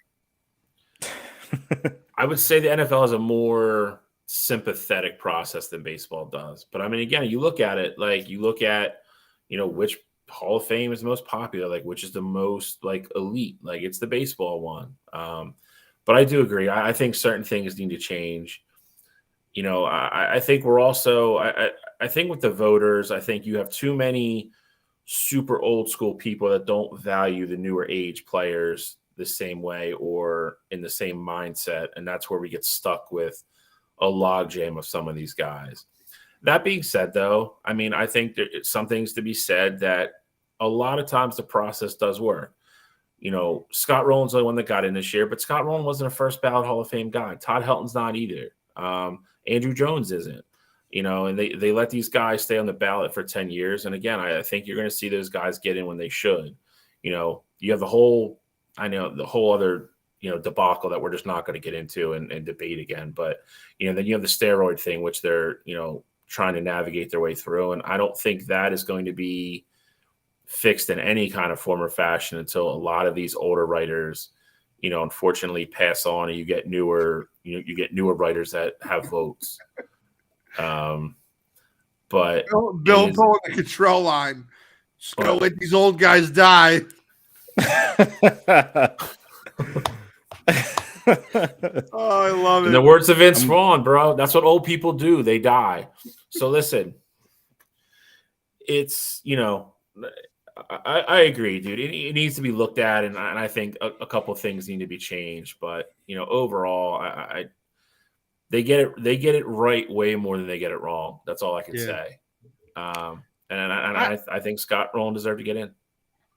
C: I would say the NFL has a more sympathetic process than baseball does. But I mean, again, you look at it, like you look at, which Hall of Fame is most popular, like which is the most like elite, like it's the baseball one. But I do agree. I think certain things need to change. I think we're also, I think with the voters, I think you have too many super old school people that don't value the newer age players the same way or in the same mindset. And that's where we get stuck with a logjam of some of these guys. That being said, though, I mean, I think there's some things to be said that a lot of times the process does work. Scott Rowland's the only one that got in this year, but Scott Rowland wasn't a first ballot Hall of Fame guy. Todd Helton's not either. Andrew Jones isn't. And they let these guys stay on the ballot for 10 years. And again, I think you're going to see those guys get in when they should. You have the whole other, debacle that we're just not going to get into and debate again. But, then you have the steroid thing, which they're, trying to navigate their way through. And I don't think that is going to be fixed in any kind of form or fashion until a lot of these older writers, unfortunately pass on and you get newer writers that have votes. But
A: Bill pulling the control line. Just go let these old guys die. Oh, I love it.
C: In the words of Vince Vaughn, bro, that's what old people do. They die. So listen, it's, I agree, dude. It needs to be looked at, and I think a couple of things need to be changed. But overall, they get it right way more than they get it wrong. That's all I can say. And I think Scott Rowland deserved to get in.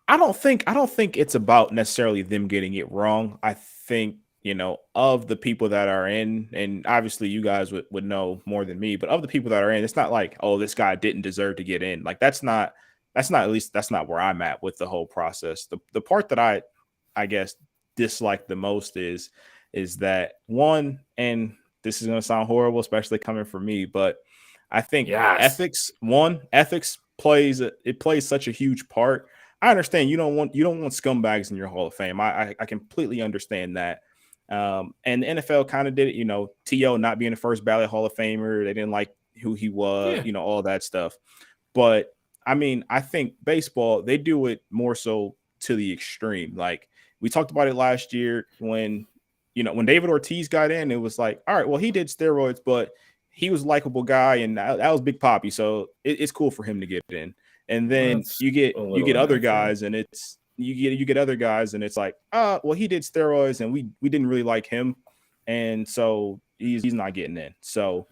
B: I don't think it's about necessarily them getting it wrong. I think, of the people that are in, and obviously you guys would know more than me, but of the people that are in, it's not like, oh, this guy didn't deserve to get in. Like that's not where I'm at with the whole process. The part that I guess dislike the most is that one, and this is going to sound horrible, especially coming from me, but I think ethics plays such a huge part. I understand you don't want scumbags in your Hall of Fame. I completely understand that. And the NFL kind of did it, T.O. not being the first ballot Hall of Famer. They didn't like who he was, all that stuff. But I mean, I think baseball, they do it more so to the extreme. Like we talked about it last year when David Ortiz got in, it was like, all right, well, he did steroids, but he was a likable guy, and that was Big Papi. So it's cool for him to get in. And then you get other guys, and it's you get other guys, and it's like, well, he did steroids, and we didn't really like him, and so he's not getting in. So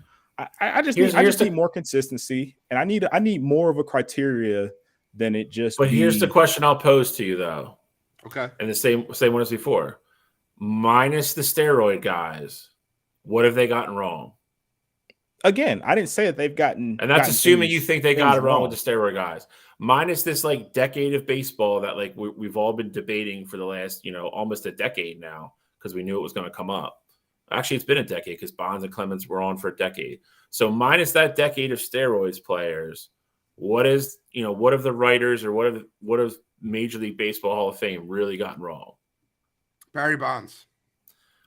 B: I just need more consistency, and I need more of a criteria than it just.
C: But here's the question I'll pose to you though.
A: Okay.
C: And the same one as before, minus the steroid guys, what have they gotten wrong?
B: Again, I didn't say that they've gotten,
C: and that's assuming you think they got it wrong with the steroid guys. Minus this like decade of baseball that like we've all been debating for the last almost a decade now because we knew it was going to come up. Actually, it's been a decade because Bonds and Clemens were on for a decade. So minus that decade of steroids players, what have the writers or what have Major League Baseball Hall of Fame really gotten wrong?
A: Barry Bonds.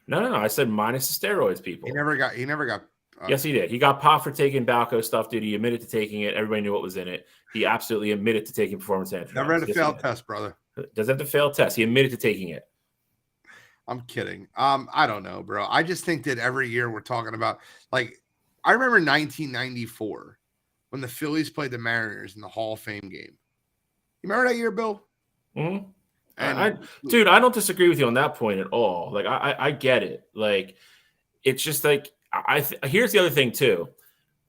C: No. I said minus the steroids people.
A: He never got.
C: Yes, he did. He got popped for taking Balco stuff, dude. He admitted to taking it. Everybody knew what was in it. He absolutely admitted to taking performance enhancing drugs.
A: Never had a failed test, brother.
C: Doesn't have to fail test. He admitted to taking it.
A: I'm kidding. I don't know, bro. I just think that every year we're talking about, like, I remember 1994 when the Phillies played the Mariners in the Hall of Fame game. You remember that year, Bill?
C: Mm-hmm. Dude, I don't disagree with you on that point at all. Like, I get it. Like, it's just like, here's the other thing too.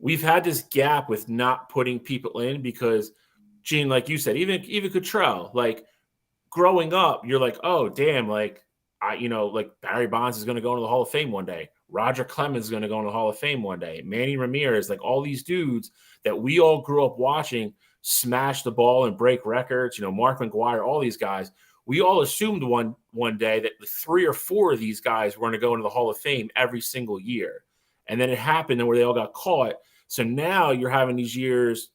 C: We've had this gap with not putting people in because, Gene, like you said, even Cottrell, like growing up, you're like, oh damn, like like Barry Bonds is going to go into the Hall of Fame one day. Roger Clemens is going to go into the Hall of Fame one day. Manny Ramirez, like all these dudes that we all grew up watching smash the ball and break records. Mark McGwire, all these guys. We all assumed one day that 3 or 4 of these guys were going to go into the Hall of Fame every single year. And then it happened where they all got caught. So now you're having these years,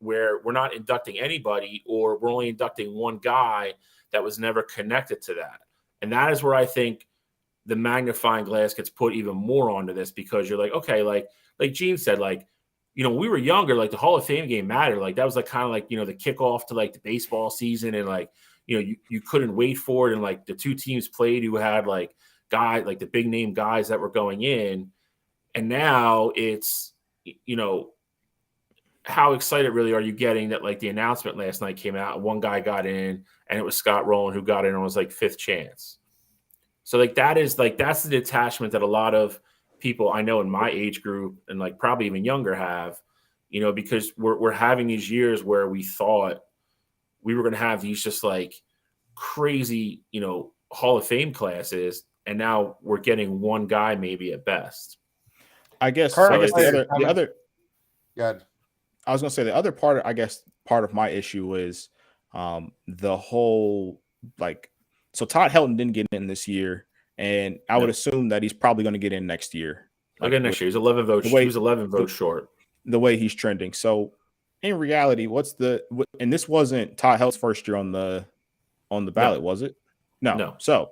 C: where we're not inducting anybody or we're only inducting one guy that was never connected to that. And that is where I think the magnifying glass gets put even more onto this because you're like, okay, like Gene said, like, when we were younger, like the Hall of Fame game mattered. Like that was like kind of like, the kickoff to like the baseball season, and like, you couldn't wait for it. And like the two teams played who had like the big name guys that were going in. And now it's, how excited really are you getting that like the announcement last night came out, one guy got in, and it was Scott Rowland who got in and was like fifth chance. So like that's the detachment that a lot of people I know in my age group and like probably even younger have, because we're having these years where we thought we were going to have these just like crazy, Hall of Fame classes, and now we're getting one guy maybe at best.
B: I guess
A: Currently,
B: the other
A: Good.
B: I was going to say the other part, part of my issue is the whole so Todd Helton didn't get in this year, and I would assume that he's probably going to get in next year.
C: Again, next year he's 11 votes. He was 11 votes short.
B: The way he's trending. So in reality, and this wasn't Todd Helton's first year on the ballot, was it? No. So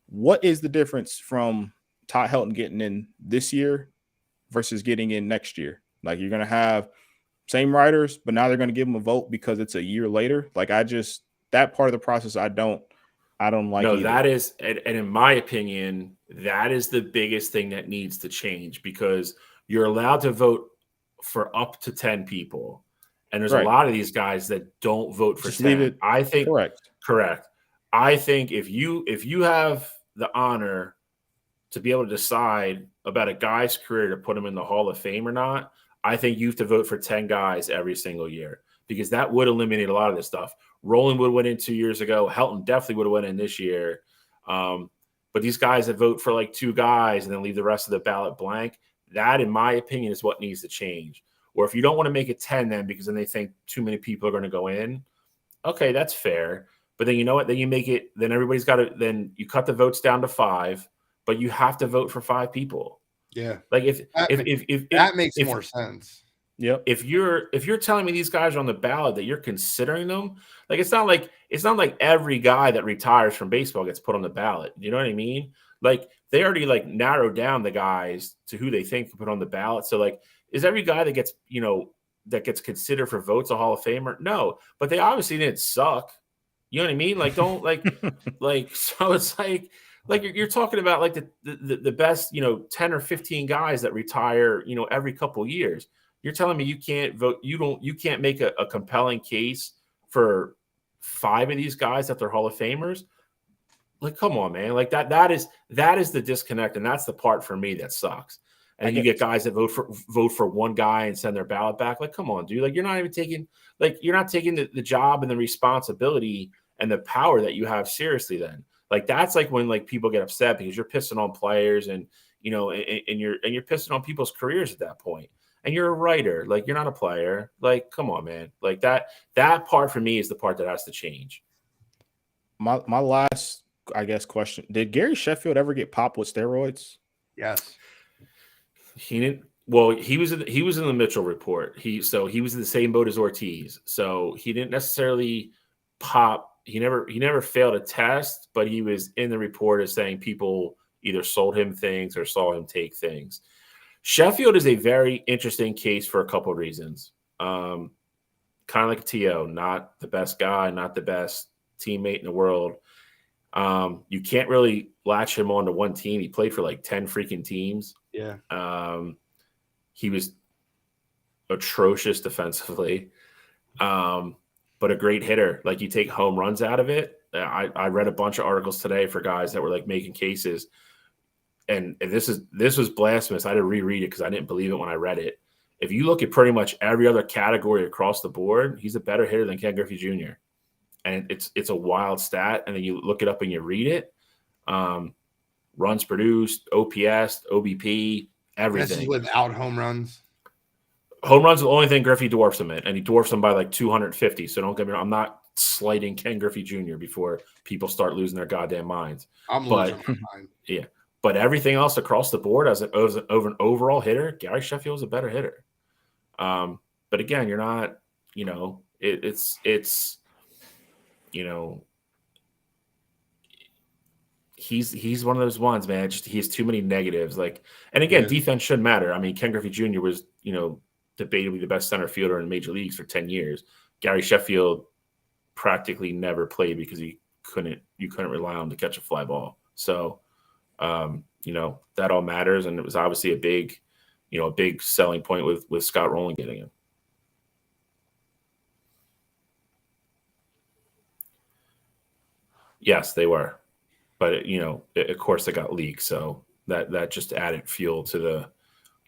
B: what is the difference from Todd Helton getting in this year versus getting in next year? Like you're going to have same writers, but now they're going to give him a vote because it's a year later. Like that part of the process, I don't like.
C: No,
B: either.
C: that is, and in my opinion, that is the biggest thing that needs to change because you're allowed to vote for up to 10 people. And there's a lot of these guys that don't vote for 10. I think correct. I think if you have the honor to be able to decide about a guy's career to put him in the Hall of Fame or not, I think you have to vote for 10 guys every single year because that would eliminate a lot of this stuff. Rowland would have went in 2 years ago. Helton definitely would have went in this year. But these guys that vote for like two guys and then leave the rest of the ballot blank, that, in my opinion, is what needs to change. Or if you don't want to make it 10 then because then they think too many people are going to go in, okay, that's fair. But then you know what? Then you make it – then everybody's got to – then you cut the votes down to 5, but you have to vote for 5 people.
A: Yeah.
C: Like if
A: that makes more sense.
B: Yep.
C: If you're telling me these guys are on the ballot that you're considering them, like it's not like every guy that retires from baseball gets put on the ballot. You know what I mean? Like they already like narrowed down the guys to who they think can put on the ballot. So like, is every guy that gets considered for votes a Hall of Famer? No, but they obviously didn't suck. You know what I mean? Like don't like so it's like you're talking about like the best 10 or 15 guys that retire every couple of years. You're telling me you can't vote? You can't make a compelling case for 5 of these guys that they're Hall of Famers? Like, come on, man! Like that is the disconnect, and that's the part for me that sucks. And you get guys that vote for one guy and send their ballot back. Like, come on, dude! Like, you're not taking the job and the responsibility and the power that you have seriously. Then, like, that's like when like people get upset because you're pissing on players and and you're pissing on people's careers at that point. And you're a writer, like you're not a player. Like, come on, man! Like that part for me is the part that has to change.
B: My last, I guess, question: did Gary Sheffield ever get popped with steroids?
A: Yes.
C: He didn't. Well, he was in the Mitchell report. He was in the same boat as Ortiz. So he didn't necessarily pop. He never failed a test, but he was in the report as saying people either sold him things or saw him take things. Sheffield is a very interesting case for a couple of reasons. Kind of like a T.O., not the best guy, not the best teammate in the world. You can't really latch him onto one team. He played for like 10 freaking teams.
A: Yeah.
C: He was atrocious defensively, but a great hitter. Like you take home runs out of it. I read a bunch of articles today for guys that were like making cases. And this was blasphemous. I had to reread it because I didn't believe it when I read it. If you look at pretty much every other category across the board, he's a better hitter than Ken Griffey Jr. And it's a wild stat. And then you look it up and you read it. Runs produced, OPS, OBP, everything.
A: This is without home runs.
C: Home runs are the only thing Griffey dwarfs him in, and he dwarfs him by like 250. So don't get me wrong. I'm not slighting Ken Griffey Jr. before people start losing their goddamn minds.
A: I'm losing my mind.
C: Yeah. But everything else across the board as an overall hitter, Gary Sheffield is a better hitter. But again, you're not, it's he's one of those ones, man. Just he has too many negatives. Like, and again, defense shouldn't matter. I mean, Ken Griffey Jr. was, debatably the best center fielder in major leagues for 10 years. Gary Sheffield practically never played because you couldn't rely on him to catch a fly ball. So, that all matters. And it was obviously a big selling point with Scott Rowland getting him. Yes, they were. But of course it got leaked. So that just added fuel to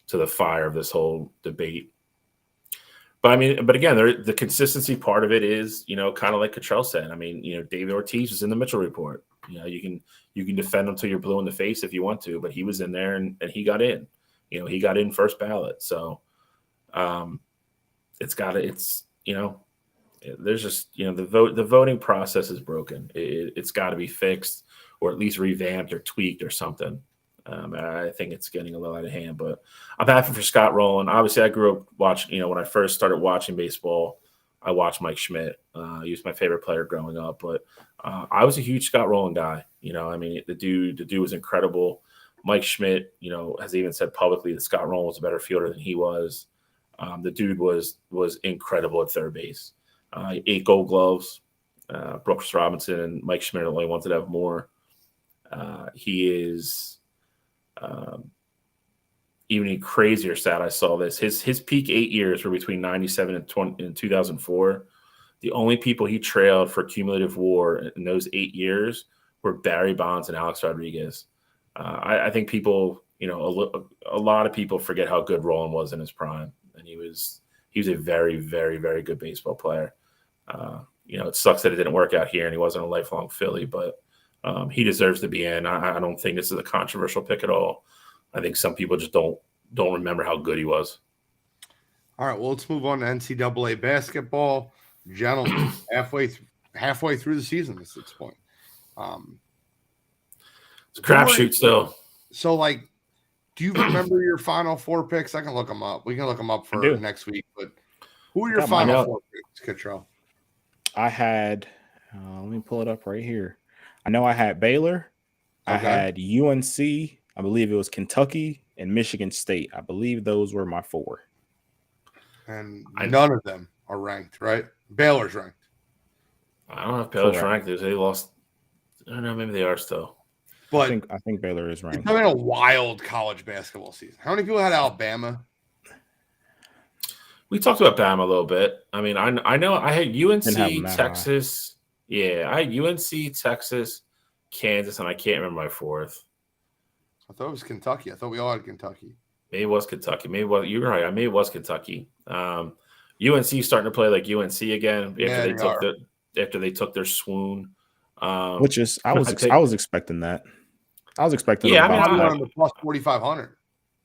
C: the fire of this whole debate. But again, the consistency part of it is, kind of like Cottrell said. I mean, David Ortiz was in the Mitchell report. You can defend him till you're blue in the face if you want to, but he was in there and he got in. He got in first ballot. So there's just, the voting process is broken. It's got to be fixed or at least revamped or tweaked or something. I think it's getting a little out of hand, but I'm happy for Scott Rowland. Obviously, I grew up watching, when I first started watching baseball, I watched Mike Schmidt. He was my favorite player growing up, but I was a huge Scott Rowland guy. The dude was incredible. Mike Schmidt, has even said publicly that Scott Rowland was a better fielder than he was. The dude was incredible at third base. 8 Gold Gloves. Brooks Robinson and Mike Schmidt are the only ones that have more. He is even a crazier stat. I saw this. His peak 8 years were between 97 and 2004. The only people he trailed for cumulative WAR in those 8 years were Barry Bonds and Alex Rodriguez. I think people, a lot of people forget how good Rowland was in his prime, and he was a very, very, very good baseball player. It sucks that it didn't work out here, and he wasn't a lifelong Philly, but he deserves to be in. I don't think this is a controversial pick at all. I think some people just don't remember how good he was.
A: All right, well, let's move on to NCAA basketball. Gentlemen, halfway through the season at this point.
C: It's a crapshoot still.
A: So, do you remember your final 4 picks? I can look them up. We can look them up for next week. But who are your final 4 picks, Cottrell?
B: I had, let me pull it up right here. I know I had Baylor. Okay. I had UNC. I believe it was Kentucky and Michigan State. I believe those were my 4.
A: And none of them are ranked, right? Baylor's ranked.
C: I don't know if Baylor's ranked. They lost. I don't know. Maybe they are still.
A: But
B: I think Baylor is ranked.
A: It's been a wild college basketball season. How many people had Alabama?
C: We talked about Bama a little bit. I mean, I know I had UNC, Texas. Yeah, I had UNC, Texas, Kansas, and I can't remember my 4th.
A: I thought it was Kentucky. I thought we all had Kentucky.
C: Maybe it was Kentucky. Maybe you're right. Maybe it was Kentucky. UNC starting to play like UNC again after they took their swoon.
B: Which is I was expecting that. I was expecting.
A: Yeah, I mean, I'm plus 4,500.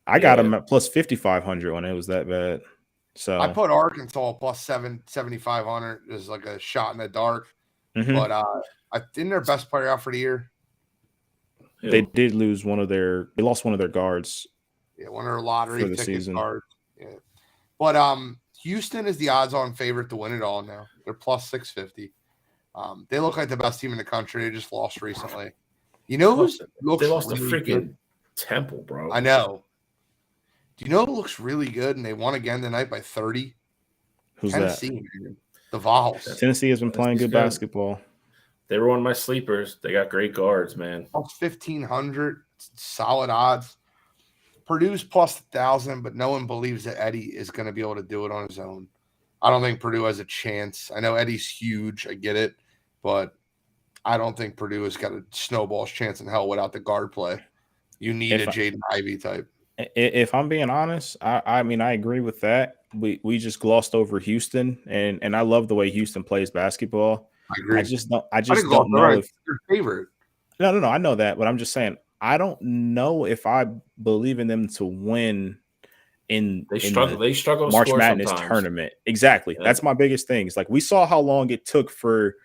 B: I got them at plus 5,500 when it was that bad. So
A: I put Arkansas plus 7,500 as like a shot in the dark. Mm-hmm. But I think their best player out for the year.
B: They did lose they lost one of their guards.
A: Yeah, one of their lottery ticket guards. Yeah. But Houston is the odds-on favorite to win it all now. They're plus 650. They look like the best team in the country. They just lost recently. You know who looks
C: they lost
A: really
C: to freaking
A: good?
C: Temple, bro.
A: I know. Do you know who looks really good? And they won again tonight by 30.
B: Who's
A: Tennessee,
B: that?
A: Man. The Vols.
B: Tennessee has been playing good basketball.
C: They were one of my sleepers. They got great guards, man.
A: Plus 1,500, solid odds. Purdue's plus 1,000, but no one believes that Eddie is going to be able to do it on his own. I don't think Purdue has a chance. I know Eddie's huge. I get it. But I don't think Purdue has got a snowball's chance in hell without the guard play. You need a Jaden Ivey type.
B: If I'm being honest, I mean, I agree with that. We just glossed over Houston, and I love the way Houston plays basketball.
A: I agree.
B: I just don't know if
A: your favorite.
B: No. I know that, but I'm just saying I don't know if I believe in them to win
C: They struggle
B: March Madness tournament. Exactly. Yeah. That's my biggest thing. It's like we saw how long it took for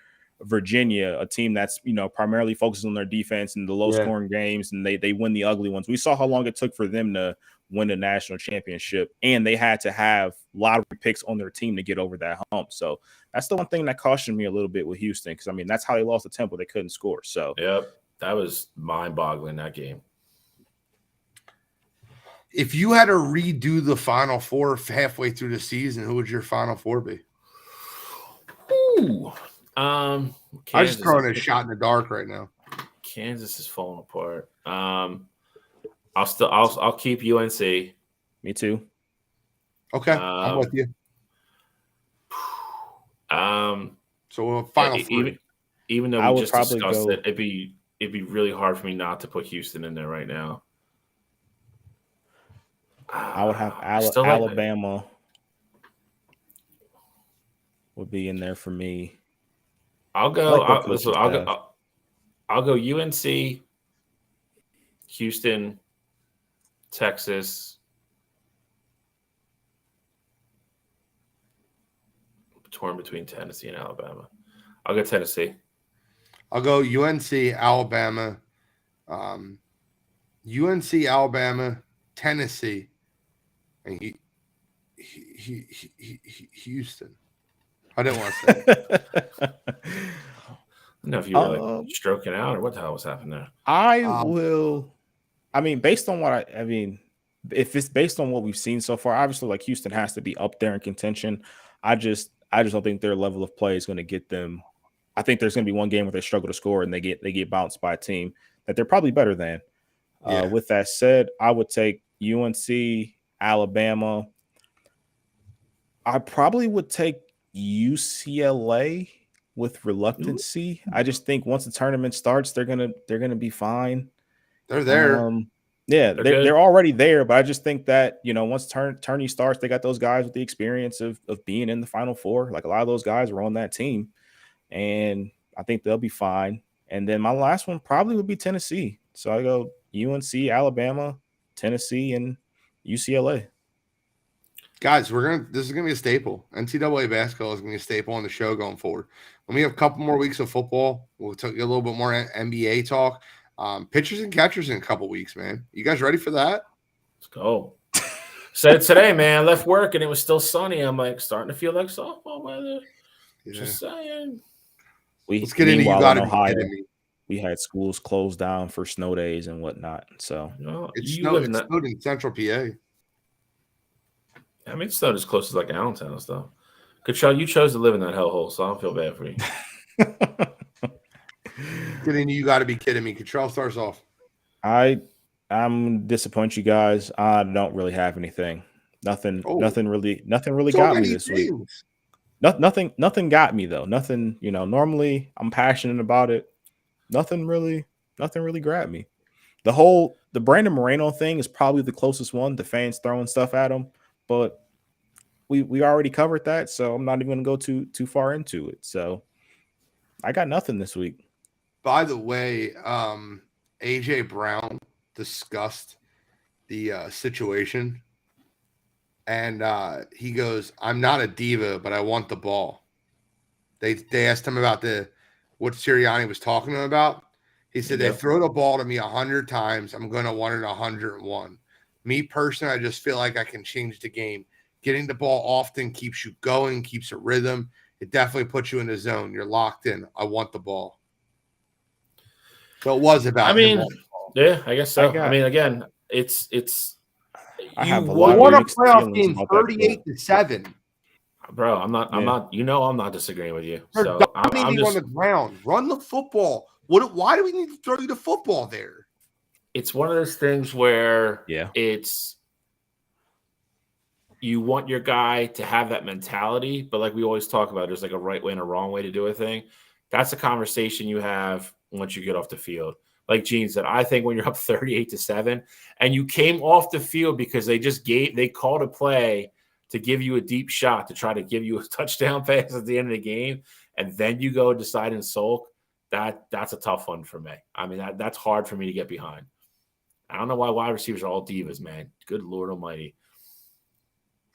B: Virginia, a team that's primarily focused on their defense and the low scoring games, and they win the ugly ones. We saw how long it took for them to win a national championship, and they had to have lottery picks on their team to get over that hump. So that's the one thing that cautioned me a little bit with Houston, because I mean that's how they lost to Temple. They couldn't score. So
C: That was mind-boggling, that game.
A: If you had to redo the Final Four halfway through the season, who would your Final Four be?
C: Ooh.
A: I'm just throwing a shot in the dark right now.
C: Kansas is falling apart. I'll keep UNC.
B: Me too.
A: Okay, I'm with you. So Final Three.
C: Even though we just discussed it, it'd be really hard for me not to put Houston in there right now.
B: I would have Alabama would be in there for me.
C: I'll go UNC, Houston, Texas. Torn between Tennessee and Alabama. I'll go Tennessee.
A: I'll go UNC, Alabama, UNC, Alabama, Tennessee, and Houston. I didn't want to say it.
C: I don't know if you were like stroking out or what the hell was happening there.
B: I will. I mean, based on what if it's based on what we've seen so far, obviously, like Houston has to be up there in contention. I just don't think their level of play is going to get them. I think there's going to be one game where they struggle to score and they get bounced by a team that they're probably better than. Yeah. With that said, I would take UNC, Alabama. I probably would take UCLA with reluctancy. I just think once the tournament starts, they're gonna be fine.
A: They're there.
B: They're already there, but I just think that, once tourney starts, they got those guys with the experience of being in the Final Four. Like a lot of those guys were on that team, and I think they'll be fine. And then my last one probably would be Tennessee. So I go UNC, Alabama, Tennessee, and UCLA.
A: Guys, this is gonna be a staple. NCAA basketball is gonna be a staple on the show going forward. When we have a couple more weeks of football, we'll get a little bit more NBA talk. Pitchers and catchers in a couple weeks, man. You guys ready for that?
C: Let's go. Said today, man. I left work and it was still sunny. I'm like starting to feel like softball weather. Yeah. Just saying.
A: Let's get into you gotta be kidding me.
B: We had schools closed down for snow days and whatnot. So
A: it snowed in Central PA.
C: I mean, it snowed as close as like Allentown and stuff. Kachal, you chose to live in that hellhole, so I don't feel bad for you.
A: Getting you got to be kidding me. Kachal starts off.
B: I'm disappoint you guys. I don't really have anything. Nothing really got me this week. Nothing got me though. Nothing, normally I'm passionate about it. Nothing really grabbed me. The Brandon Moreno thing is probably the closest one. The fans throwing stuff at him, but we already covered that, so I'm not even going to go too far into it. So I got nothing this week.
A: By the way, AJ Brown discussed the situation, and he goes, "I'm not a diva, but I want the ball." They asked him about what Sirianni was talking to him about. He said, "They throw the ball to me 100 times. I'm going to want it 101. Me personally, I just feel like I can change the game. Getting the ball often keeps you going, keeps a rhythm. It definitely puts you in the zone. You're locked in. I want the ball." So it was about.
C: Yeah, I guess so. Again, it's.
B: I have a
A: lot of playoff game 38-7.
C: Bro, I'm not. I'm not disagreeing with you.
A: They're
C: So
A: I'm just on the ground. Run the football. Why do we need to throw you the football there?
C: It's one of those things where
B: you
C: want your guy to have that mentality, but like we always talk about, there's like a right way and a wrong way to do a thing. That's a conversation you have once you get off the field. Like Gene said, I think when you're up 38-7 and you came off the field because they called a play to give you a deep shot to try to give you a touchdown pass at the end of the game, and then you go decide and sulk, that's a tough one for me. I mean, that's hard for me to get behind. I don't know why wide receivers are all divas, man. Good Lord Almighty.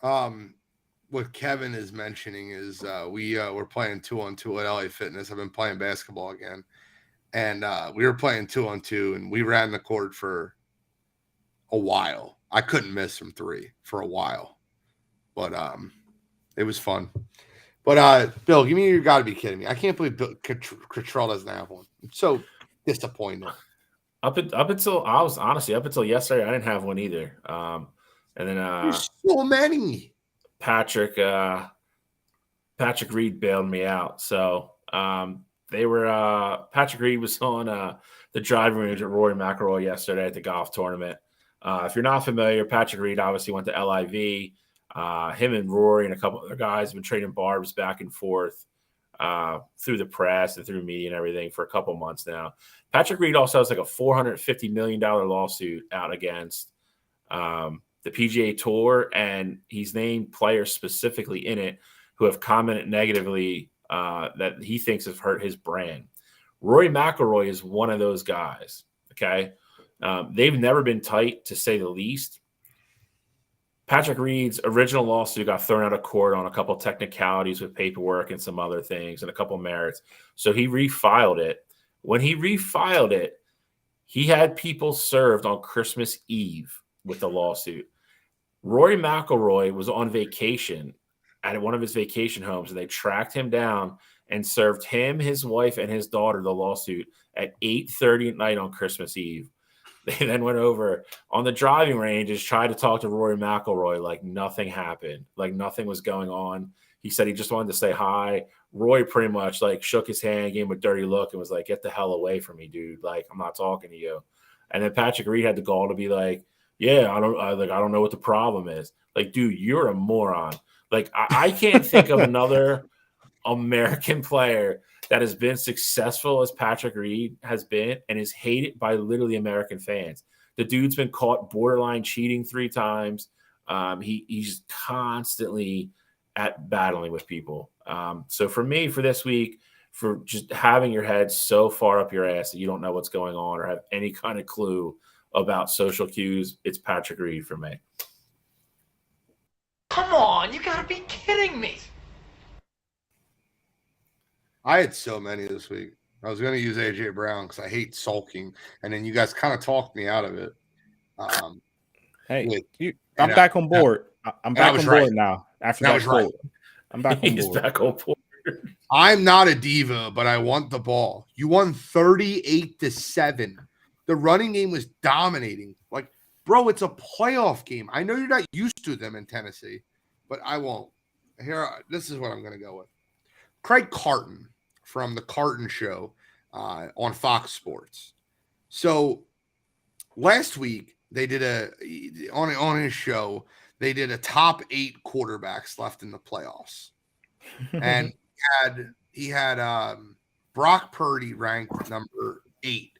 A: What Kevin is mentioning is we're playing 2-on-2 at LA Fitness. I've been playing basketball again, and we were playing 2-on-2, and we ran the court for a while. I couldn't miss from three for a while, but it was fun. But Bill, give me, you got to be kidding me! I can't believe Cottrell doesn't have one. So disappointed.
C: Up until yesterday, I didn't have one either. And then
A: There's so many.
C: Patrick Reed bailed me out. So they were Patrick Reed was on the driving range at Rory McIlroy yesterday at the golf tournament. If you're not familiar, Patrick Reed obviously went to LIV. Him and Rory and a couple other guys have been trading barbs back and forth through the press and through media and everything for a couple months now. Patrick Reed also has like a $450 million lawsuit out against the PGA Tour, and he's named players specifically in it who have commented negatively that he thinks have hurt his brand. Rory McIlroy is one of those guys, okay? They've never been tight, to say the least. Patrick Reed's original lawsuit got thrown out of court on a couple technicalities with paperwork and some other things and a couple merits. So he refiled it. When he refiled it, he had people served on Christmas Eve with the lawsuit. Rory McIlroy was on vacation at one of his vacation homes, and they tracked him down and served him, his wife, and his daughter the lawsuit at 8:30 at night on Christmas Eve. They then went over on the driving ranges, tried to talk to Rory McIlroy like nothing happened, like nothing was going on. He said he just wanted to say hi. Roy pretty much like shook his hand, gave him a dirty look, and was like, "Get the hell away from me, dude. Like, I'm not talking to you." And then Patrick Reed had the gall to be like, "Yeah, I don't know what the problem is." Like, dude, you're a moron. Like, I can't think of another American player that has been successful as Patrick Reed has been and is hated by literally American fans. The dude's been caught borderline cheating 3 times. He's constantly at battling with people. So for me, for this week, for just having your head so far up your ass that you don't know what's going on or have any kind of clue about social cues, it's Patrick Reed for me.
D: Come on, you gotta be kidding me.
A: I had so many this week. I was going to use AJ Brown because I hate sulking, and then you guys kind of talked me out of it.
B: I'm back on board. I'm back on board now. After that quote, I'm back on
C: He's
B: board.
C: back on board.
A: I'm not a diva, but I want the ball. You won 38-7. The running game was dominating. Like, bro, it's a playoff game. I know you're not used to them in Tennessee, but I won't. This is what I'm going to go with. Craig Carton from the Carton Show on Fox Sports. So last week they did on his show, they did a top 8 quarterbacks left in the playoffs. And he had Brock Purdy ranked number 8.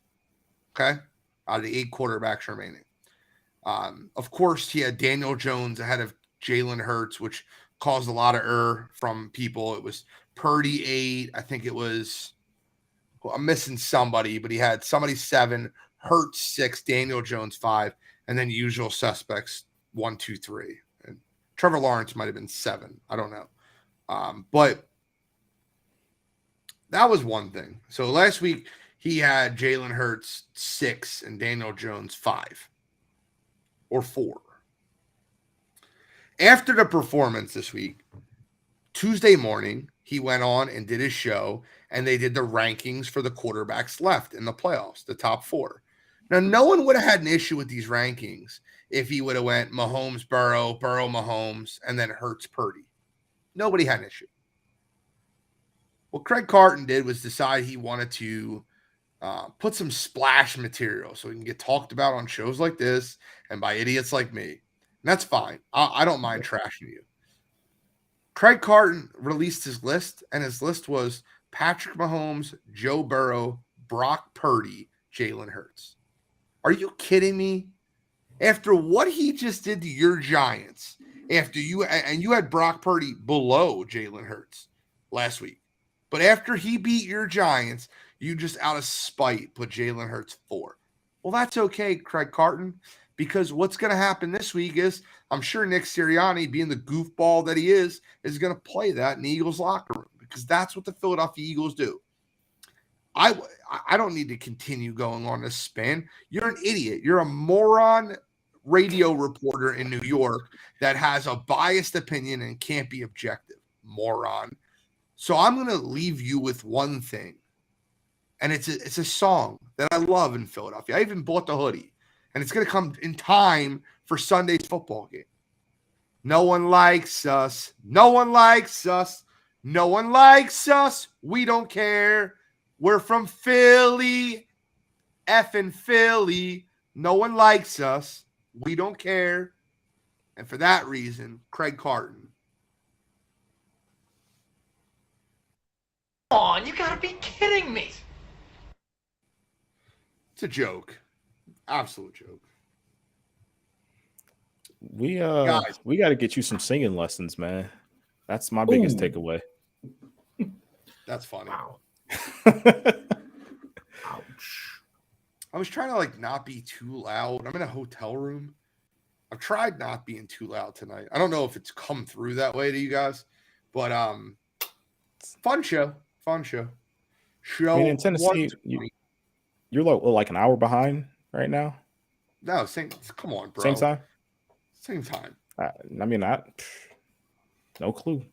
A: Okay. Out of the 8 quarterbacks remaining. Of course, he had Daniel Jones ahead of Jalen Hurts, which caused a lot of from people. It was Purdy 8. I think it was, I'm missing somebody, but he had somebody 7, Hurts 6, Daniel Jones 5, and then usual suspects 1, 2, 3. And Trevor Lawrence might have been 7. I don't know. But that was one thing. So last week he had Jalen Hurts 6 and Daniel Jones 5 or 4. After the performance this week, Tuesday morning, he went on and did his show, and they did the rankings for the quarterbacks left in the playoffs, the top 4. Now, no one would have had an issue with these rankings if he would have went Mahomes, Burrow, Mahomes, and then Hurts, Purdy. Nobody had an issue. What Craig Carton did was decide he wanted to put some splash material so he can get talked about on shows like this and by idiots like me. And that's fine. I don't mind trashing you. Craig Carton released his list, and his list was Patrick Mahomes, Joe Burrow, Brock Purdy, Jalen Hurts. Are you kidding me? After what he just did to your Giants, after you had Brock Purdy below Jalen Hurts last week, but after he beat your Giants, you just out of spite put Jalen Hurts 4. Well, that's okay, Craig Carton, because what's going to happen this week is I'm sure Nick Sirianni, being the goofball that he is going to play that in the Eagles locker room because that's what the Philadelphia Eagles do. I don't need to continue going on this spin. You're an idiot. You're a moron radio reporter in New York that has a biased opinion and can't be objective. Moron. So I'm going to leave you with one thing. And it's a song that I love in Philadelphia. I even bought the hoodie. And it's going to come in time for Sunday's football game. No one likes us. No one likes us. No one likes us. We don't care. We're from Philly. Effing Philly. No one likes us. We don't care. And for that reason, Craig Carton.
D: Come on, you gotta be kidding me.
A: It's a joke. Absolute joke.
B: We
A: Guys.
B: we got to get you some singing lessons, man. That's my biggest takeaway.
A: That's funny.
C: Wow. Ouch.
A: I was trying to like not be too loud. I'm in a hotel room. I've tried not being too loud tonight. I don't know if it's come through that way to you guys, but fun show. Show.
B: I mean, in Tennessee, you're like an hour behind right now.
A: No, come on, bro.
B: Same time.
A: Same time.
B: I mean, no clue.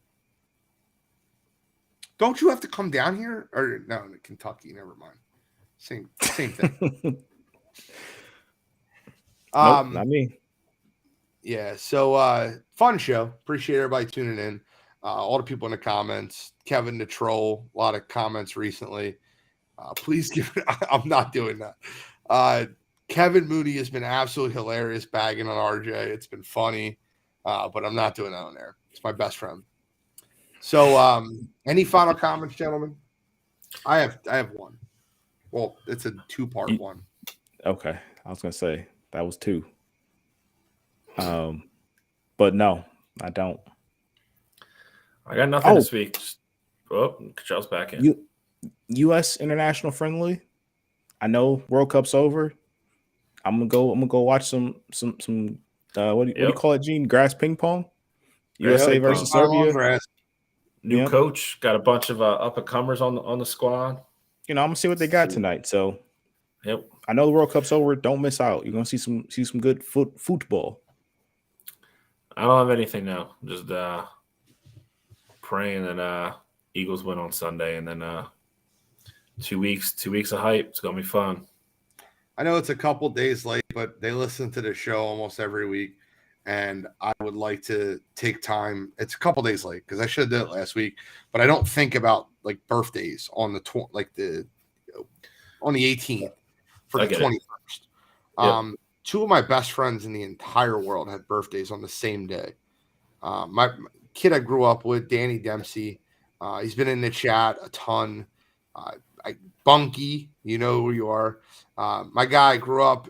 A: Don't you have to come down here? Or no, in Kentucky. Never mind. Same thing.
B: Nope, not me.
A: Yeah. So fun show. Appreciate everybody tuning in. All the people in the comments. Kevin the Troll. A lot of comments recently. Please give it. I'm not doing that. Kevin Mooney has been absolutely hilarious bagging on RJ. It's been funny, but I'm not doing that on there. It's my best friend. So, any final comments, gentlemen? I have one. Well, it's a two-part one.
B: Okay, I was gonna say that was two. But no, I don't.
C: I got nothing this week. Kachel's back in.
B: U.S. international friendly. I know World Cup's over. I'm gonna go watch some what do you call it, Gene? Grass ping pong. USA versus Serbia.
C: New coach, got a bunch of up and comers on the squad.
B: I'm gonna see what they got tonight. So,
C: yep.
B: I know the World Cup's over. Don't miss out. You're gonna see some good football.
C: I don't have anything now. Just praying that Eagles win on Sunday, and then 2 weeks of hype. It's gonna be fun.
A: I know it's a couple days late, but they listen to the show almost every week, and I would like to take time. It's a couple days late because I should have did it last week, but I don't think about like birthdays on the on the 18th for the 21st.
C: Yep.
A: Two of my best friends in the entire world had birthdays on the same day. My kid I grew up with, Danny Dempsey, he's been in the chat a ton. Bunky, you know who you are. My guy grew up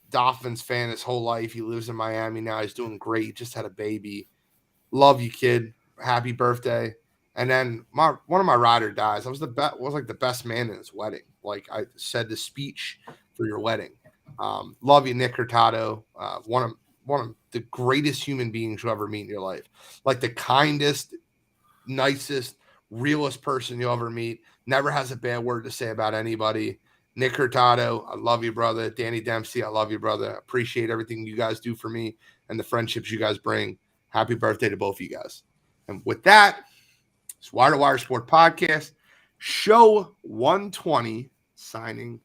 A: Dolphins fan his whole life. He lives in Miami now. He's doing great. He just had a baby. Love you, kid. Happy birthday. And then one of my ride or dies. I was like the best man in his wedding. Like I said the speech for your wedding. Love you, Nick Hurtado. One of the greatest human beings you'll ever meet in your life. Like the kindest, nicest, realest person you'll ever meet. Never has a bad word to say about anybody. Nick Hurtado, I love you, brother. Danny Dempsey, I love you, brother. Appreciate everything you guys do for me and the friendships you guys bring. Happy birthday to both of you guys. And with that, it's Wire to Wire Sport Podcast, show 120, signing